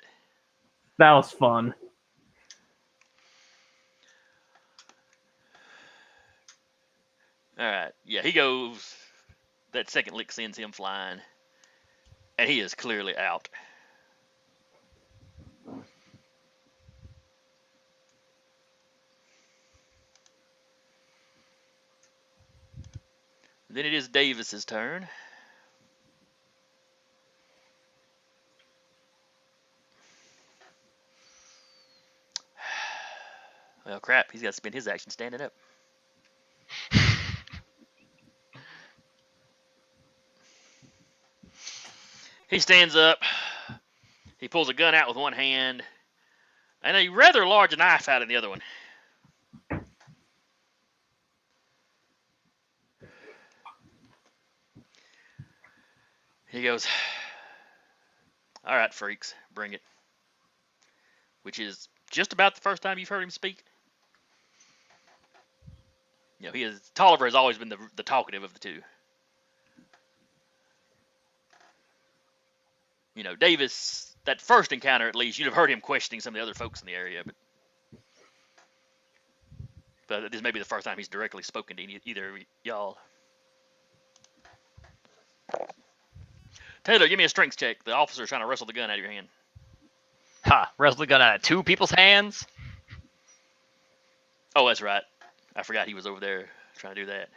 S3: That was fun.
S2: Alright, yeah, he goes, that second lick sends him flying. And he is clearly out. Then it is Davis's turn. Well, crap. He's got to spend his action standing up. He stands up. He pulls a gun out with one hand and a rather large knife out in the other one. He goes, "All right, freaks, bring it." Which is just about the first time you've heard him speak. You know, Tolliver has always been the talkative of the two. You know, Davis, that first encounter at least, you'd have heard him questioning some of the other folks in the area, but this may be the first time he's directly spoken to either of y'all. Taylor, give me a strength check. The officer's trying to wrestle the gun out of your hand.
S5: Ha! Wrestle the gun out of two people's hands?
S2: Oh, that's right. I forgot he was over there trying to do that.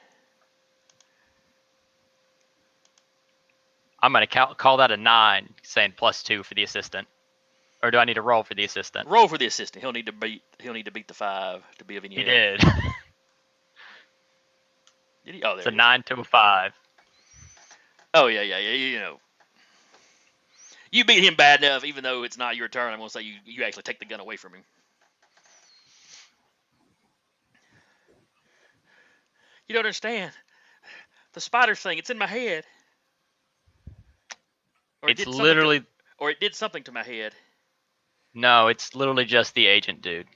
S5: I'm going to call that a 9, saying +2 for the assistant. Or do I need to roll for the assistant?
S2: Roll for the assistant. He'll need to beat the 5 to be of any
S5: He
S2: help.
S5: did.
S2: Did he? Oh, there.
S5: It's a 9 to a 5.
S2: Oh, yeah. You know. You beat him bad enough, even though it's not your turn. I'm going to say you actually take the gun away from him. You don't understand. The spider thing, it's in my head.
S5: It's literally...
S2: Or it did something to my head.
S5: No, it's literally just the agent dude.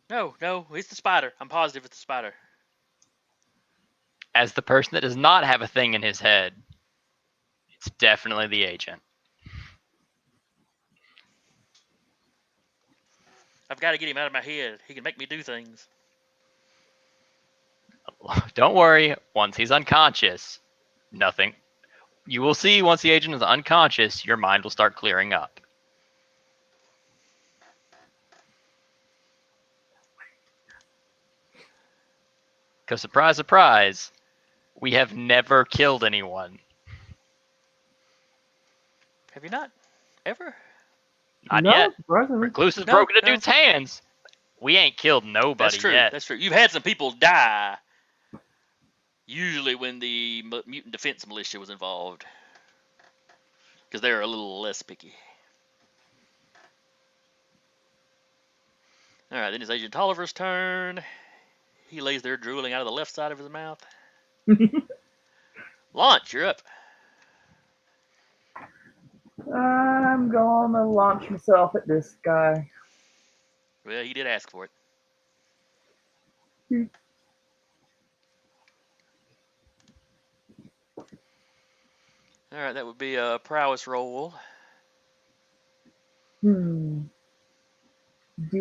S2: No, it's the spider. I'm positive it's the spider.
S5: As the person that does not have a thing in his head, it's definitely the agent.
S2: I've got to get him out of my head. He can make me do things.
S5: Don't worry. Once he's unconscious, nothing. You will see once the agent is unconscious, your mind will start clearing up. Because surprise, surprise, we have never killed anyone.
S2: Have you not? Ever?
S5: Not
S3: No,
S5: yet.
S3: surprisingly.
S5: Recluse has
S2: No,
S5: broken a
S2: no.
S5: dude's hands. We ain't killed nobody
S2: That's true.
S5: yet.
S2: That's true. You've had some people die. Usually when the mutant defense militia was involved. Because they're a little less picky. Alright, then it's Agent Tolliver's turn. He lays there drooling out of the left side of his mouth. Launch, you're up.
S4: I'm gonna launch myself at this guy.
S2: Well, he did ask for it. Alright, that would be a prowess roll.
S4: Do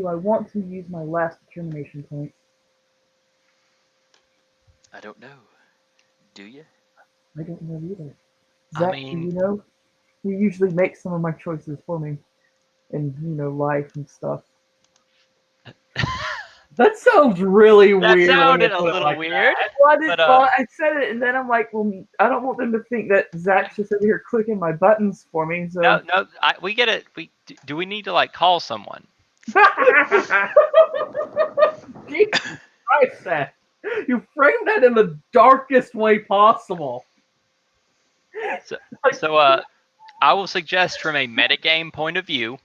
S4: I want to use my last determination point?
S2: I don't know. Do you?
S4: I don't know either.
S5: I
S4: Zach,
S5: mean-
S4: do you know? You usually make some of my choices for me. And, life and stuff.
S3: That sounds really
S5: That
S3: weird. when
S5: sounded
S3: you
S5: a
S3: put it
S5: little
S3: like
S5: weird.
S4: Well, I
S5: But,
S4: said it, and then I'm like, well, I don't want them to think that Zach's just over here clicking my buttons for me. So.
S5: No, we get it. Do we need to call someone?
S3: Jesus Christ, Seth. You framed that in the darkest way possible.
S5: So, I will suggest from a metagame point of view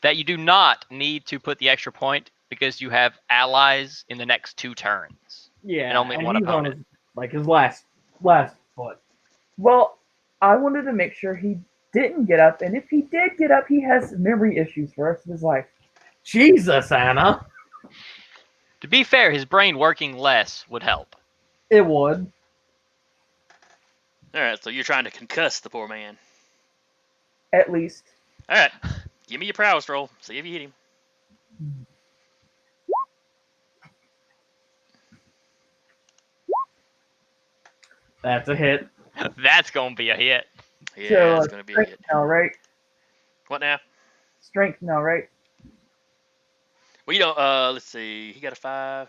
S5: that you do not need to put the extra point because you have allies in the next 2 turns.
S3: Yeah,
S5: And only one
S3: he's on
S5: opponent.
S3: his last foot.
S4: Well, I wanted to make sure he didn't get up, and if he did get up, he has memory issues for the rest of his life.
S3: Jesus, Anna.
S5: To be fair, his brain working less would help.
S3: It would.
S2: Alright, so you're trying to concuss the poor man.
S4: At least.
S2: Alright, give me your prowess roll. See if you hit him.
S3: That's a hit.
S5: That's gonna be a hit.
S2: Yeah,
S4: So,
S2: it's going to be a hit.
S4: Now, right?
S2: What now?
S4: Strength now, right?
S2: Well, you don't, let's see. He got a 5.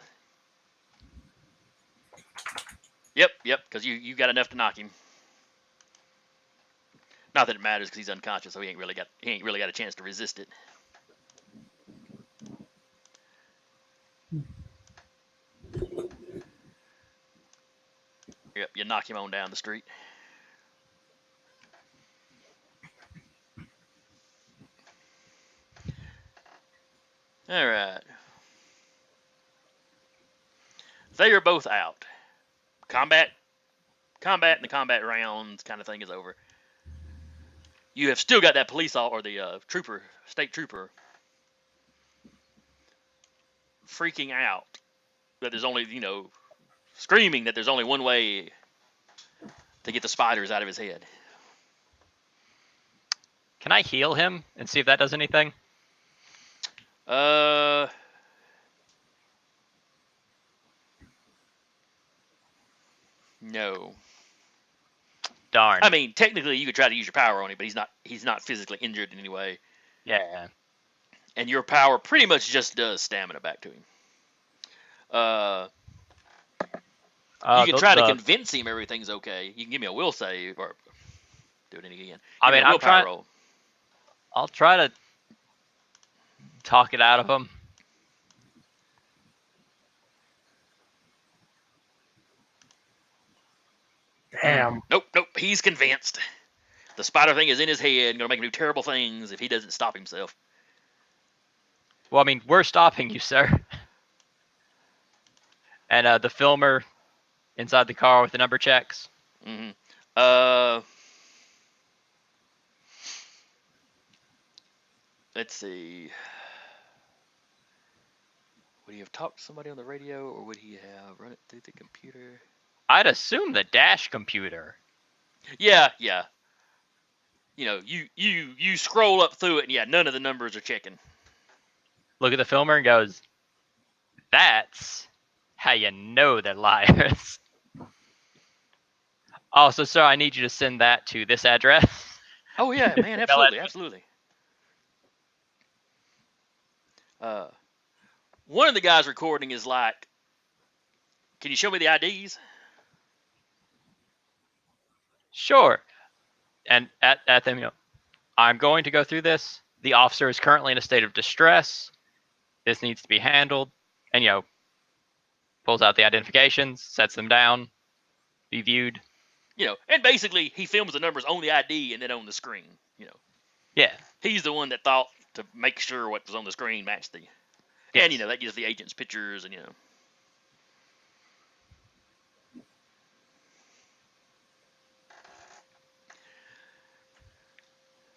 S2: Yep, because you got enough to knock him. Not that it matters because he's unconscious, so he ain't really got a chance to resist it. Yep, you knock him on down the street. All right. They are both out. Combat and the combat rounds kind of thing is over. You have still got that police or the state trooper, freaking out that there's only, screaming that there's only one way to get the spiders out of his head.
S5: Can I heal him and see if that does anything?
S2: No.
S5: Darn.
S2: I mean, technically, you could try to use your power on him, but he's not physically injured in any way.
S5: Yeah.
S2: And your power pretty much just does stamina back to him. You can try to convince him everything's okay. You can give me a will save or do it again.
S5: I mean, I'll try to talk it out of him.
S3: Damn.
S2: Nope. He's convinced. The spider thing is in his head and going to make him do terrible things if he doesn't stop himself.
S5: Well, I mean, we're stopping you, sir. And the filmer inside the car with the number checks.
S2: Mm-hmm. Let's see. Would he have talked to somebody on the radio, or would he have run it through the computer?
S5: I'd assume the dash computer.
S2: Yeah. You scroll up through it, and yeah, none of the numbers are checking.
S5: Look at the filmer and goes, "That's how you know they're liars." Also, sir, I need you to send that to this address.
S2: Oh yeah, man, absolutely. One of the guys recording is like, "Can you show me the IDs?"
S5: Sure. And at them, I'm going to go through this. The officer is currently in a state of distress. This needs to be handled. And, pulls out the identifications, sets them down, be viewed.
S2: And basically he films the numbers on the ID and then on the screen,
S5: Yeah.
S2: He's the one that thought to make sure what was on the screen matched the... Yes. And, that gives the agents pictures and,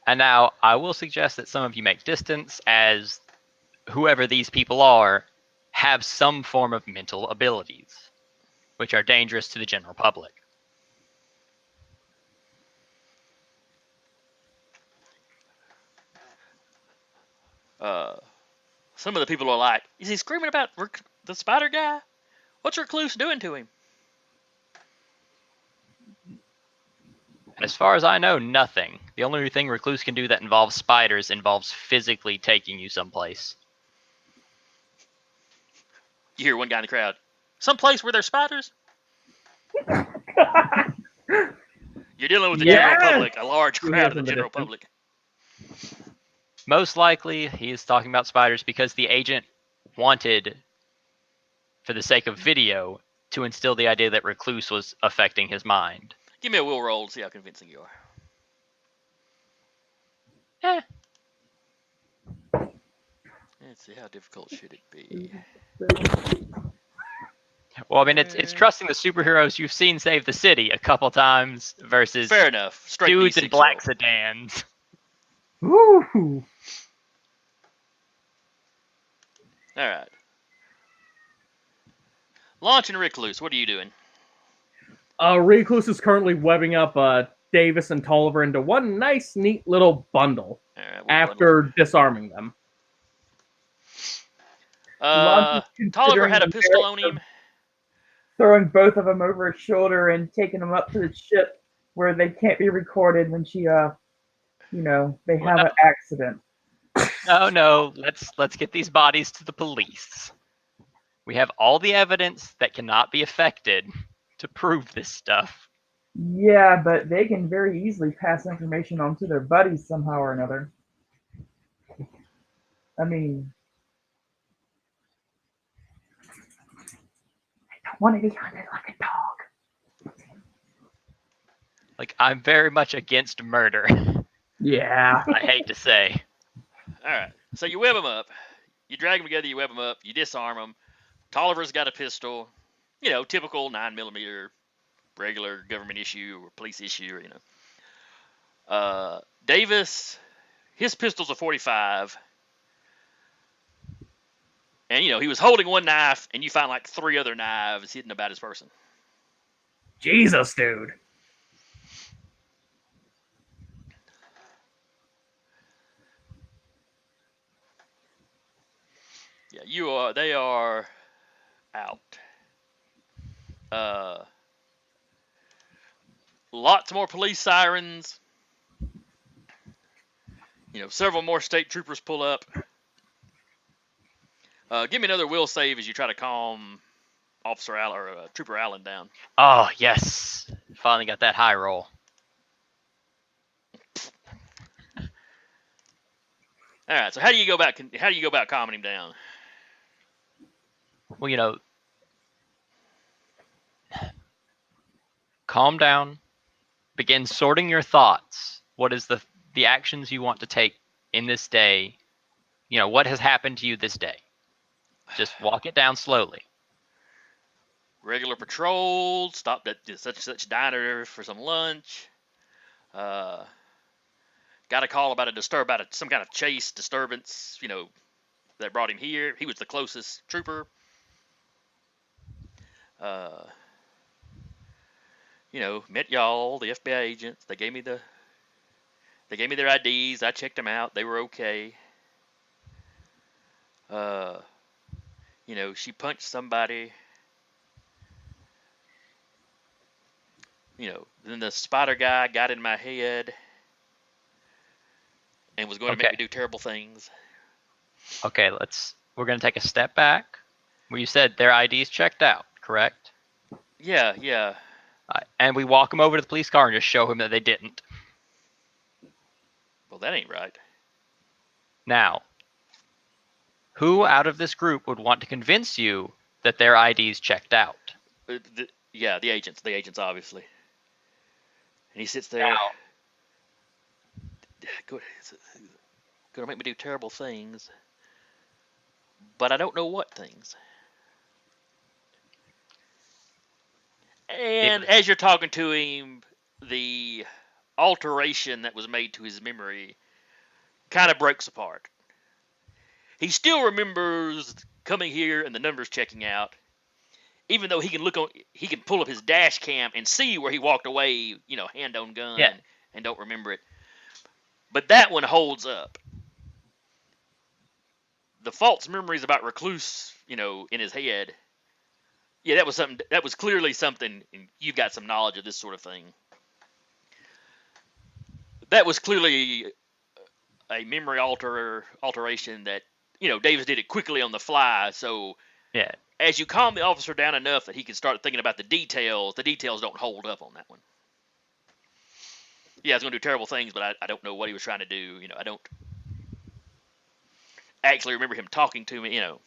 S5: And now, I will suggest that some of you make distance, as whoever these people are have some form of mental abilities, which are dangerous to the general public.
S2: Some of the people are like, is he screaming about the spider guy? What's Recluse doing to him?
S5: As far as I know, nothing. The only thing Recluse can do that involves spiders involves physically taking you someplace.
S2: You hear one guy in the crowd, someplace where there's spiders? You're dealing with the general public, a large crowd of the general public.
S5: Most likely, he's talking about spiders because the agent wanted, for the sake of video, to instill the idea that Recluse was affecting his mind.
S2: Give me a will roll to see how convincing you are. Let's see, how difficult should it be?
S5: Well, I mean, it's trusting the superheroes you've seen save the city a couple times versus
S2: fair enough. Straight
S5: dudes
S2: D6
S5: in black
S2: roll.
S5: sedans.
S3: Woo!
S2: All right. Launching Recluse, what are you doing?
S3: Recluse is currently webbing up Davis and Tolliver into one nice, neat little bundle after disarming them.
S2: Tolliver had a pistol on him.
S4: Throwing both of them over his shoulder and taking them up to the ship where they can't be recorded when she, they have an accident.
S5: No, let's get these bodies to the police. We have all the evidence that cannot be affected to prove this stuff.
S4: Yeah, but they can very easily pass information on to their buddies somehow or another. I mean, I don't want to be hunted like a dog.
S5: Like, I'm very much against murder.
S3: Yeah.
S5: I hate to say.
S2: All right. So you web them up. You drag them together. You web them up. You disarm them. Tolliver's got a pistol. You know, typical 9mm, regular government issue or police issue. You know. Davis, his pistol's a .45. And, you know, he was holding one knife, and you find like 3 other knives hidden about his person.
S3: Jesus, dude.
S2: Yeah, they are out. Lots more police sirens. You know, several more state troopers pull up. Give me another will save as you try to calm Officer Allen or Trooper Allen down.
S5: Oh, yes. Finally got that high roll.
S2: All right. So how do you go about calming him down?
S5: Well, you know, calm down. Begin sorting your thoughts. What is the actions you want to take in this day? You know, what has happened to you this day? Just walk it down slowly.
S2: Regular patrols. Stopped at such diner for some lunch. Got a call about some kind of chase disturbance. You know, that brought him here. He was the closest trooper. You know, met y'all, the FBI agents. They gave me their IDs. I checked them out. They were okay. You know, she punched somebody. You know, then the spider guy got in my head and was going to make me do terrible things.
S5: Okay, we're going to take a step back. Where you said their IDs checked out, correct?
S2: Yeah.
S5: And we walk them over to the police car and just show him that they didn't.
S2: Well, that ain't right.
S5: Now, who out of this group would want to convince you that their IDs checked out?
S2: The agents. The agents, obviously. And he sits there. Going to make me do terrible things. But I don't know what things. And as you're talking to him, the alteration that was made to his memory kind of breaks apart. He still remembers coming here and the numbers checking out, even though he can pull up his dash cam and see where he walked away, you know, hand on gun, and don't remember it. But that one holds up. The false memories about Recluse, you know, in his head. Yeah, that was something. That was clearly something. And you've got some knowledge of this sort of thing. That was clearly a memory alteration that, you know, Davis did it quickly on the fly. So as you calm the officer down enough that he can start thinking about the details don't hold up on that one. Yeah, I was going to do terrible things, but I don't know what he was trying to do. You know, I don't actually remember him talking to me. You know,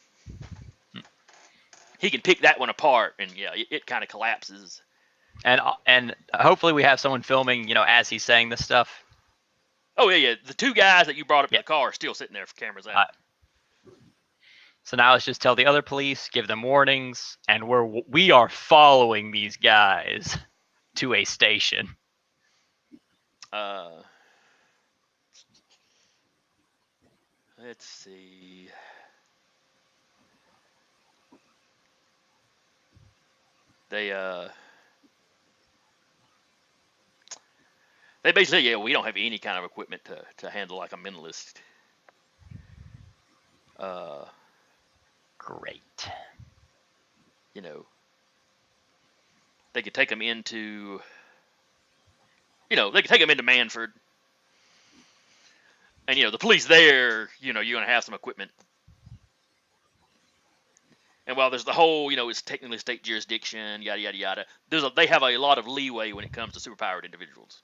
S2: he can pick that one apart, and yeah, it kind of collapses.
S5: And hopefully we have someone filming, you know, as he's saying this stuff.
S2: Oh yeah. The 2 guys that you brought up in the car are still sitting there for cameras out.
S5: So now let's just tell the other police, give them warnings, and we are following these guys to a station.
S2: Let's see. They basically, we don't have any kind of equipment to handle like a mentalist.
S5: Great.
S2: You know, they could take them into, Manford. And, you know, the police there, you know, you're going to have some equipment. And while there's the whole, it's technically state jurisdiction, yada yada yada. They have a lot of leeway when it comes to superpowered individuals.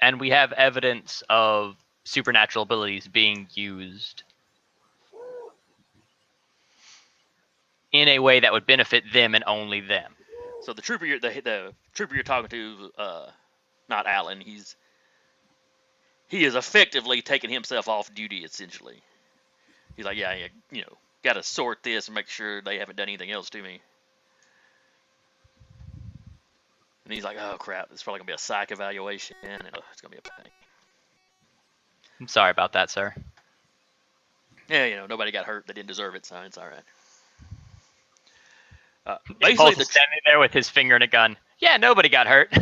S5: And we have evidence of supernatural abilities being used in a way that would benefit them and only them.
S2: So the trooper you're talking to, not Alan. He is effectively taking himself off duty. Essentially, he's like, yeah, got to sort this and make sure they haven't done anything else to me. And he's like, oh crap, it's probably gonna be a psych evaluation, and it's gonna be a pain.
S5: I'm sorry about that, sir.
S2: Yeah, nobody got hurt. They didn't deserve it, so it's all right.
S5: Basically, standing there with his finger in a gun. Yeah, nobody got hurt.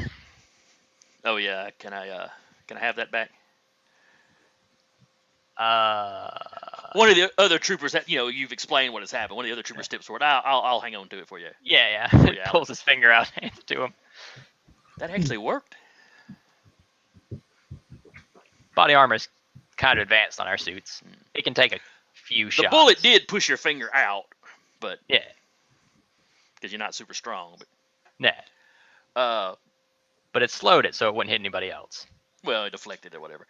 S2: Oh yeah, can I have that back? One of the other troopers that you've explained what has happened. One of the other troopers steps forward. I'll hang on to it for you.
S5: Yeah. Pulls his finger out, hands it to him.
S2: That actually worked.
S5: Body armor's kind of advanced on our suits. It can take a few shots.
S2: The bullet did push your finger out, but
S5: yeah,
S2: because you're not super strong. But
S5: but it slowed it so it wouldn't hit anybody else.
S2: Well, it deflected or whatever.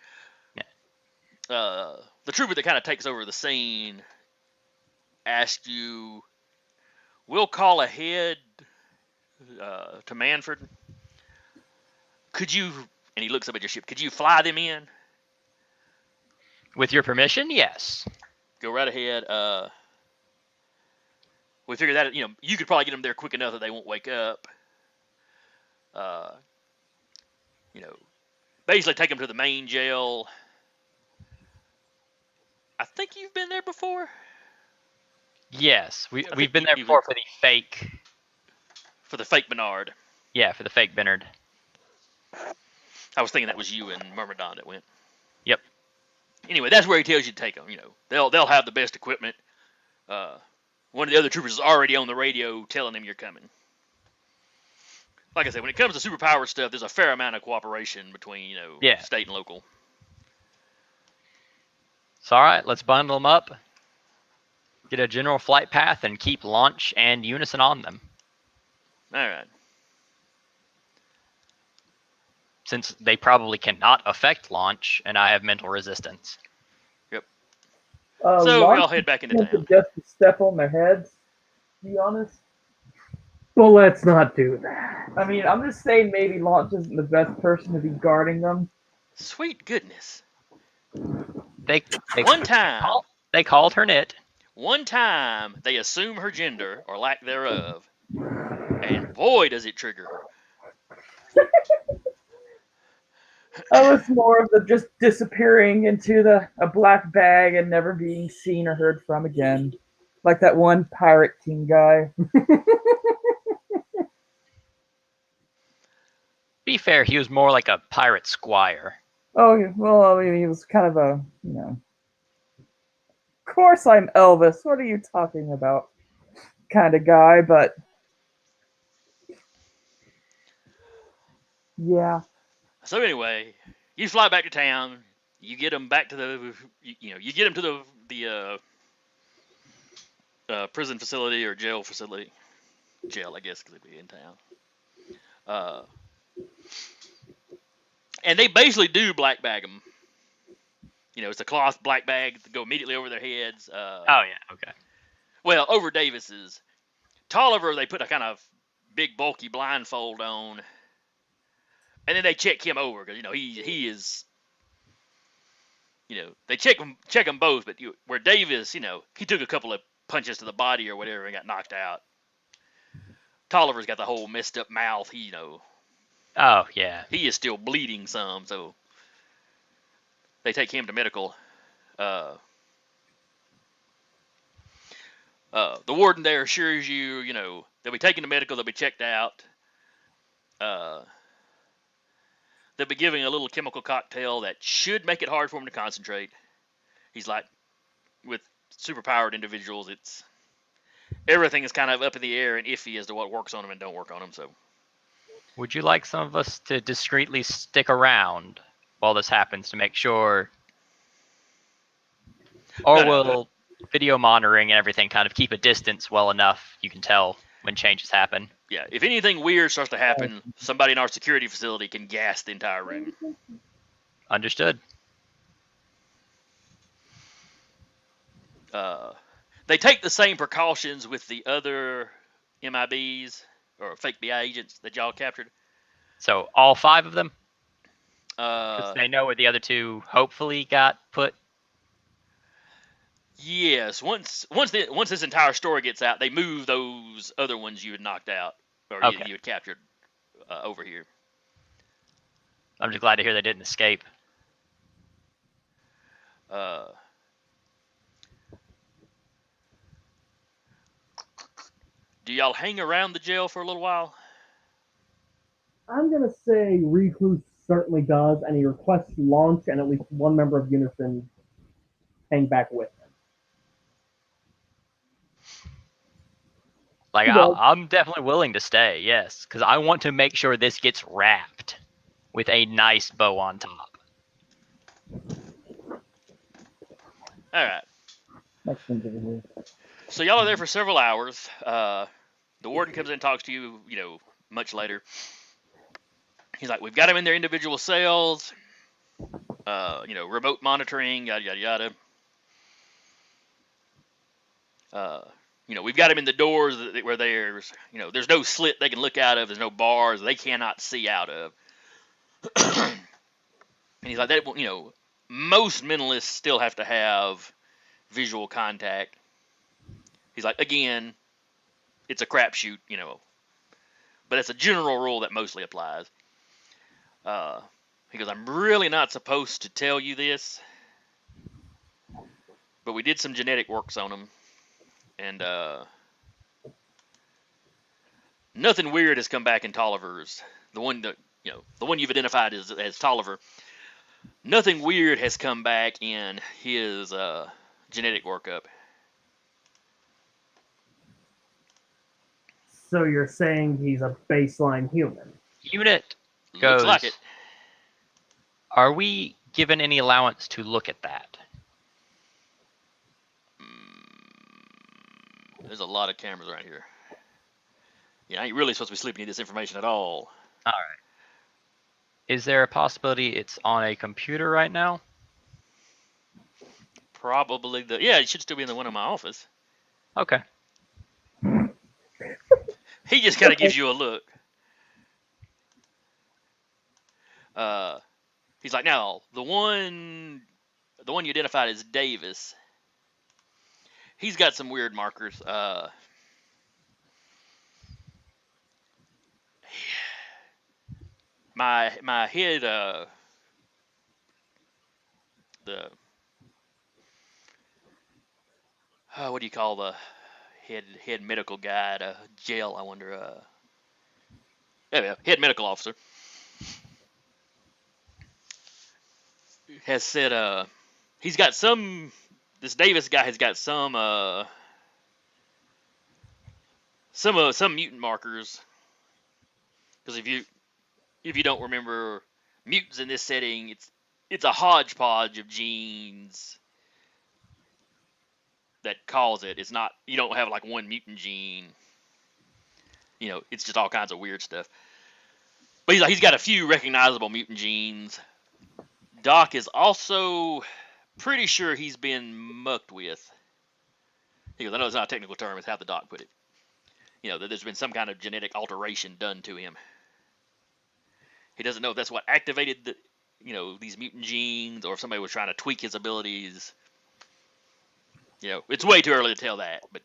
S5: Yeah.
S2: The trooper that kind of takes over the scene asked you, "We'll call ahead to Manford. Could you?" And he looks up at your ship. Could you fly them in?
S5: With your permission, yes.
S2: Go right ahead. We figured that you could probably get them there quick enough that they won't wake up. Basically take them to the main jail. I think you've been there before.
S5: Yes, we've been there before for the fake.
S2: For the fake Bernard.
S5: Yeah, for the fake Bernard.
S2: I was thinking that was you and Myrmidon that went.
S5: Yep.
S2: Anyway, that's where he tells you to take them. They'll have the best equipment. One of the other troopers is already on the radio telling them you're coming. Like I said, when it comes to superpowered stuff, there's a fair amount of cooperation between state and local.
S5: It's all right. Let's bundle them up, get a general flight path, and keep launch and unison on them.
S2: All right.
S5: Since they probably cannot affect launch, and I have mental resistance.
S2: Yep. So we all head back into town.
S4: Just to step on their heads, to be honest.
S3: Well, let's not do that.
S4: I mean, I'm just saying maybe Launch isn't the best person to be guarding them.
S2: Sweet goodness.
S5: They called her Knit.
S2: One time, they assume her gender, or lack thereof. And boy, does it trigger her.
S4: I was more of the just disappearing into a black bag and never being seen or heard from again. Like that one Pirate King guy.
S5: Be fair, he was more like a pirate squire.
S4: Oh, well, I mean, he was kind of a, Of course I'm Elvis. What are you talking about? Kind of guy, but... Yeah.
S2: So anyway, you fly back to town. You get them back to the, you get them to the prison facility or jail facility. Jail, I guess, because they'd be in town. And they basically do black bag them. It's a cloth black bag that go immediately over their heads.
S5: Oh, yeah, okay.
S2: Well, over Davis's. Tolliver, they put a kind of big, bulky blindfold on. And then they check him over, because, he is... they check them both, but where Davis, he took a couple of punches to the body or whatever and got knocked out. Tolliver's got the whole messed up mouth,
S5: Oh, yeah.
S2: He is still bleeding some, so they take him to medical. The warden there assures you, they'll be taken to medical, they'll be checked out. They'll be giving a little chemical cocktail that should make it hard for them to concentrate. He's like, with superpowered individuals, everything is kind of up in the air and iffy as to what works on them and don't work on them, so...
S5: Would you like some of us to discreetly stick around while this happens to make sure? Or video monitoring and everything kind of keep a distance well enough you can tell when changes happen.
S2: Yeah, if anything weird starts to happen, somebody in our security facility can gas the entire room.
S5: Understood.
S2: They take the same precautions with the other MIBs or fake BI agents that y'all captured.
S5: So all 5 of them? Because they know where the other 2 hopefully got put.
S2: Yes, once this entire story gets out, they move those other ones you had knocked out or
S5: Okay.
S2: you had captured over here.
S5: I'm just glad to hear they didn't escape.
S2: Do y'all hang around the jail for a little while?
S3: I'm gonna say Recluse certainly does, and he requests launch, and at least one member of Unison hang back with him.
S5: Like,
S3: Well-
S5: I'm definitely willing to stay, yes, because I want to make sure this gets wrapped with a nice bow on top.
S2: All right.
S3: Mexicans over here.
S2: So y'all are there for several hours. The warden comes in and talks to you, much later. He's like, we've got them in their individual cells, remote monitoring, yada, yada, yada. We've got them in the doors where there's no slit they can look out of. There's no bars they cannot see out of. And he's like, most mentalists still have to have visual contact. He's like, again, it's a crapshoot, but it's a general rule that mostly applies. He goes, I'm really not supposed to tell you this, but we did some genetic works on them, and nothing weird has come back in Tolliver's. The one you've identified as Tolliver. Nothing weird has come back in his genetic workup.
S3: So you're saying he's a baseline human?
S5: Unit
S2: Looks
S5: goes,
S2: like it.
S5: Are we given any allowance to look at that?
S2: There's a lot of cameras around here. Yeah, I ain't really supposed to be sleeping in this information at all.
S5: All right. Is there a possibility it's on a computer right now?
S2: Probably it should still be in the one in my office.
S5: Okay.
S2: He just kind of gives you a look. He's like, now the one you identified as Davis. He's got some weird markers. My head, what do you call the head medical guy at a jail? I wonder. Head medical officer has said he's got some. This Davis guy has got some mutant markers. Because if you don't remember, mutants in this setting, it's a hodgepodge of genes that cause it. It's not, you don't have like one mutant gene. It's just all kinds of weird stuff. But he's got a few recognizable mutant genes. Doc is also pretty sure he's been mucked with. He goes, I know it's not a technical term, it's how the doc put it. That there's been some kind of genetic alteration done to him. He doesn't know if that's what activated these mutant genes, or if somebody was trying to tweak his abilities. It's way too early to tell that, but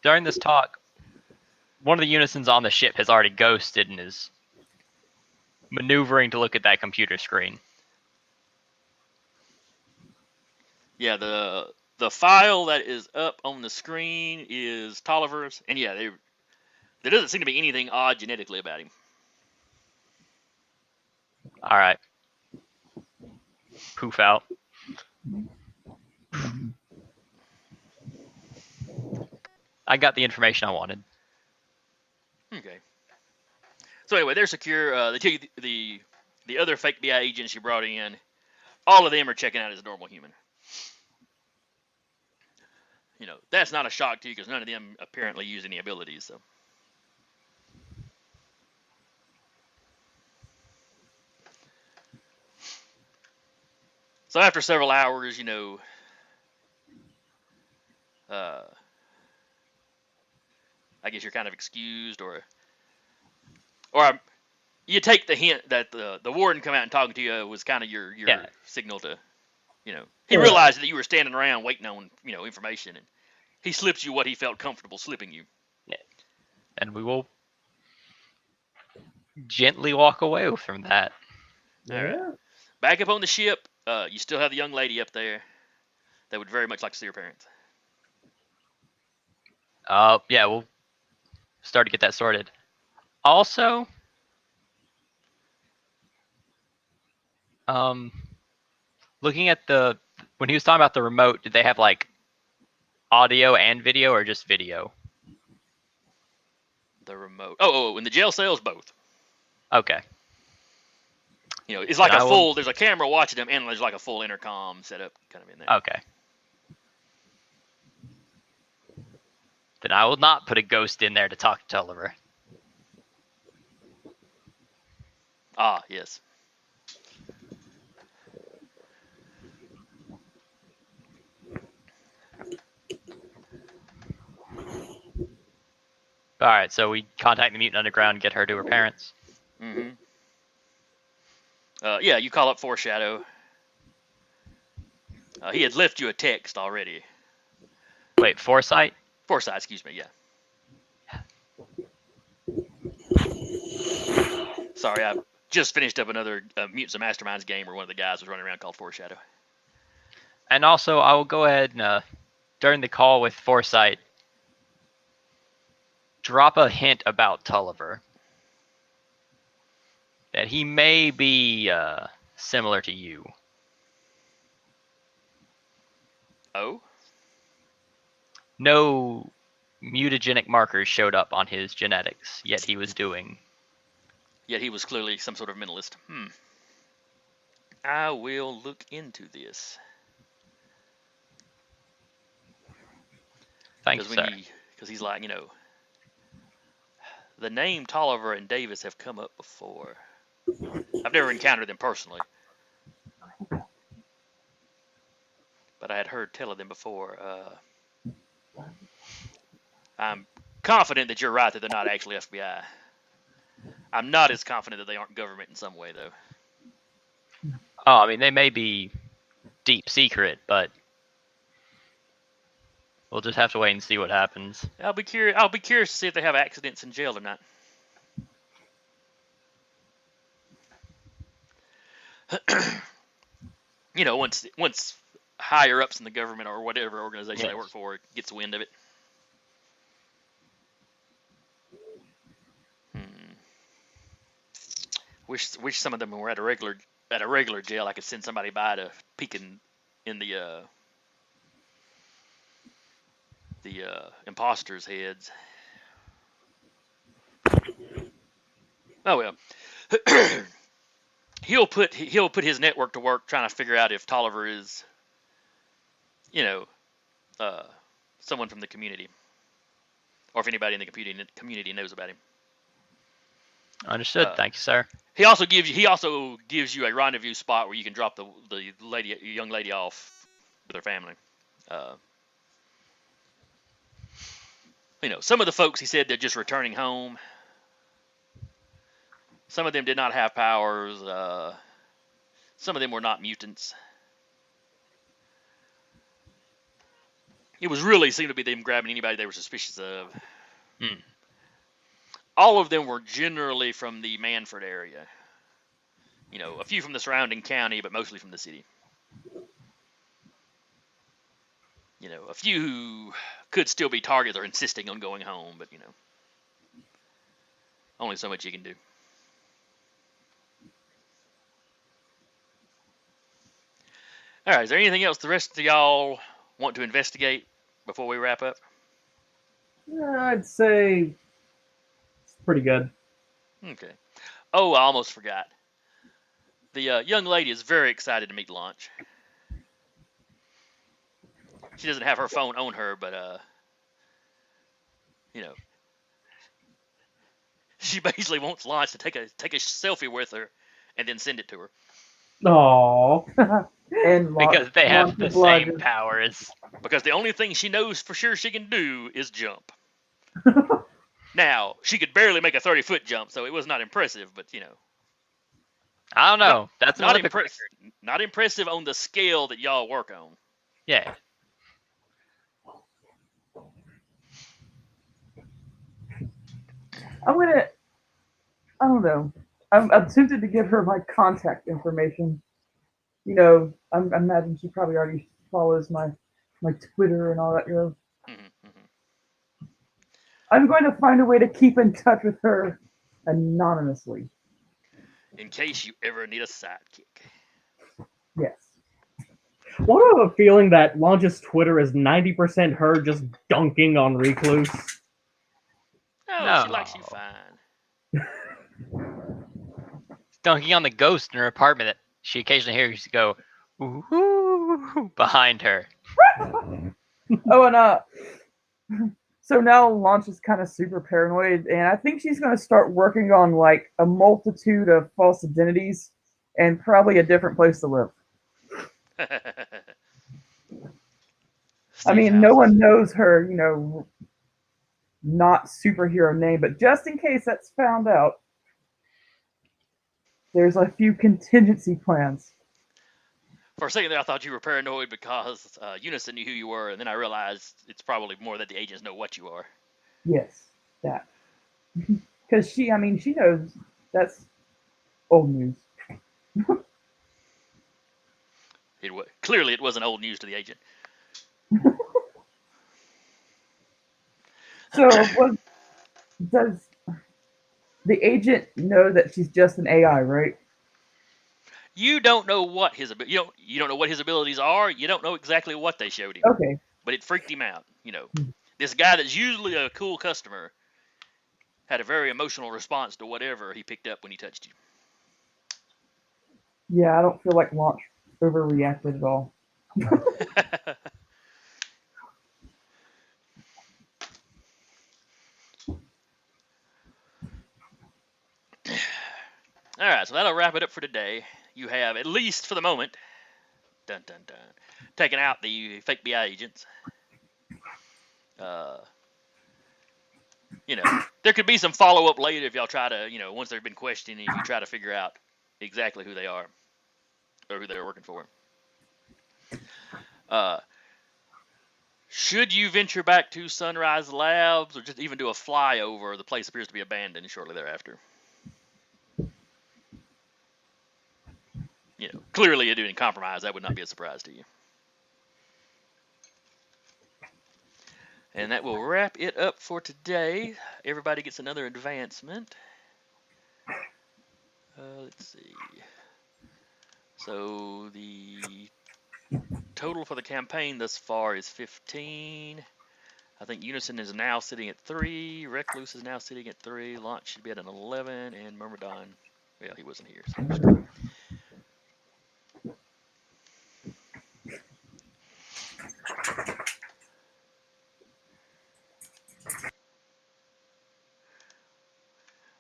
S5: during this talk, one of the Unisons on the ship has already ghosted and is maneuvering to look at that computer screen.
S2: Yeah, the file that is up on the screen is Tolliver's, and there doesn't seem to be anything odd genetically about him.
S5: All right. Poof out. I got the information I wanted.
S2: Okay. So anyway, they're secure. They tell you the other fake BI agents you brought in, all of them are checking out as a normal human. that's not a shock to you because none of them apparently use any abilities. So after several hours, I guess you're kind of excused, or you take the hint that the warden come out and talking to you was kind of your signal to, he realized that you were standing around waiting on, information, and he slips you what he felt comfortable slipping you.
S5: Yeah. And we will gently walk away from that.
S2: All right. Back up on the ship, you still have the young lady up there that would very much like to see her parents.
S5: Yeah, we'll start to get that sorted. Also, looking at when he was talking about the remote, did they have like audio and video or just video?
S2: The remote. Oh, in the jail cells, both.
S5: Okay.
S2: It's like there's a camera watching them, and there's like a full intercom set up kind of in there.
S5: Okay. Then I will not put a ghost in there to talk to Tulliver.
S2: Ah, yes.
S5: All right, so we contact the Mutant Underground and get her to her parents.
S2: Mm-hmm. Yeah, you call up Foreshadow. He had left you a text already.
S5: Wait, Foresight?
S2: Foresight, excuse me, yeah. Sorry, I just finished up another Mutants and Masterminds game where one of the guys was running around called Foreshadow.
S5: And also, I will go ahead and, during the call with Foresight, drop a hint about Tulliver. That he may be similar to you.
S2: Oh?
S5: No mutagenic markers showed up on his genetics, yet he was
S2: clearly some sort of mentalist. I will look into this.
S5: Thanks, sir.
S2: Because he's like, the name Tolliver and Davis have come up before. I've never encountered them personally, but I had heard tell of them before. I'm confident that you're right that they're not actually FBI. I'm not as confident that they aren't government in some way, though.
S5: Oh, I mean, they may be deep secret, but we'll just have to wait and see what happens.
S2: I'll be curious to see if they have accidents in jail or not. Once higher ups in the government or whatever organization they work for gets wind of it. Wish some of them were at a regular jail. I could send somebody by to peek in the imposters' heads. Oh well. He'll put his network to work trying to figure out if Tolliver is, someone from the community, or if anybody in the community knows about him.
S5: Understood. Thank you, sir.
S2: He also gives you a rendezvous spot where you can drop the young lady off with her family. Some of the folks, he said, they're just returning home. Some of them did not have powers. Some of them were not mutants. It was really seemed to be them grabbing anybody they were suspicious of. All of them were generally from the Manford area. A few from the surrounding county, but mostly from the city. A few who could still be targets or insisting on going home, but only so much you can do. All right, is there anything else the rest of y'all want to investigate before we wrap up?
S3: I'd say it's pretty good.
S2: Okay. Oh, I almost forgot. The young lady is very excited to meet Launch. she doesn't have her phone on her, but she basically wants Launch to take a selfie with her, and then send it to her.
S3: Aww.
S4: And
S5: Because they have the
S4: blood.
S5: same powers.
S2: Because the only thing she knows for sure she can do is jump. Now, she could barely make a 30-foot jump, so it was not impressive, but
S5: I don't know. That's
S2: not
S5: Olympic
S2: impressive.
S5: record.
S2: Not impressive on the scale that y'all work on.
S5: Yeah.
S4: I don't know. I'm tempted to give her my contact information. I imagine she probably already follows my Twitter and all that. I'm going to find a way to keep in touch with her anonymously.
S2: In case you ever need a sidekick.
S4: Yes.
S3: What I have a feeling that Launch's Twitter is 90% her just dunking on Recluse.
S2: Oh,
S5: No.
S2: she likes you fine.
S5: Dunking on the ghost in her apartment that she occasionally hears go, ooh, behind her.
S4: Oh, and so now Launch is kind of super paranoid, and I think she's going to start working on like a multitude of false identities and probably a different place to live. I mean, no one knows her, not superhero name, but just in case that's found out, there's a few contingency plans.
S2: For a second there, I thought you were paranoid because Unison knew who you were, and then I realized it's probably more that the agents know what you are.
S4: Yes, that. Because she knows that's old news.
S2: Clearly, it wasn't old news to the agent.
S4: So, does the agent know that she's just an AI, right?
S2: You don't know what his you don't know what his abilities are. You don't know exactly what they showed him.
S4: Okay.
S2: But it freaked him out. This guy that's usually a cool customer had a very emotional response to whatever he picked up when he touched you.
S4: Yeah, I don't feel like Launch overreacted at all.
S2: All right, so that'll wrap it up for today. You have, at least for the moment, taken out the fake BI agents. There could be some follow-up later if y'all try to, once they've been questioning, you try to figure out exactly who they are or who they're working for. Should you venture back to Sunrise Labs or just even do a flyover, the place appears to be abandoned shortly thereafter. Clearly you're doing compromise. That would not be a surprise to you. And that will wrap it up for today. Everybody gets another advancement. Let's see. So the total for the campaign thus far is 15. I think Unison is now sitting at 3. Recluse is now sitting at 3. Launch should be at an 11. And Myrmidon, well, he wasn't here.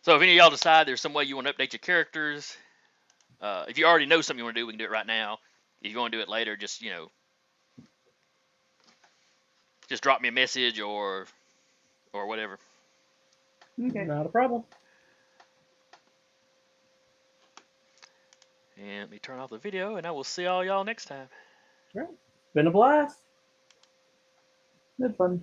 S2: So So if any of y'all decide there's some way you want to update your characters, if you already know something you want to do, we can do it right now. If you want to do it later, just just drop me a message or whatever.
S3: Okay, not a problem.
S2: And let me turn off the video, and I will see all y'all next time.
S3: All right. Been a blast.
S4: Good fun.